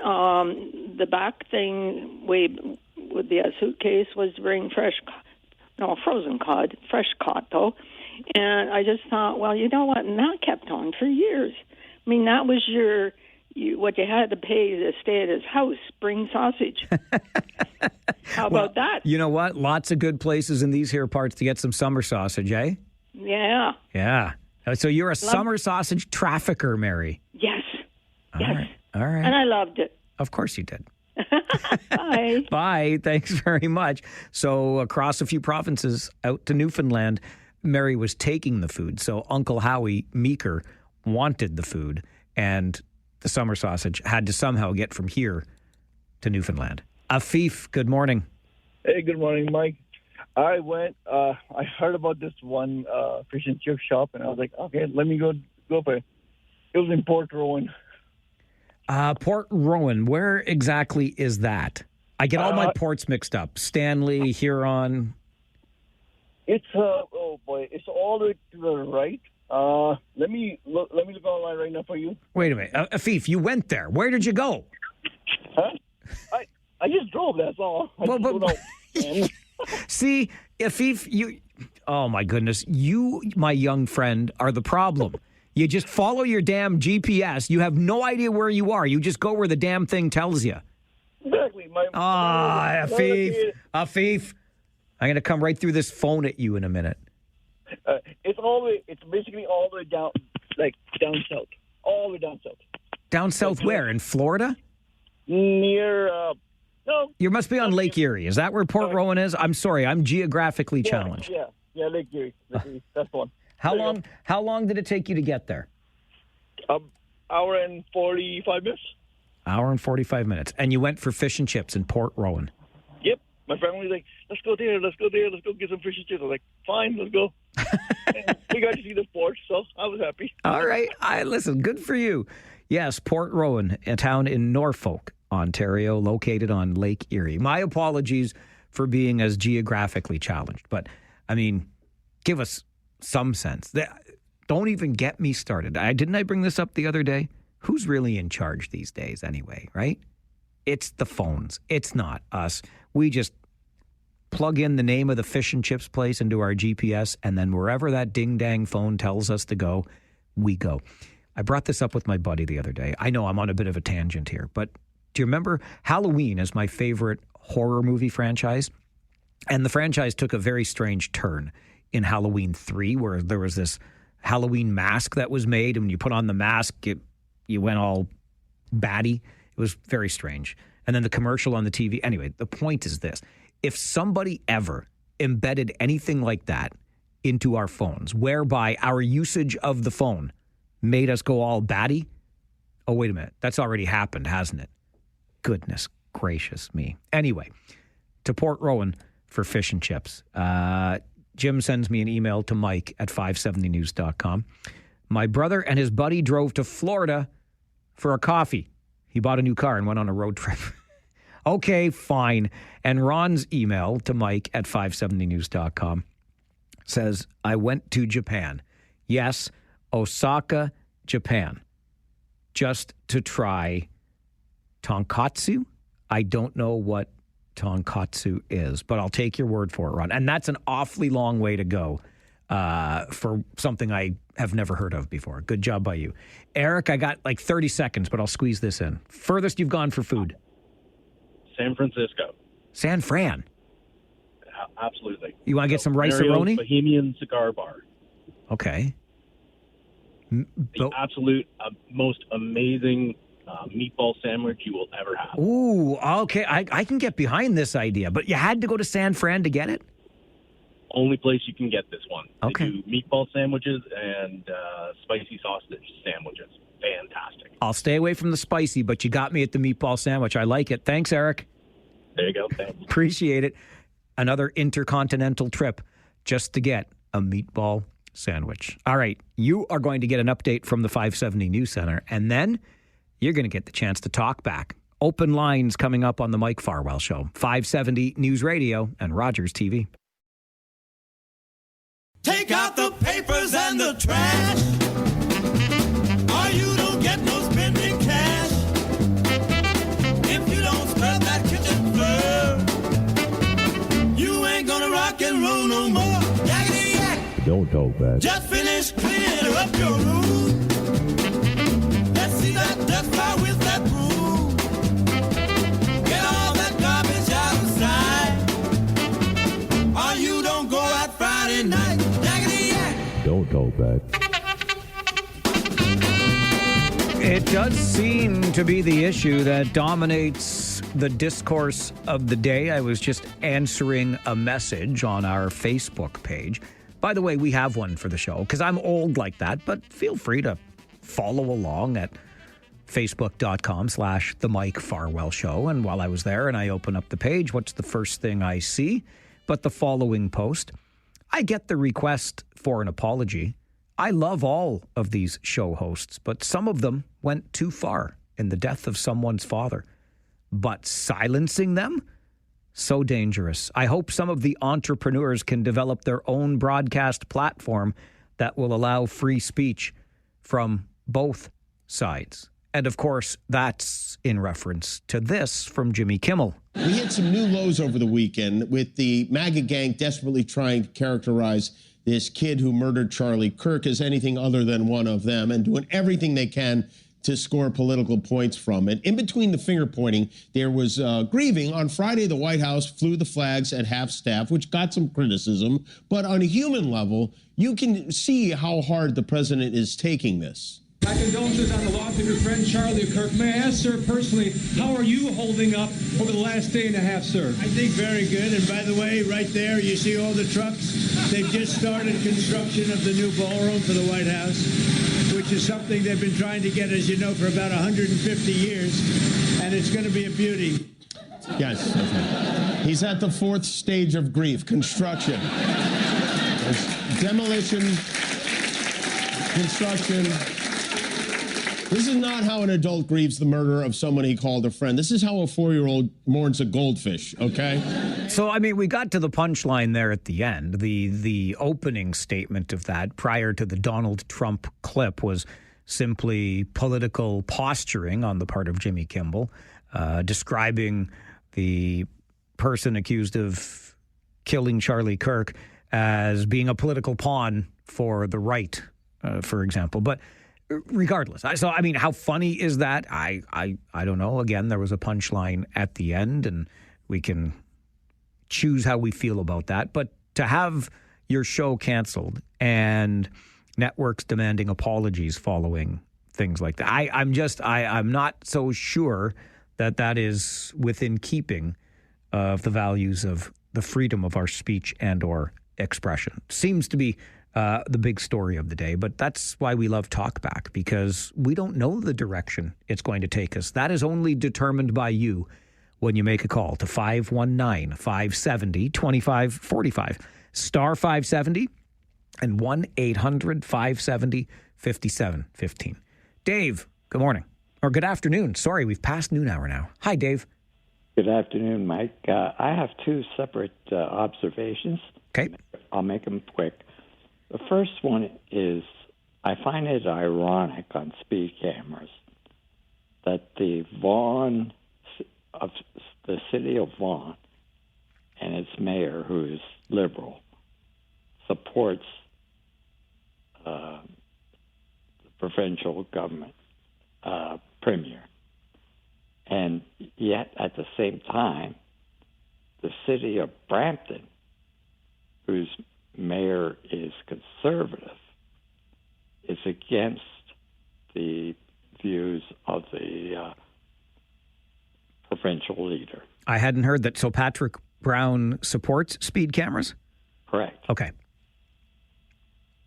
the back thing with the suitcase was to bring frozen cod, fresh cod, though. And I just thought, well, you know what? And that kept on for years. I mean, that was what you had to pay to stay at his house, bring sausage. How about that? You know what? Lots of good places in these here parts to get some summer sausage, eh? Yeah. Yeah. So you're a summer sausage trafficker, Mary. Yes. All right. And I loved it. Of course you did. Bye. Bye. Thanks very much. So across a few provinces out to Newfoundland, Mary was taking the food. So Uncle Howie Meeker wanted the food, and the summer sausage had to somehow get from here to Newfoundland. Afif, good morning. Hey, good morning, Mike. I went. I heard about this one fish and chip shop, and I was like, okay, let me go for it. It was in Port Rowan. Port Rowan. Where exactly is that? I get all my ports mixed up. Stanley, Huron. It's oh boy, it's all the way to the right. Let me look online right now for you. Wait a minute, Afif, you went there. Where did you go? Huh? I just drove. That's all. See, Afif, you. Oh my goodness, you, my young friend, are the problem. You just follow your damn GPS. You have no idea where you are. You just go where the damn thing tells you. Exactly. Afif. I'm going to come right through this phone at you in a minute. It's basically all the way down, like down south. All the way down south. Down south where? In Florida? Near, no. You must be on Lake Erie. Is that where Port Rowan is? I'm sorry. I'm geographically challenged. Yeah, Lake Erie. That's the one. How long did it take you to get there? Hour and 45 minutes. Hour and 45 minutes. And you went for fish and chips in Port Rowan. Yep. My family was like, let's go there, let's go get some fish and chips. I was like, fine, let's go. And we got to see the port, so I was happy. All right. Listen, good for you. Yes, Port Rowan, a town in Norfolk, Ontario, located on Lake Erie. My apologies for being as geographically challenged. But, I mean, give us some sense. Don't even get me started. Didn't I bring this up the other day? Who's really in charge these days anyway, right? It's the phones. It's not us. We just plug in the name of the fish and chips place into our GPS, and then wherever that ding-dang phone tells us to go, we go. I brought this up with my buddy the other day. I know I'm on a bit of a tangent here, but do you remember Halloween is my favorite horror movie franchise? And the franchise took a very strange turn in Halloween 3, where there was this Halloween mask that was made, and when you put on the mask, you went all batty. It was very strange. And then the commercial on the TV. Anyway, the point is this. If somebody ever embedded anything like that into our phones, whereby our usage of the phone made us go all batty, oh, wait a minute. That's already happened, hasn't it? Goodness gracious me. Anyway, to Port Rowan for fish and chips. Jim sends me an email to Mike at 570news.com. My brother and his buddy drove to Florida for a coffee. He bought a new car and went on a road trip. Okay, fine. And Ron's email to Mike at 570news.com says, I went to Japan. Yes, Osaka, Japan. Just to try tonkatsu. I don't know what tonkatsu is, but I'll take your word for it, Ron. And that's an awfully long way to go for something I have never heard of before. Good job by you. Eric, I got like 30 seconds, but I'll squeeze this in. Furthest you've gone for food? San Francisco. San Fran? Absolutely. You want to get some rice-a-roni? Bohemian Cigar Bar. Okay. The absolute most amazing meatball sandwich you will ever have. Ooh, okay. I can get behind this idea, but you had to go to San Fran to get it? Only place you can get this one. Okay. They do meatball sandwiches and spicy sausage sandwiches. Fantastic. I'll stay away from the spicy, but you got me at the meatball sandwich. I like it. Thanks, Eric. There you go. Thanks. Appreciate it. Another intercontinental trip just to get a meatball sandwich. All right. You are going to get an update from the 570 News Center, and then you're going to get the chance to talk back. Open lines coming up on the Mike Farwell Show. 570 News Radio and Rogers TV. Take out the papers and the trash, or you don't get no spending cash. If you don't scrub that kitchen floor, you ain't gonna rock and roll no more. Yakety yak. Don't talk back. Just finish cleaning up your room. Let's see that dust fly with that broom. Get all that garbage outside, or you don't go out Friday night. Don't talk back. It does seem to be the issue that dominates the discourse of the day. I was just answering a message on our Facebook page. By the way, we have one for the show because I'm old like that, but feel free to follow along at facebook.com/The Mike Farwell Show. And while I was there and I open up the page, what's the first thing I see? but the following post. I get the request for an apology. I love all of these show hosts, but some of them went too far in the death of someone's father. But silencing them? So dangerous. I hope some of the entrepreneurs can develop their own broadcast platform that will allow free speech from both sides. And of course, that's in reference to this from Jimmy Kimmel. We hit some new lows over the weekend with the MAGA gang desperately trying to characterize this kid who murdered Charlie Kirk as anything other than one of them and doing everything they can to score political points from it. In between the finger pointing, there was grieving. On Friday, the White House flew the flags at half-staff, which got some criticism. But on a human level, you can see how hard the president is taking this. My condolences on the loss of your friend Charlie Kirk. May I ask, sir, personally, how are you holding up over the last day and a half, sir? I think very good. And by the way, right there, you see all the trucks? They've just started construction of the new ballroom for the White House, which is something they've been trying to get, as you know, for about 150 years. And it's going to be a beauty. Yes. Okay. He's at the fourth stage of grief, construction. There's demolition, construction. This is not how an adult grieves the murder of someone he called a friend. This is how a 4-year-old mourns a goldfish, okay? So, I mean, we got to the punchline there at the end. The opening statement of that prior to the Donald Trump clip was simply political posturing on the part of Jimmy Kimmel, describing the person accused of killing Charlie Kirk as being a political pawn for the right, for example. But regardless, so I mean, how funny is that? I don't know. Again, there was a punchline at the end, and we can choose how we feel about that. But to have your show canceled and networks demanding apologies following things like that, I'm not so sure that is within keeping of the values of the freedom of our speech and or expression. Seems to be the big story of the day, but that's why we love Talkback, because we don't know the direction it's going to take us. That is only determined by you when you make a call to 519-570-2545, star 570 and 1-800-570-5715. Dave, good morning. Or good afternoon. Sorry, we've passed noon hour now. Hi, Dave. Good afternoon, Mike. I have two separate observations. Okay. I'll make them quick. The first one is I find it ironic on speed cameras that the city of Vaughan and its mayor, who is liberal, supports the provincial government premier. And yet, at the same time, the city of Brampton, whose mayor is conservative, is against the views of the provincial leader. I hadn't heard that. So Patrick Brown supports speed cameras? Correct. Okay.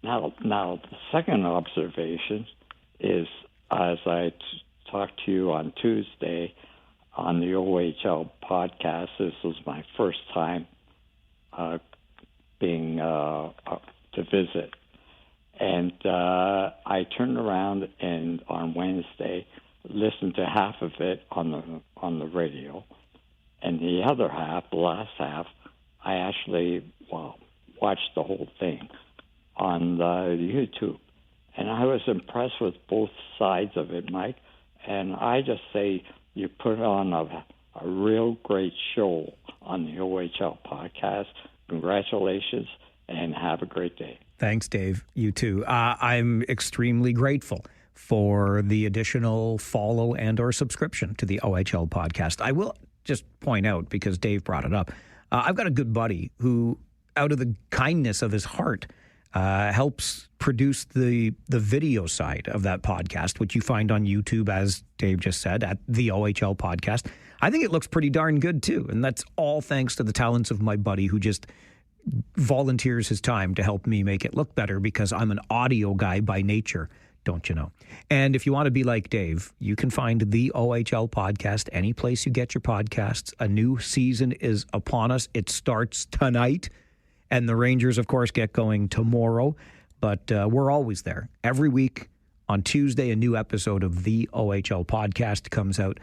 Now the second observation is, as I talked to you on Tuesday on the OHL podcast, this was my first time being to visit. And I turned around and on Wednesday listened to half of it on the radio, and the other half, the last half, I actually watched the whole thing on YouTube, and I was impressed with both sides of it, Mike. And I just say you put on a real great show on the OHL podcast. Congratulations, and have a great day. Thanks, Dave. You too. I'm extremely grateful for the additional follow and or subscription to the OHL podcast. I will just point out, because Dave brought it up, I've got a good buddy who, out of the kindness of his heart, helps produce the video side of that podcast, which you find on YouTube, as Dave just said, at the OHL podcast. I think it looks pretty darn good, too. And that's all thanks to the talents of my buddy who just volunteers his time to help me make it look better, because I'm an audio guy by nature, don't you know? And if you want to be like Dave, you can find the OHL podcast any place you get your podcasts. A new season is upon us. It starts tonight, and the Rangers, of course, get going tomorrow. But we're always there. Every week on Tuesday, a new episode of the OHL podcast comes out.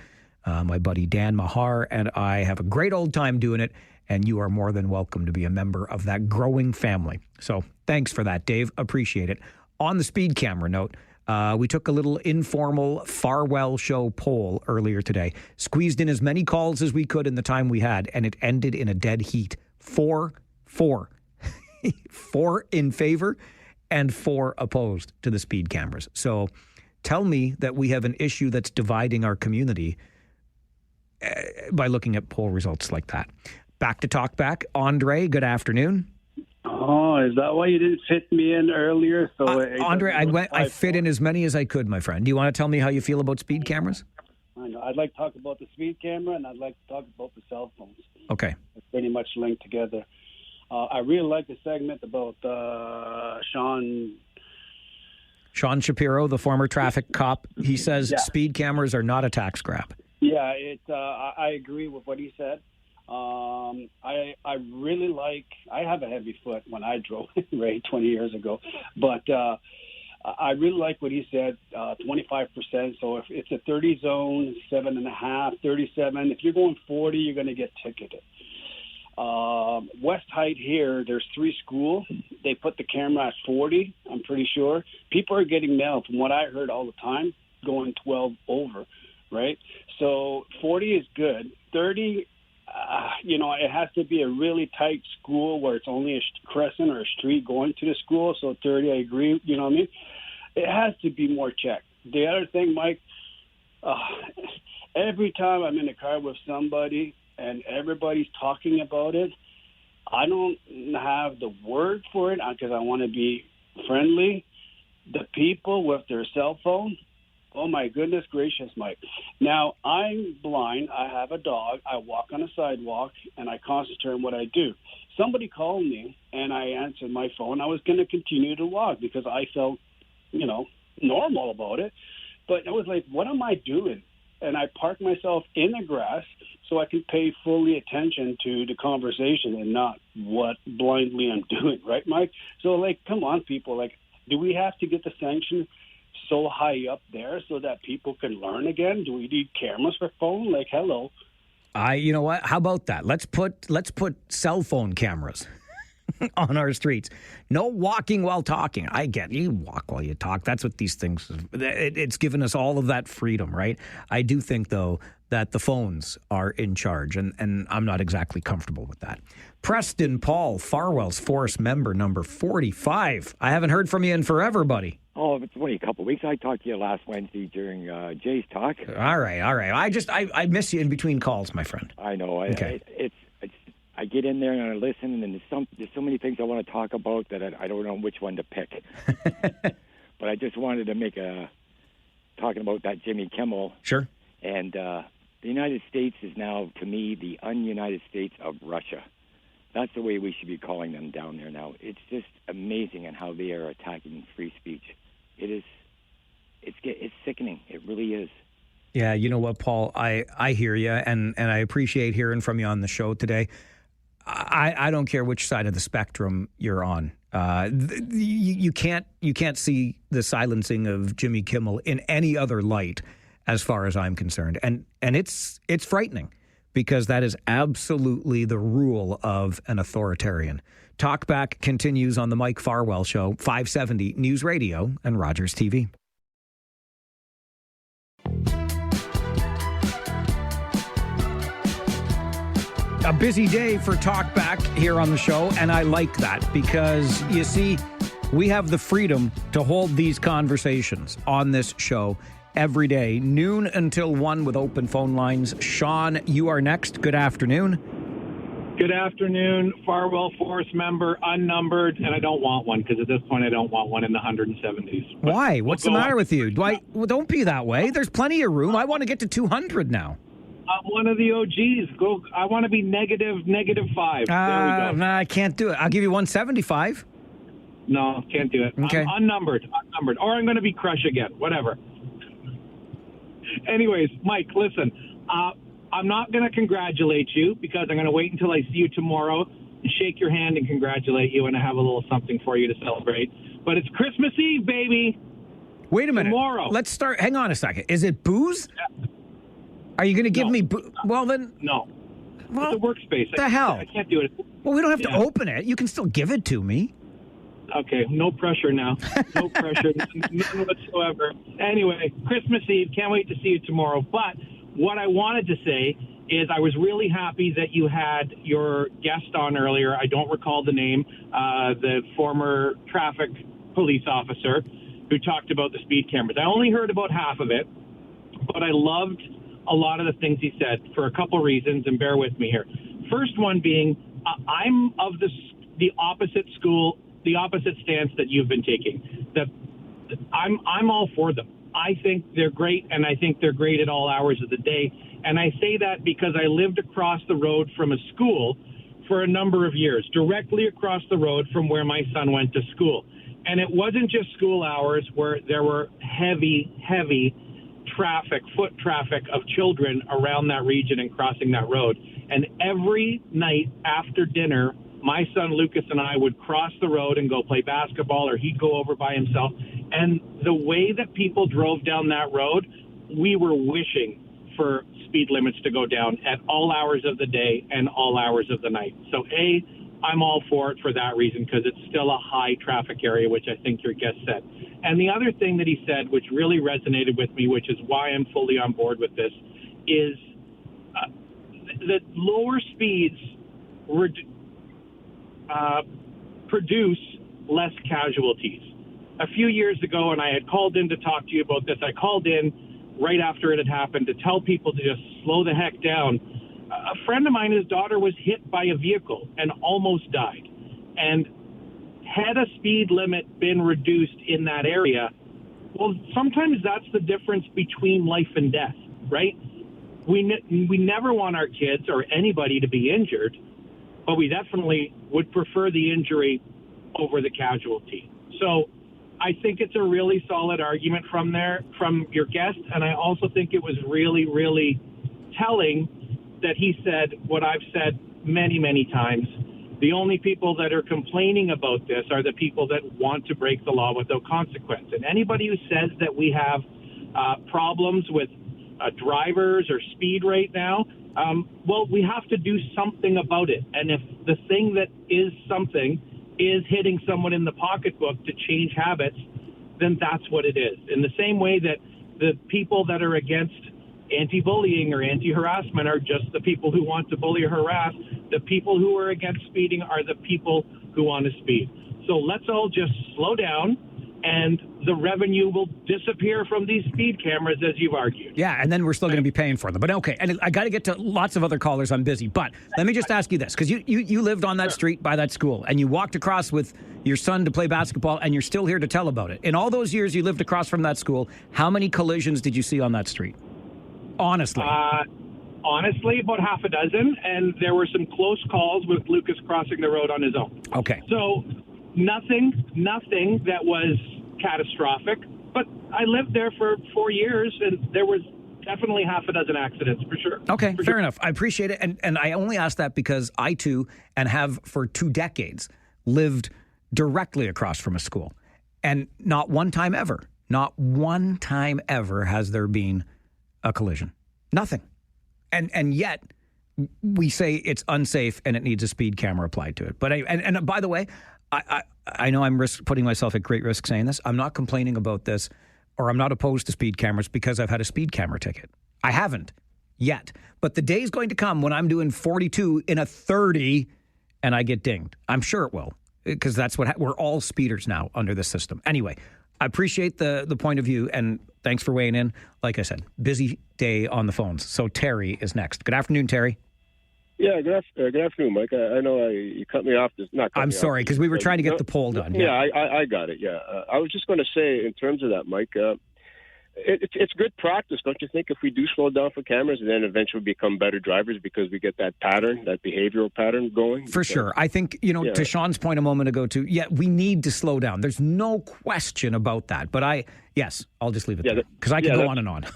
My buddy Dan Mahar and I have a great old time doing it, and you are more than welcome to be a member of that growing family. So thanks for that, Dave. Appreciate it. On the speed camera note, we took a little informal Farwell show poll earlier today, squeezed in as many calls as we could in the time we had, and it ended in a dead heat. 4-4. 4 in favor and 4 opposed to the speed cameras. So tell me that we have an issue that's dividing our community by looking at poll results like that. Back to Talkback. Andre, good afternoon. Oh, is that why you didn't fit me in earlier? So Andre, I fit in as many as I could, my friend. Do you want to tell me how you feel about speed cameras? I know. I'd like to talk about the speed camera, and I'd like to talk about the cell phones. Okay. It's pretty much linked together. I really like the segment about Sean Shapiro, the former traffic cop. He says speed cameras are not a tax grab. Yeah, I agree with what he said. I really like. I have a heavy foot when I drove, right, 20 years ago, but I really like what he said. 25%. So if it's a 30 zone, 7.5, 37. If you're going 40, you're going to get ticketed. West Height here, there's 3 schools. They put the camera at 40, I'm pretty sure. People are getting nailed, from what I heard all the time, going 12 over, right? So 40 is good. 30, it has to be a really tight school where it's only a crescent or a street going to the school. So 30, I agree, you know what I mean? It has to be more checked. The other thing, Mike, every time I'm in a car with somebody and everybody's talking about it, I don't have the word for it because I want to be friendly. The people with their cell phone, oh my goodness gracious, Mike. Now, I'm blind. I have a dog. I walk on a sidewalk, and I concentrate on what I do. Somebody called me, and I answered my phone. I was going to continue to walk because I felt, normal about it. But I was like, what am I doing? And I parked myself in the grass so I can pay fully attention to the conversation and not what blindly I'm doing, right, Mike? So, come on, people. Do we have to get the sanction so high up there so that people can learn again? Do we need cameras for phone? Hello. You know what? How about that? Let's put cell phone cameras on our streets. No walking while talking. I get you walk while you talk. That's what these things. It's given us all of that freedom, right? I do think though that the phones are in charge, and I'm not exactly comfortable with that. Preston Paul, Farwell's Force member number 45. I haven't heard from you in forever, buddy. Oh, it's only a couple of weeks. I talked to you last Wednesday during Jay's talk. All right. I miss you in between calls, my friend. I know. Okay. I get in there and I listen, and there's so many things I want to talk about that I don't know which one to pick. But I just wanted to talking about that Jimmy Kimmel. Sure. And the United States is now, to me, the un-United States of Russia. That's the way we should be calling them down there now. It's just amazing in how they are attacking free speech. It's sickening. It really is. Yeah, you know what, Paul? I hear you, and I appreciate hearing from you on the show today. I don't care which side of the spectrum you're on. You can't see the silencing of Jimmy Kimmel in any other light, as far as I'm concerned, and it's frightening because that is absolutely the rule of an authoritarian. Talkback continues on the Mike Farwell Show, 570 News Radio and Rogers TV. A busy day for Talkback here on the show, and I like that because, you see, we have the freedom to hold these conversations on this show every day, noon until 1 with open phone lines. Sean, you are next. Good afternoon. Good afternoon. Farwell Force member, unnumbered, and I don't want one because at this point I don't want one in the 170s. But why? What's the matter with you? Well, don't be that way. There's plenty of room. I want to get to 200 now. I'm one of the OGs. I want to be -5. There we go. No, I can't do it. I'll give you 175. No, can't do it. Okay. I'm unnumbered. Or I'm going to be Crush again. Whatever. Anyways, Mike, listen. I'm not going to congratulate you because I'm going to wait until I see you tomorrow and shake your hand and congratulate you, and I have a little something for you to celebrate. But it's Christmas Eve, baby. Wait a minute. Tomorrow. Let's start. Hang on a second. Is it booze? Yeah. Are you going to give me booze? Well, then. No. Well, it's a workspace. The hell? I can't do it. Well, we don't have to open it. You can still give it to me. Okay, no pressure now. No pressure, none whatsoever. Anyway, Christmas Eve, can't wait to see you tomorrow. But what I wanted to say is I was really happy that you had your guest on earlier. I don't recall the name, the former traffic police officer who talked about the speed cameras. I only heard about half of it, but I loved a lot of the things he said for a couple reasons, and bear with me here. First one being, I'm of the opposite stance that you've been taking. That I'm all for them. I think they're great, and I think they're great at all hours of the day. And I say that because I lived across the road from a school for a number of years, directly across the road from where my son went to school. And it wasn't just school hours where there were heavy foot traffic of children around that region and crossing that road. And every night after dinner, my son Lucas and I would cross the road and go play basketball, or he'd go over by himself. And the way that people drove down that road, we were wishing for speed limits to go down at all hours of the day and all hours of the night. So I'm all for it for that reason, because it's still a high traffic area, which I think your guest said. And the other thing that he said, which really resonated with me, which is why I'm fully on board with this, is that lower speeds produce less casualties. A few years ago, and I had called in to talk to you about this, I called in right after it had happened to tell people to just slow the heck down. A friend of mine, his daughter was hit by a vehicle and almost died. And had a speed limit been reduced in that area, well, sometimes that's the difference between life and death, right? We never want our kids or anybody to be injured, but we definitely would prefer the injury over the casualty. So I think it's a really solid argument from your guest, and I also think it was really, really telling that he said what I've said many, many times. The only people that are complaining about this are the people that want to break the law without consequence. And anybody who says that we have problems with drivers or speed right now, well, we have to do something about it. And if the thing that is something is hitting someone in the pocketbook to change habits, then that's what it is. In the same way that the people that are against anti-bullying or anti-harassment are just the people who want to bully or harass, the people who are against speeding are the people who want to speed. So let's all just slow down, and the revenue will disappear from these speed cameras, as you've argued. Yeah, and then we're still going to be paying for them. But okay, and I got to get to lots of other callers. I'm busy. But let me just ask you this, because you lived on that street by that school, and you walked across with your son to play basketball, and you're still here to tell about it. In all those years you lived across from that school, how many collisions did you see on that street? Honestly. Honestly, about half a dozen, and there were some close calls with Lucas crossing the road on his own. Okay. So nothing that was catastrophic, but I lived there for 4 years, and there was definitely half a dozen accidents, for sure. Okay, fair enough. I appreciate it, and I only ask that because I, too, and have for 2 decades, lived directly across from a school, and not one time ever has there been a collision. Nothing. And yet we say it's unsafe and it needs a speed camera applied to it. But and by the way, I know I'm putting myself at great risk saying this. I'm not complaining about this, or I'm not opposed to speed cameras because I've had a speed camera ticket. I haven't yet. But the day's going to come when I'm doing 42 in a 30 and I get dinged. I'm sure it will, because that's what we're all speeders now under this system. Anyway, I appreciate the point of view, and thanks for weighing in. Like I said, busy day on the phones. So Terry is next. Good afternoon, Terry. Yeah, good afternoon, Mike. I know you cut me off. I'm sorry, because we were trying to get the poll done. Yeah, I got it, yeah. I was just going to say, in terms of that, Mike, it's good practice, don't you think? If we do slow down for cameras, and then eventually become better drivers because we get that pattern, that behavioral pattern going. For sure. I think, to Sean's point a moment ago, too, we need to slow down. There's no question about that. But I'll just leave it there because I can go on and on.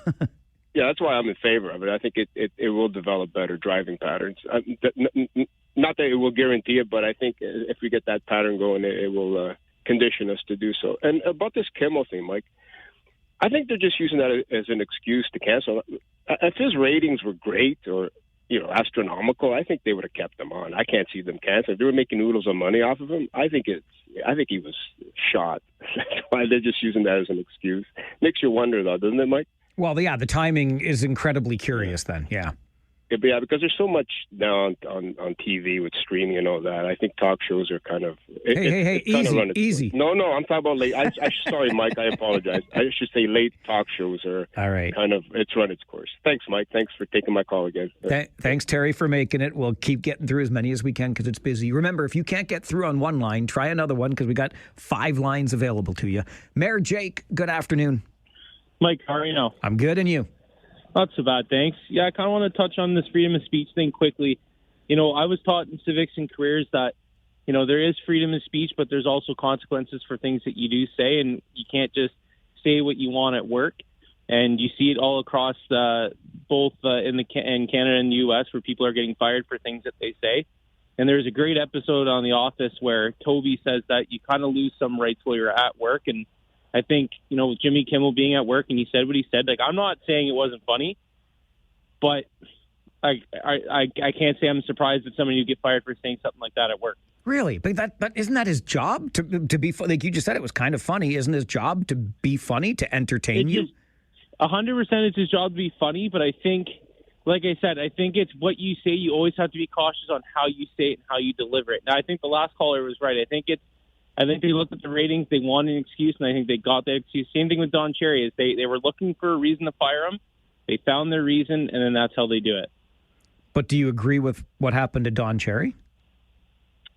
Yeah, that's why I'm in favor of it. I think it will develop better driving patterns. Not that it will guarantee it, but I think if we get that pattern going, it will condition us to do so. And about this Kimmel thing, Mike, I think they're just using that as an excuse to cancel. If his ratings were great or astronomical, I think they would have kept him on. I can't see them canceling. If they were making oodles of money off of him, I think he was shot. That's why they're just using that as an excuse. Makes you wonder, though, doesn't it, Mike? Well, the timing is incredibly curious. Then, yeah. Yeah, because there's so much now on TV with streaming and all that. I think talk shows are kind of... Hey, easy. No, I'm talking about late. Sorry, Mike, I apologize. I should say late talk shows are all right. Kind of... It's run its course. Thanks, Mike. Thanks for taking my call again. Thanks, Terry, for making it. We'll keep getting through as many as we can because it's busy. Remember, if you can't get through on one line, try another one because we got 5 lines available to you. Mayor Jake, good afternoon. Mike, how are you now? I'm good, and you? Not so bad, thanks. Yeah, I kind of want to touch on this freedom of speech thing quickly. I was taught in civics and careers that, there is freedom of speech, but there's also consequences for things that you do say, and you can't just say what you want at work. And you see it all across both in Canada and the U.S. where people are getting fired for things that they say. And there's a great episode on The Office where Toby says that you kind of lose some rights while you're at work, and I think, Jimmy Kimmel being at work and he said what he said, I'm not saying it wasn't funny, but I can't say I'm surprised that somebody would get fired for saying something like that at work. Really? But isn't that his job to be funny? Like you just said, it was kind of funny. Isn't his job to be funny, to entertain you? 100% it's his job to be funny, but I think, like I said, I think it's what you say. You always have to be cautious on how you say it and how you deliver it. Now, I think the last caller was right. I think they looked at the ratings, they wanted an excuse, and I think they got that excuse. Same thing with Don Cherry. Is they were looking for a reason to fire him. They found their reason, and then that's how they do it. But do you agree with what happened to Don Cherry?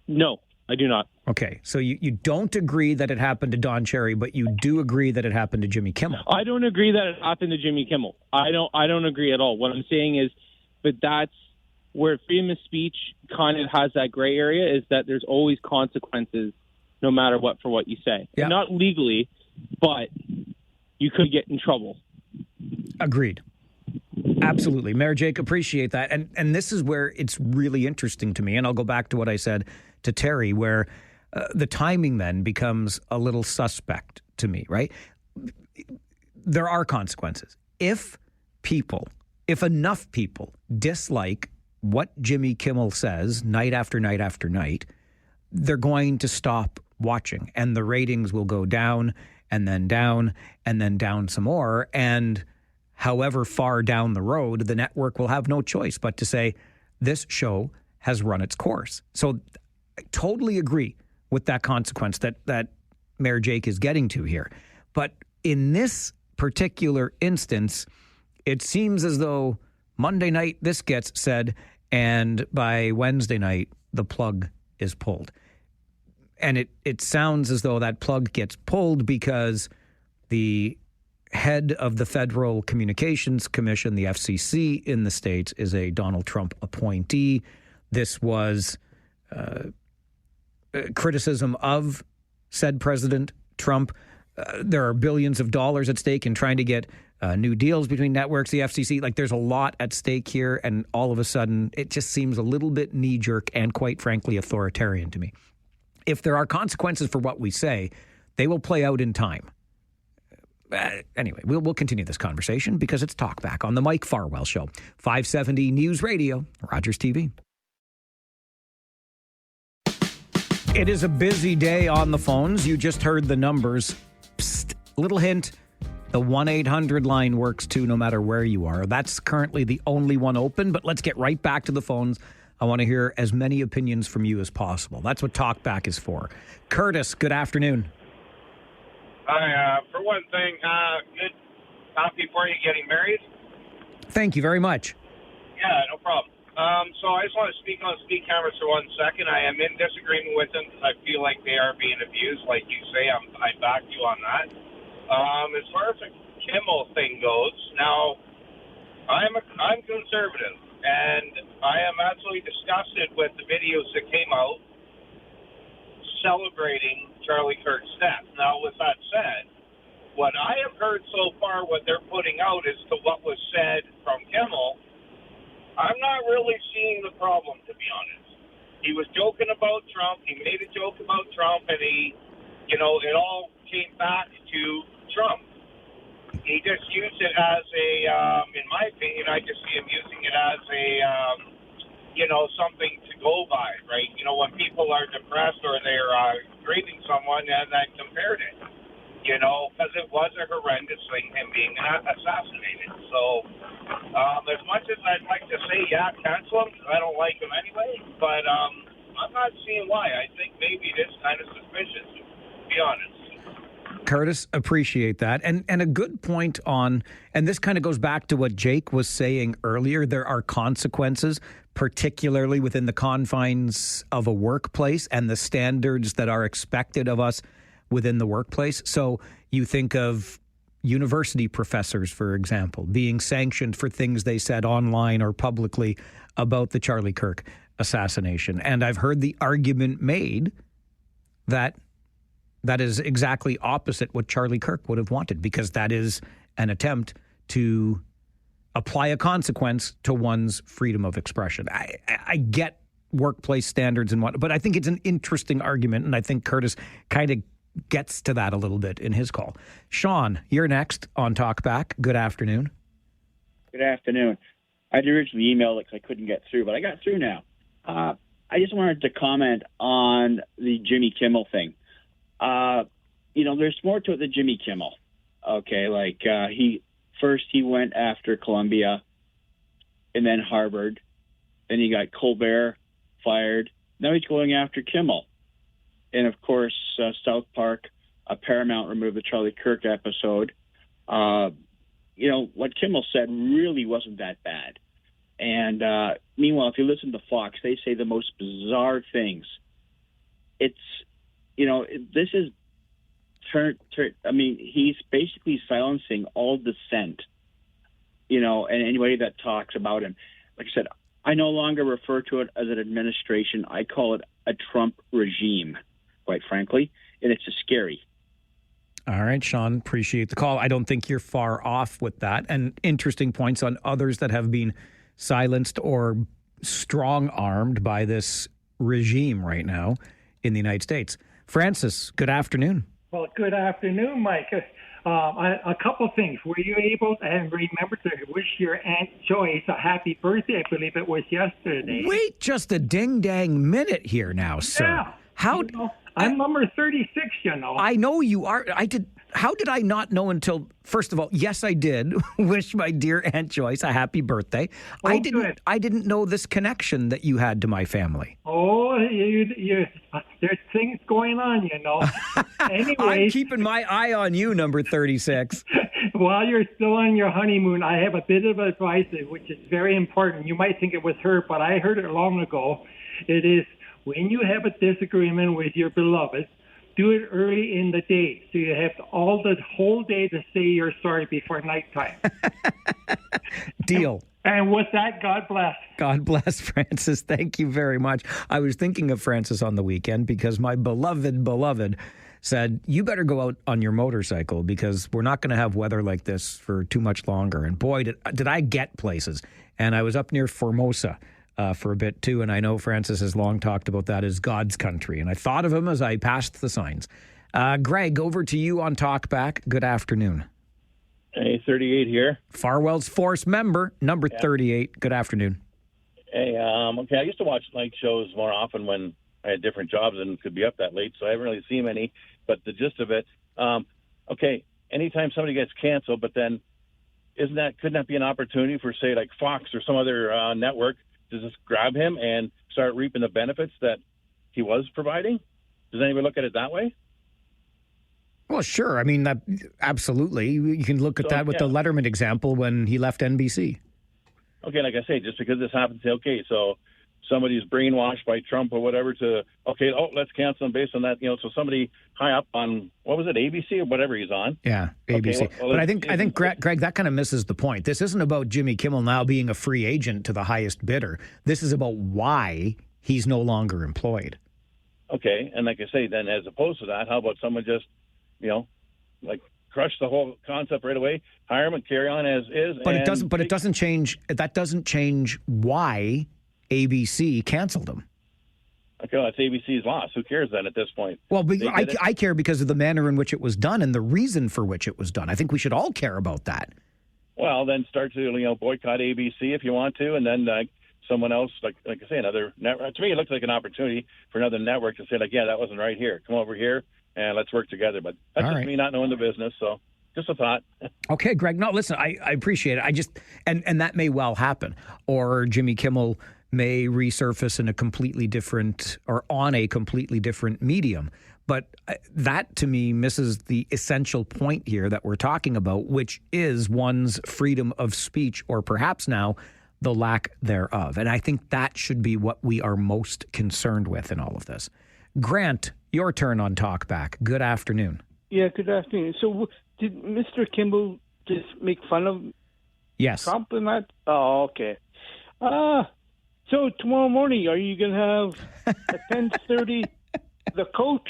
No, I do not. Okay, so you don't agree that it happened to Don Cherry, but you do agree that it happened to Jimmy Kimmel. I don't agree that it happened to Jimmy Kimmel. I don't agree at all. What I'm saying is, but that's where freedom of speech kind of has that gray area, is that there's always consequences no matter what for what you say. Yeah. Not legally, but you could get in trouble. Agreed. Absolutely. Mayor Jake, appreciate that. And this is where it's really interesting to me, and I'll go back to what I said to Terry, where the timing then becomes a little suspect to me, right? There are consequences. If enough people dislike what Jimmy Kimmel says night after night after night, they're going to stop watching, and the ratings will go down and then down and then down some more. And however far down the road, the network will have no choice but to say, this show has run its course. So I totally agree with that consequence that Mayor Jake is getting to here. But in this particular instance, it seems as though Monday night this gets said, and by Wednesday night, the plug is pulled. And it sounds as though that plug gets pulled because the head of the Federal Communications Commission, the FCC in the States, is a Donald Trump appointee. This was criticism of said President Trump. There are billions of dollars at stake in trying to get new deals between networks, the FCC. Like, there's a lot at stake here, and all of a sudden, it just seems a little bit knee-jerk and, quite frankly, authoritarian to me. If there are consequences for what we say, they will play out in time. Anyway, we'll continue this conversation because it's Talkback on the Mike Farwell Show. 570 News Radio, Rogers TV. It is a busy day on the phones. You just heard the numbers. Psst, little hint, the 1-800 line works too, no matter where you are. That's currently the only one open, but let's get right back to the phones. I want to hear as many opinions from you as possible. That's what Talkback is for. Curtis, good afternoon. Hi, for one thing, good coffee for you getting married. Thank you very much. Yeah, no problem. So I just want to speak on speed cameras for 1 second. I am in disagreement with them. I feel like they are being abused, like you say. I back you on that. As far as the Kimmel thing goes, now I'm conservative, and I am absolutely disgusted with the videos that came out celebrating Charlie Kirk's death. Now, with that said, what I have heard so far, what they're putting out as to what was said from Kimmel, I'm not really seeing the problem, to be honest. He was joking about Trump. He made a joke about Trump, and it all came back to Trump. He just used it as in my opinion, I just see him using it as something to go by, right? When people are depressed or they're grieving someone, and I compared it, because it was a horrendous thing, him being assassinated. So, as much as I'd like to say, cancel him, because I don't like him anyway, but I'm not seeing why. I think maybe it is kind of suspicious, to be honest. Curtis, appreciate that. And a good point on, and this kind of goes back to what Jake was saying earlier, there are consequences, particularly within the confines of a workplace and the standards that are expected of us within the workplace. So you think of university professors, for example, being sanctioned for things they said online or publicly about the Charlie Kirk assassination. And I've heard the argument made that is exactly opposite what Charlie Kirk would have wanted, because that is an attempt to apply a consequence to one's freedom of expression. I get workplace standards and what, but I think it's an interesting argument, and I think Curtis kind of gets to that a little bit in his call. Sean, you're next on Talkback. Good afternoon. Good afternoon. I had originally emailed it because I couldn't get through, but I got through now. I just wanted to comment on the Jimmy Kimmel thing. There's more to it than Jimmy Kimmel. Okay, he went after Columbia and then Harvard. Then he got Colbert fired. Now he's going after Kimmel. And, of course, South Park, Paramount removed the Charlie Kirk episode. What Kimmel said really wasn't that bad. And meanwhile, if you listen to Fox, they say the most bizarre things. This is he's basically silencing all dissent, and anybody that talks about him. Like I said, I no longer refer to it as an administration. I call it a Trump regime, quite frankly, and it's scary. All right, Sean, appreciate the call. I don't think you're far off with that. And interesting points on others that have been silenced or strong-armed by this regime right now in the United States. Francis, good afternoon. Well, good afternoon, Mike. A couple things. Were you able to remember to wish your Aunt Joyce a happy birthday? I believe it was yesterday. Wait just a ding-dang minute here now, sir. Yeah. How? I'm number 36, I know you are. How did I not know until, first of all, yes, I did wish my dear Aunt Joyce a happy birthday. Oh, I didn't know this connection that you had to my family. Oh, there's things going on, Anyway, I'm keeping my eye on you, number 36. While you're still on your honeymoon, I have a bit of advice, which is very important. You might think it was her, but I heard it long ago. It is, when you have a disagreement with your beloved, do it early in the day, so you have the whole day to say you're sorry before nighttime. Deal. And with that, God bless. God bless, Francis. Thank you very much. I was thinking of Francis on the weekend because my beloved said, you better go out on your motorcycle because we're not going to have weather like this for too much longer. And boy, did I get places. And I was up near Formosa for a bit too, and I know Francis has long talked about that as God's country, and I thought of him as I passed the signs. Greg, over to you on Talkback. Good afternoon. Hey, 38 here. Farwell's Force member, number 38. Good afternoon. Hey, okay, I used to watch night shows more often when I had different jobs and could be up that late, so I haven't really seen many, but the gist of it, okay, anytime somebody gets canceled, but then couldn't that be an opportunity for, say, like Fox or some other network to just grab him and start reaping the benefits that he was providing? Does anybody look at it that way? Well, sure. I mean, absolutely. You can look at that with the Letterman example when he left NBC. Okay, like I say, just because this happened, say, okay, so somebody's brainwashed by Trump or whatever to, let's cancel him based on that. So somebody high up on, what was it, ABC or whatever he's on? Yeah, ABC. Okay, well, but I think Greg, that kind of misses the point. This isn't about Jimmy Kimmel now being a free agent to the highest bidder. This is about why he's no longer employed. Okay, and like I say, then as opposed to that, how about someone just, crush the whole concept right away, hire him and carry on as is. But it doesn't change. That doesn't change why ABC canceled him. Okay, well, that's ABC's loss. Who cares then at this point? Well, I care because of the manner in which it was done and the reason for which it was done. I think we should all care about that. Well, then start to boycott ABC if you want to, and then someone else, like I say, another network. To me, it looks like an opportunity for another network to say, that wasn't right here. Come over here and let's work together. But that's just me not knowing the business, so just a thought. Okay, Greg. No, listen, I appreciate it. I just and that may well happen, or Jimmy Kimmel may resurface in a completely different or on a completely different medium. But that, to me, misses the essential point here that we're talking about, which is one's freedom of speech, or perhaps now the lack thereof. And I think that should be what we are most concerned with in all of this. Grant, your turn on Talkback. Good afternoon. Yeah, good afternoon. So did Mr. Kimball just make fun of Trump and that? Oh, okay. So tomorrow morning, are you going to have at 10:30 the coach?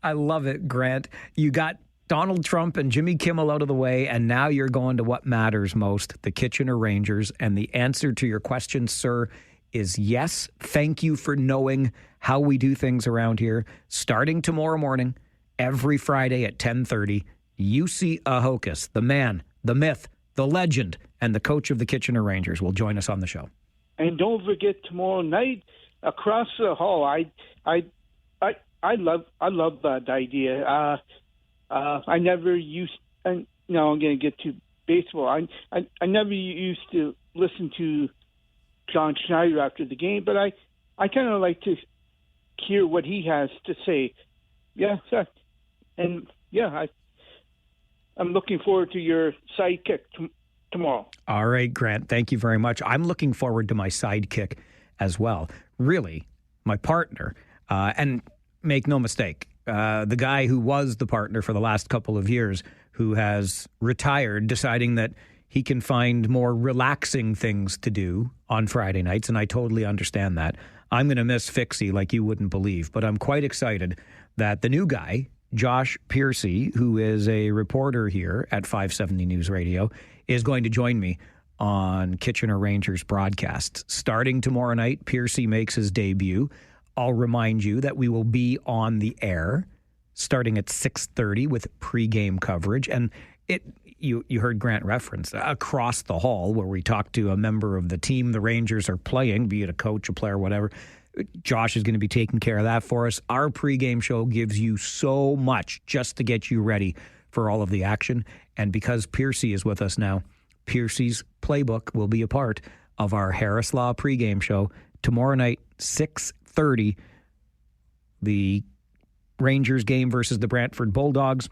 I love it, Grant. You got Donald Trump and Jimmy Kimmel out of the way, and now you're going to what matters most, the Kitchener Rangers. And the answer to your question, sir, is yes. Thank you for knowing how we do things around here. Starting tomorrow morning, every Friday at 10:30, UC Ahokas, the man, the myth, the legend, and the coach of the Kitchener Rangers will join us on the show. And don't forget tomorrow night across the hall. I love that idea. I never used. And now I'm going to get to baseball. I never used to listen to John Schneider after the game, but I kind of like to hear what he has to say. Yeah, and yeah, I'm looking forward to your sidekick tomorrow. All right, Grant. Thank you very much. I'm looking forward to my sidekick as well. Really, my partner. And make no mistake, the guy who was the partner for the last couple of years, who has retired, deciding that he can find more relaxing things to do on Friday nights, and I totally understand that. I'm going to miss Fixie like you wouldn't believe, but I'm quite excited that the new guy, Josh Piercy, who is a reporter here at 570 News Radio, is going to join me on Kitchener Rangers broadcasts. Starting tomorrow night, Piercy makes his debut. I'll remind you that we will be on the air starting at 6:30 with pregame coverage. And you heard Grant reference across the hall where we talk to a member of the team the Rangers are playing, be it a coach, a player, whatever. Josh is going to be taking care of that for us. Our pregame show gives you so much just to get you ready for all of the action. And because Piercy is with us now, Piercy's playbook will be a part of our Harris Law pregame show tomorrow night, 6:30. The Rangers game versus the Brantford Bulldogs.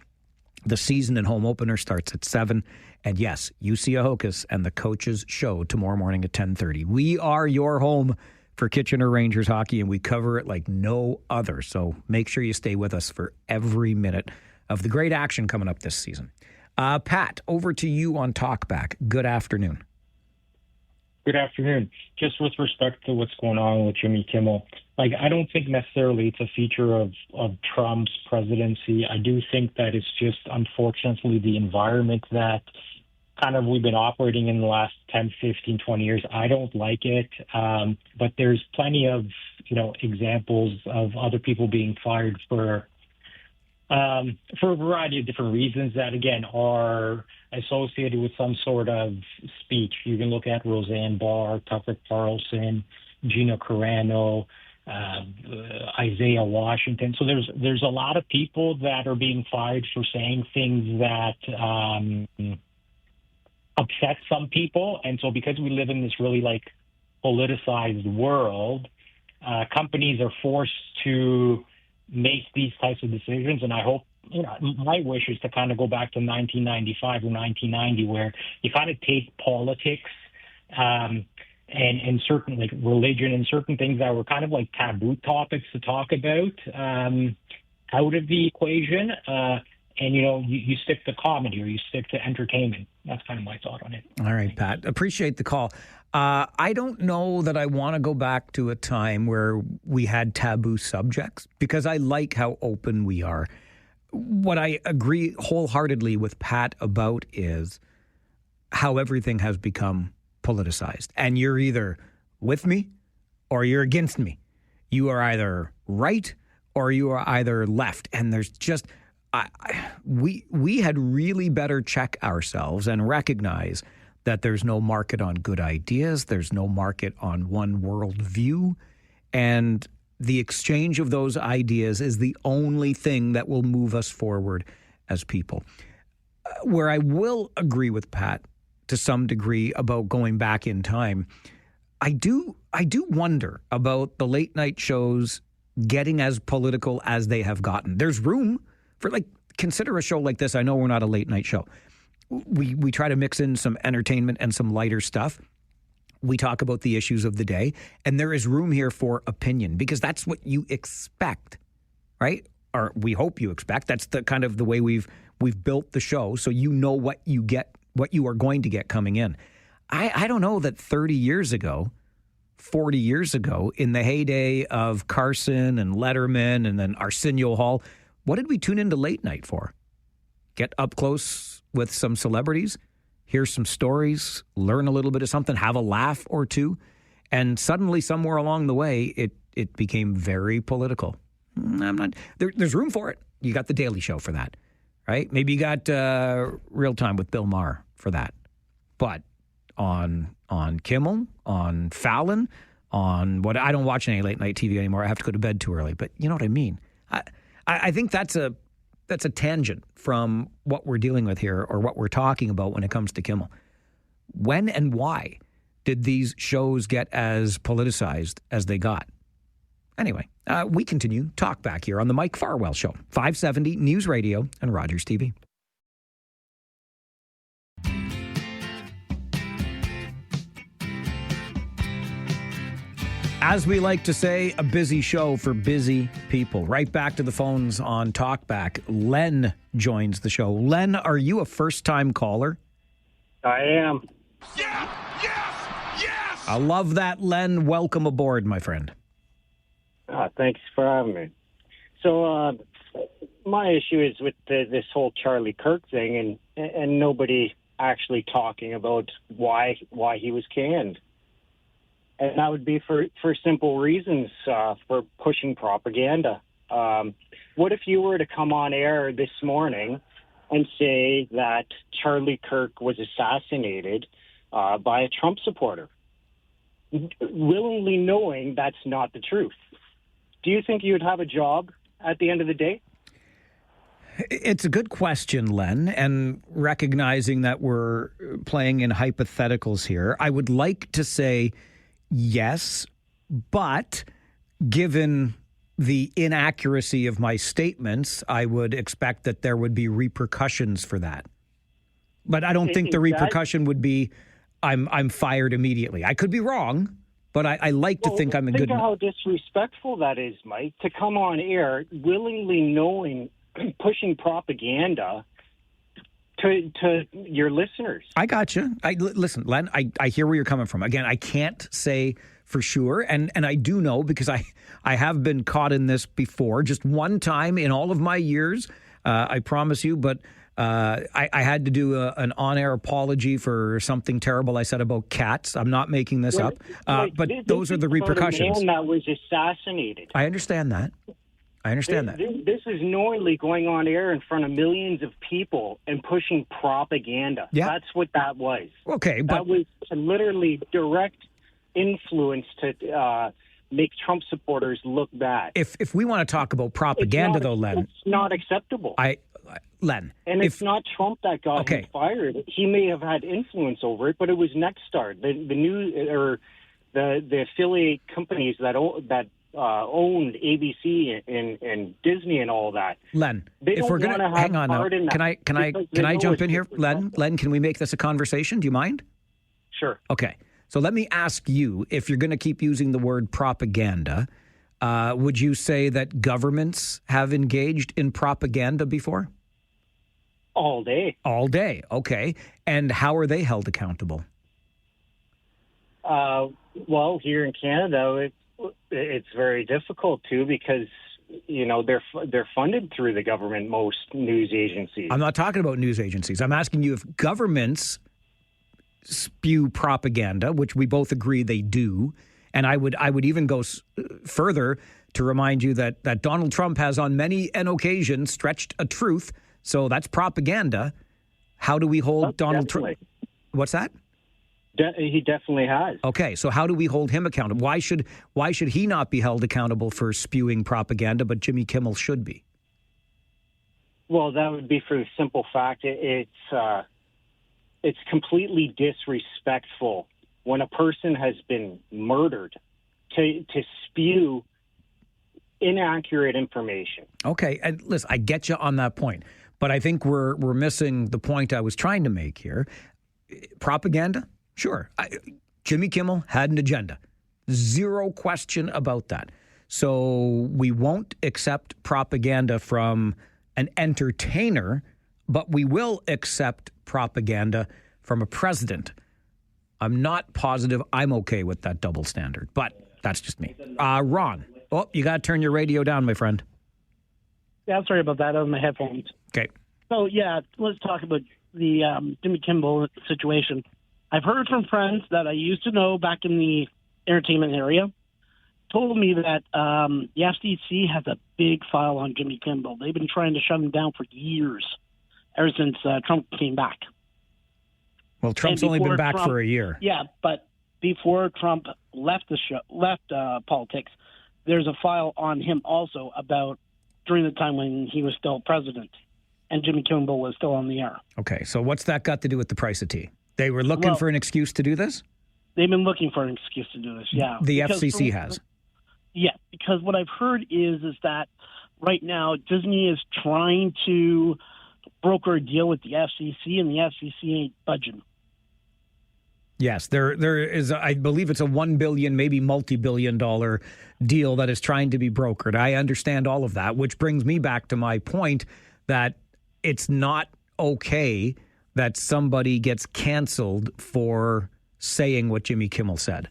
The season and home opener starts at 7. And yes, UC Ahokas and the coaches show tomorrow morning at 10:30. We are your home for Kitchener Rangers hockey, and we cover it like no other. So make sure you stay with us for every minute of the great action coming up this season. Pat, over to you on Talkback. Good afternoon. Good afternoon. Just with respect to what's going on with Jimmy Kimmel, I don't think necessarily it's a feature of Trump's presidency. I do think that it's just, unfortunately, the environment that kind of we've been operating in the last 10, 15, 20 years. I don't like it. But there's plenty of, examples of other people being fired for a variety of different reasons that, again, are associated with some sort of speech. You can look at Roseanne Barr, Tucker Carlson, Gina Carano, Isaiah Washington. So there's a lot of people that are being fired for saying things that upset some people. And so because we live in this really politicized world, companies are forced to make these types of decisions. And I hope, my wish is to kind of go back to 1995 or 1990, where you kind of take politics and and certain like religion and certain things that were kind of like taboo topics to talk about out of the equation. And, you stick to comedy or you stick to entertainment. That's kind of my thought on it. All right, Pat. Appreciate the call. I don't know that I want to go back to a time where we had taboo subjects because I like how open we are. What I agree wholeheartedly with Pat about is how everything has become politicized. And you're either with me or you're against me. You are either right or you are either left. And there's just... we had really better check ourselves and recognize that there's no market on good ideas. There's no market on one world view. And the exchange of those ideas is the only thing that will move us forward as people. Where I will agree with Pat to some degree about going back in time, I do wonder about the late night shows getting as political as they have gotten. There's room for, consider a show like this. I know we're not a late night show. We try to mix in some entertainment and some lighter stuff. We talk about the issues of the day, and there is room here for opinion because that's what you expect, right? Or we hope you expect. That's the kind of the way we've built the show, so you know what you get, what you are going to get coming in. I don't know that 30 years ago, 40 years ago, in the heyday of Carson and Letterman and then Arsenio Hall, what did we tune into late night for? Get up close with some celebrities, hear some stories, learn a little bit of something, have a laugh or two. And suddenly, somewhere along the way, it became very political. There's room for it. You got The Daily Show for that, right? Maybe you got Real Time with Bill Maher for that. But on Kimmel, on Fallon, on what I don't watch any late night TV anymore. I have to go to bed too early. But you know what I mean? I think that's a tangent from what we're dealing with here or what we're talking about when it comes to Kimmel. When and why did these shows get as politicized as they got? Anyway, we continue Talkback here on the Mike Farwell Show, 570 News Radio and Rogers TV. As we like to say, a busy show for busy people. Right back to the phones on Talkback. Len joins the show. Len, are you a first-time caller? I am. Yeah! Yes! Yes! I love that, Len. Welcome aboard, my friend. Thanks for having me. So my issue is with this whole Charlie Kirk thing and nobody actually talking about why he was canned. And that would be for simple reasons, for pushing propaganda. What if you were to come on air this morning and say that Charlie Kirk was assassinated by a Trump supporter, willingly knowing that's not the truth? Do you think you would have a job at the end of the day? It's a good question, Len, and recognizing that we're playing in hypotheticals here, I would like to say yes, but given the inaccuracy of my statements, I would expect that there would be repercussions for that. But I don't think the repercussion would be I'm fired immediately. I could be wrong, but I like to think I'm a good... Think how disrespectful that is, Mike, to come on air willingly knowing, pushing propaganda to your listeners. I got you. Listen, Len, I hear where you're coming from. Again, I can't say for sure, and I do know because I have been caught in this before, just one time in all of my years, I promise you, but I had to do an on-air apology for something terrible I said about cats. I'm not making this up, but those are the repercussions. A man that was assassinated. I understand that. This is knowingly going on air in front of millions of people and pushing propaganda. Yeah. That's what that was. Okay, but that was literally direct influence to make Trump supporters look bad. If we want to talk about propaganda, though, Len, it's not acceptable. Len, and it's not Trump that got him fired. He may have had influence over it, but it was Nexstar, the new or the affiliate companies that owned ABC and Disney and all that. Len, if we're going to hang on now, can I jump in here, Len? Len, can we make this a conversation? Do you mind? Sure. Okay. So let me ask you, if you're going to keep using the word propaganda, would you say that governments have engaged in propaganda before? All day. All day. Okay. And how are they held accountable? Well, here in Canada, it's very difficult too, because they're funded through the government. Most news agencies. I'm not talking about news agencies. I'm asking you if governments spew propaganda, which we both agree they do. And I would even go further to remind you that Donald Trump has on many an occasion stretched a truth. So that's propaganda. How do we hold Donald Trump? What's that? He definitely has. Okay, so how do we hold him accountable? Why should he not be held accountable for spewing propaganda, but Jimmy Kimmel should be? Well, that would be for the simple fact it's completely disrespectful when a person has been murdered to spew inaccurate information. Okay, and listen, I get you on that point, but I think we're missing the point I was trying to make here. Propaganda? Sure. Jimmy Kimmel had an agenda. Zero question about that. So we won't accept propaganda from an entertainer, but we will accept propaganda from a president. I'm not positive I'm okay with that double standard, but that's just me. Ron, you got to turn your radio down, my friend. Yeah, sorry about that. I was on my headphones. Okay. So, let's talk about the Jimmy Kimmel situation. I've heard from friends that I used to know back in the entertainment area, told me that the FCC has a big file on Jimmy Kimmel. They've been trying to shut him down for years, ever since Trump came back. Well, Trump's only been back for a year. Yeah, but before Trump left politics, there's a file on him also about during the time when he was still president and Jimmy Kimmel was still on the air. Okay, so what's that got to do with the price of tea? They were looking for an excuse to do this? They've been looking for an excuse to do this, yeah. The FCC has? Yeah, because what I've heard is that right now Disney is trying to broker a deal with the FCC, and the FCC ain't budging. Yes, there is, I believe it's a $1 billion, maybe multi-billion dollar deal that is trying to be brokered. I understand all of that, which brings me back to my point that it's not okay that somebody gets canceled for saying what Jimmy Kimmel said.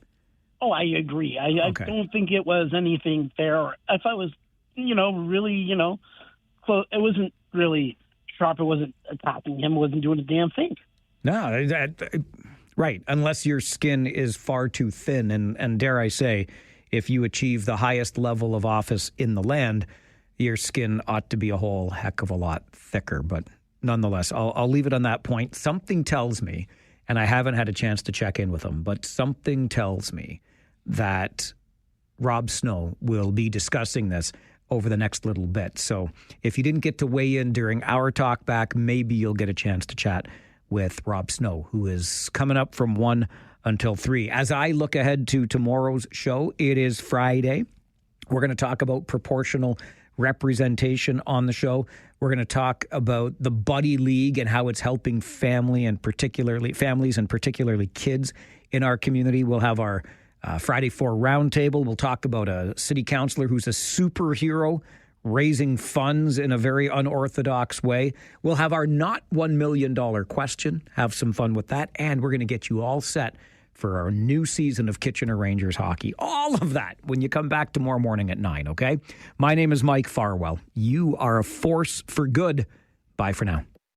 Oh, I agree. I don't think it was anything fair. If I was, really, close, it wasn't really sharp. It wasn't attacking him. It wasn't doing a damn thing. No, right. Unless your skin is far too thin. And dare I say, if you achieve the highest level of office in the land, your skin ought to be a whole heck of a lot thicker. But nonetheless, I'll leave it on that point. Something tells me, and I haven't had a chance to check in with him, but something tells me that Rob Snow will be discussing this over the next little bit. So if you didn't get to weigh in during our talk back, maybe you'll get a chance to chat with Rob Snow, who is coming up from 1 until 3. As I look ahead to tomorrow's show, it is Friday. We're going to talk about proportional representation on the show. We're going to talk about the Buddy League and how it's helping families and particularly kids in our community. We'll have our Friday 4 roundtable. We'll talk about a city councilor who's a superhero raising funds in a very unorthodox way. We'll have our not $1 million question, have some fun with that, and we're going to get you all set for our new season of Kitchener Rangers hockey. All of that when you come back tomorrow morning at 9, okay? My name is Mike Farwell. You are a force for good. Bye for now.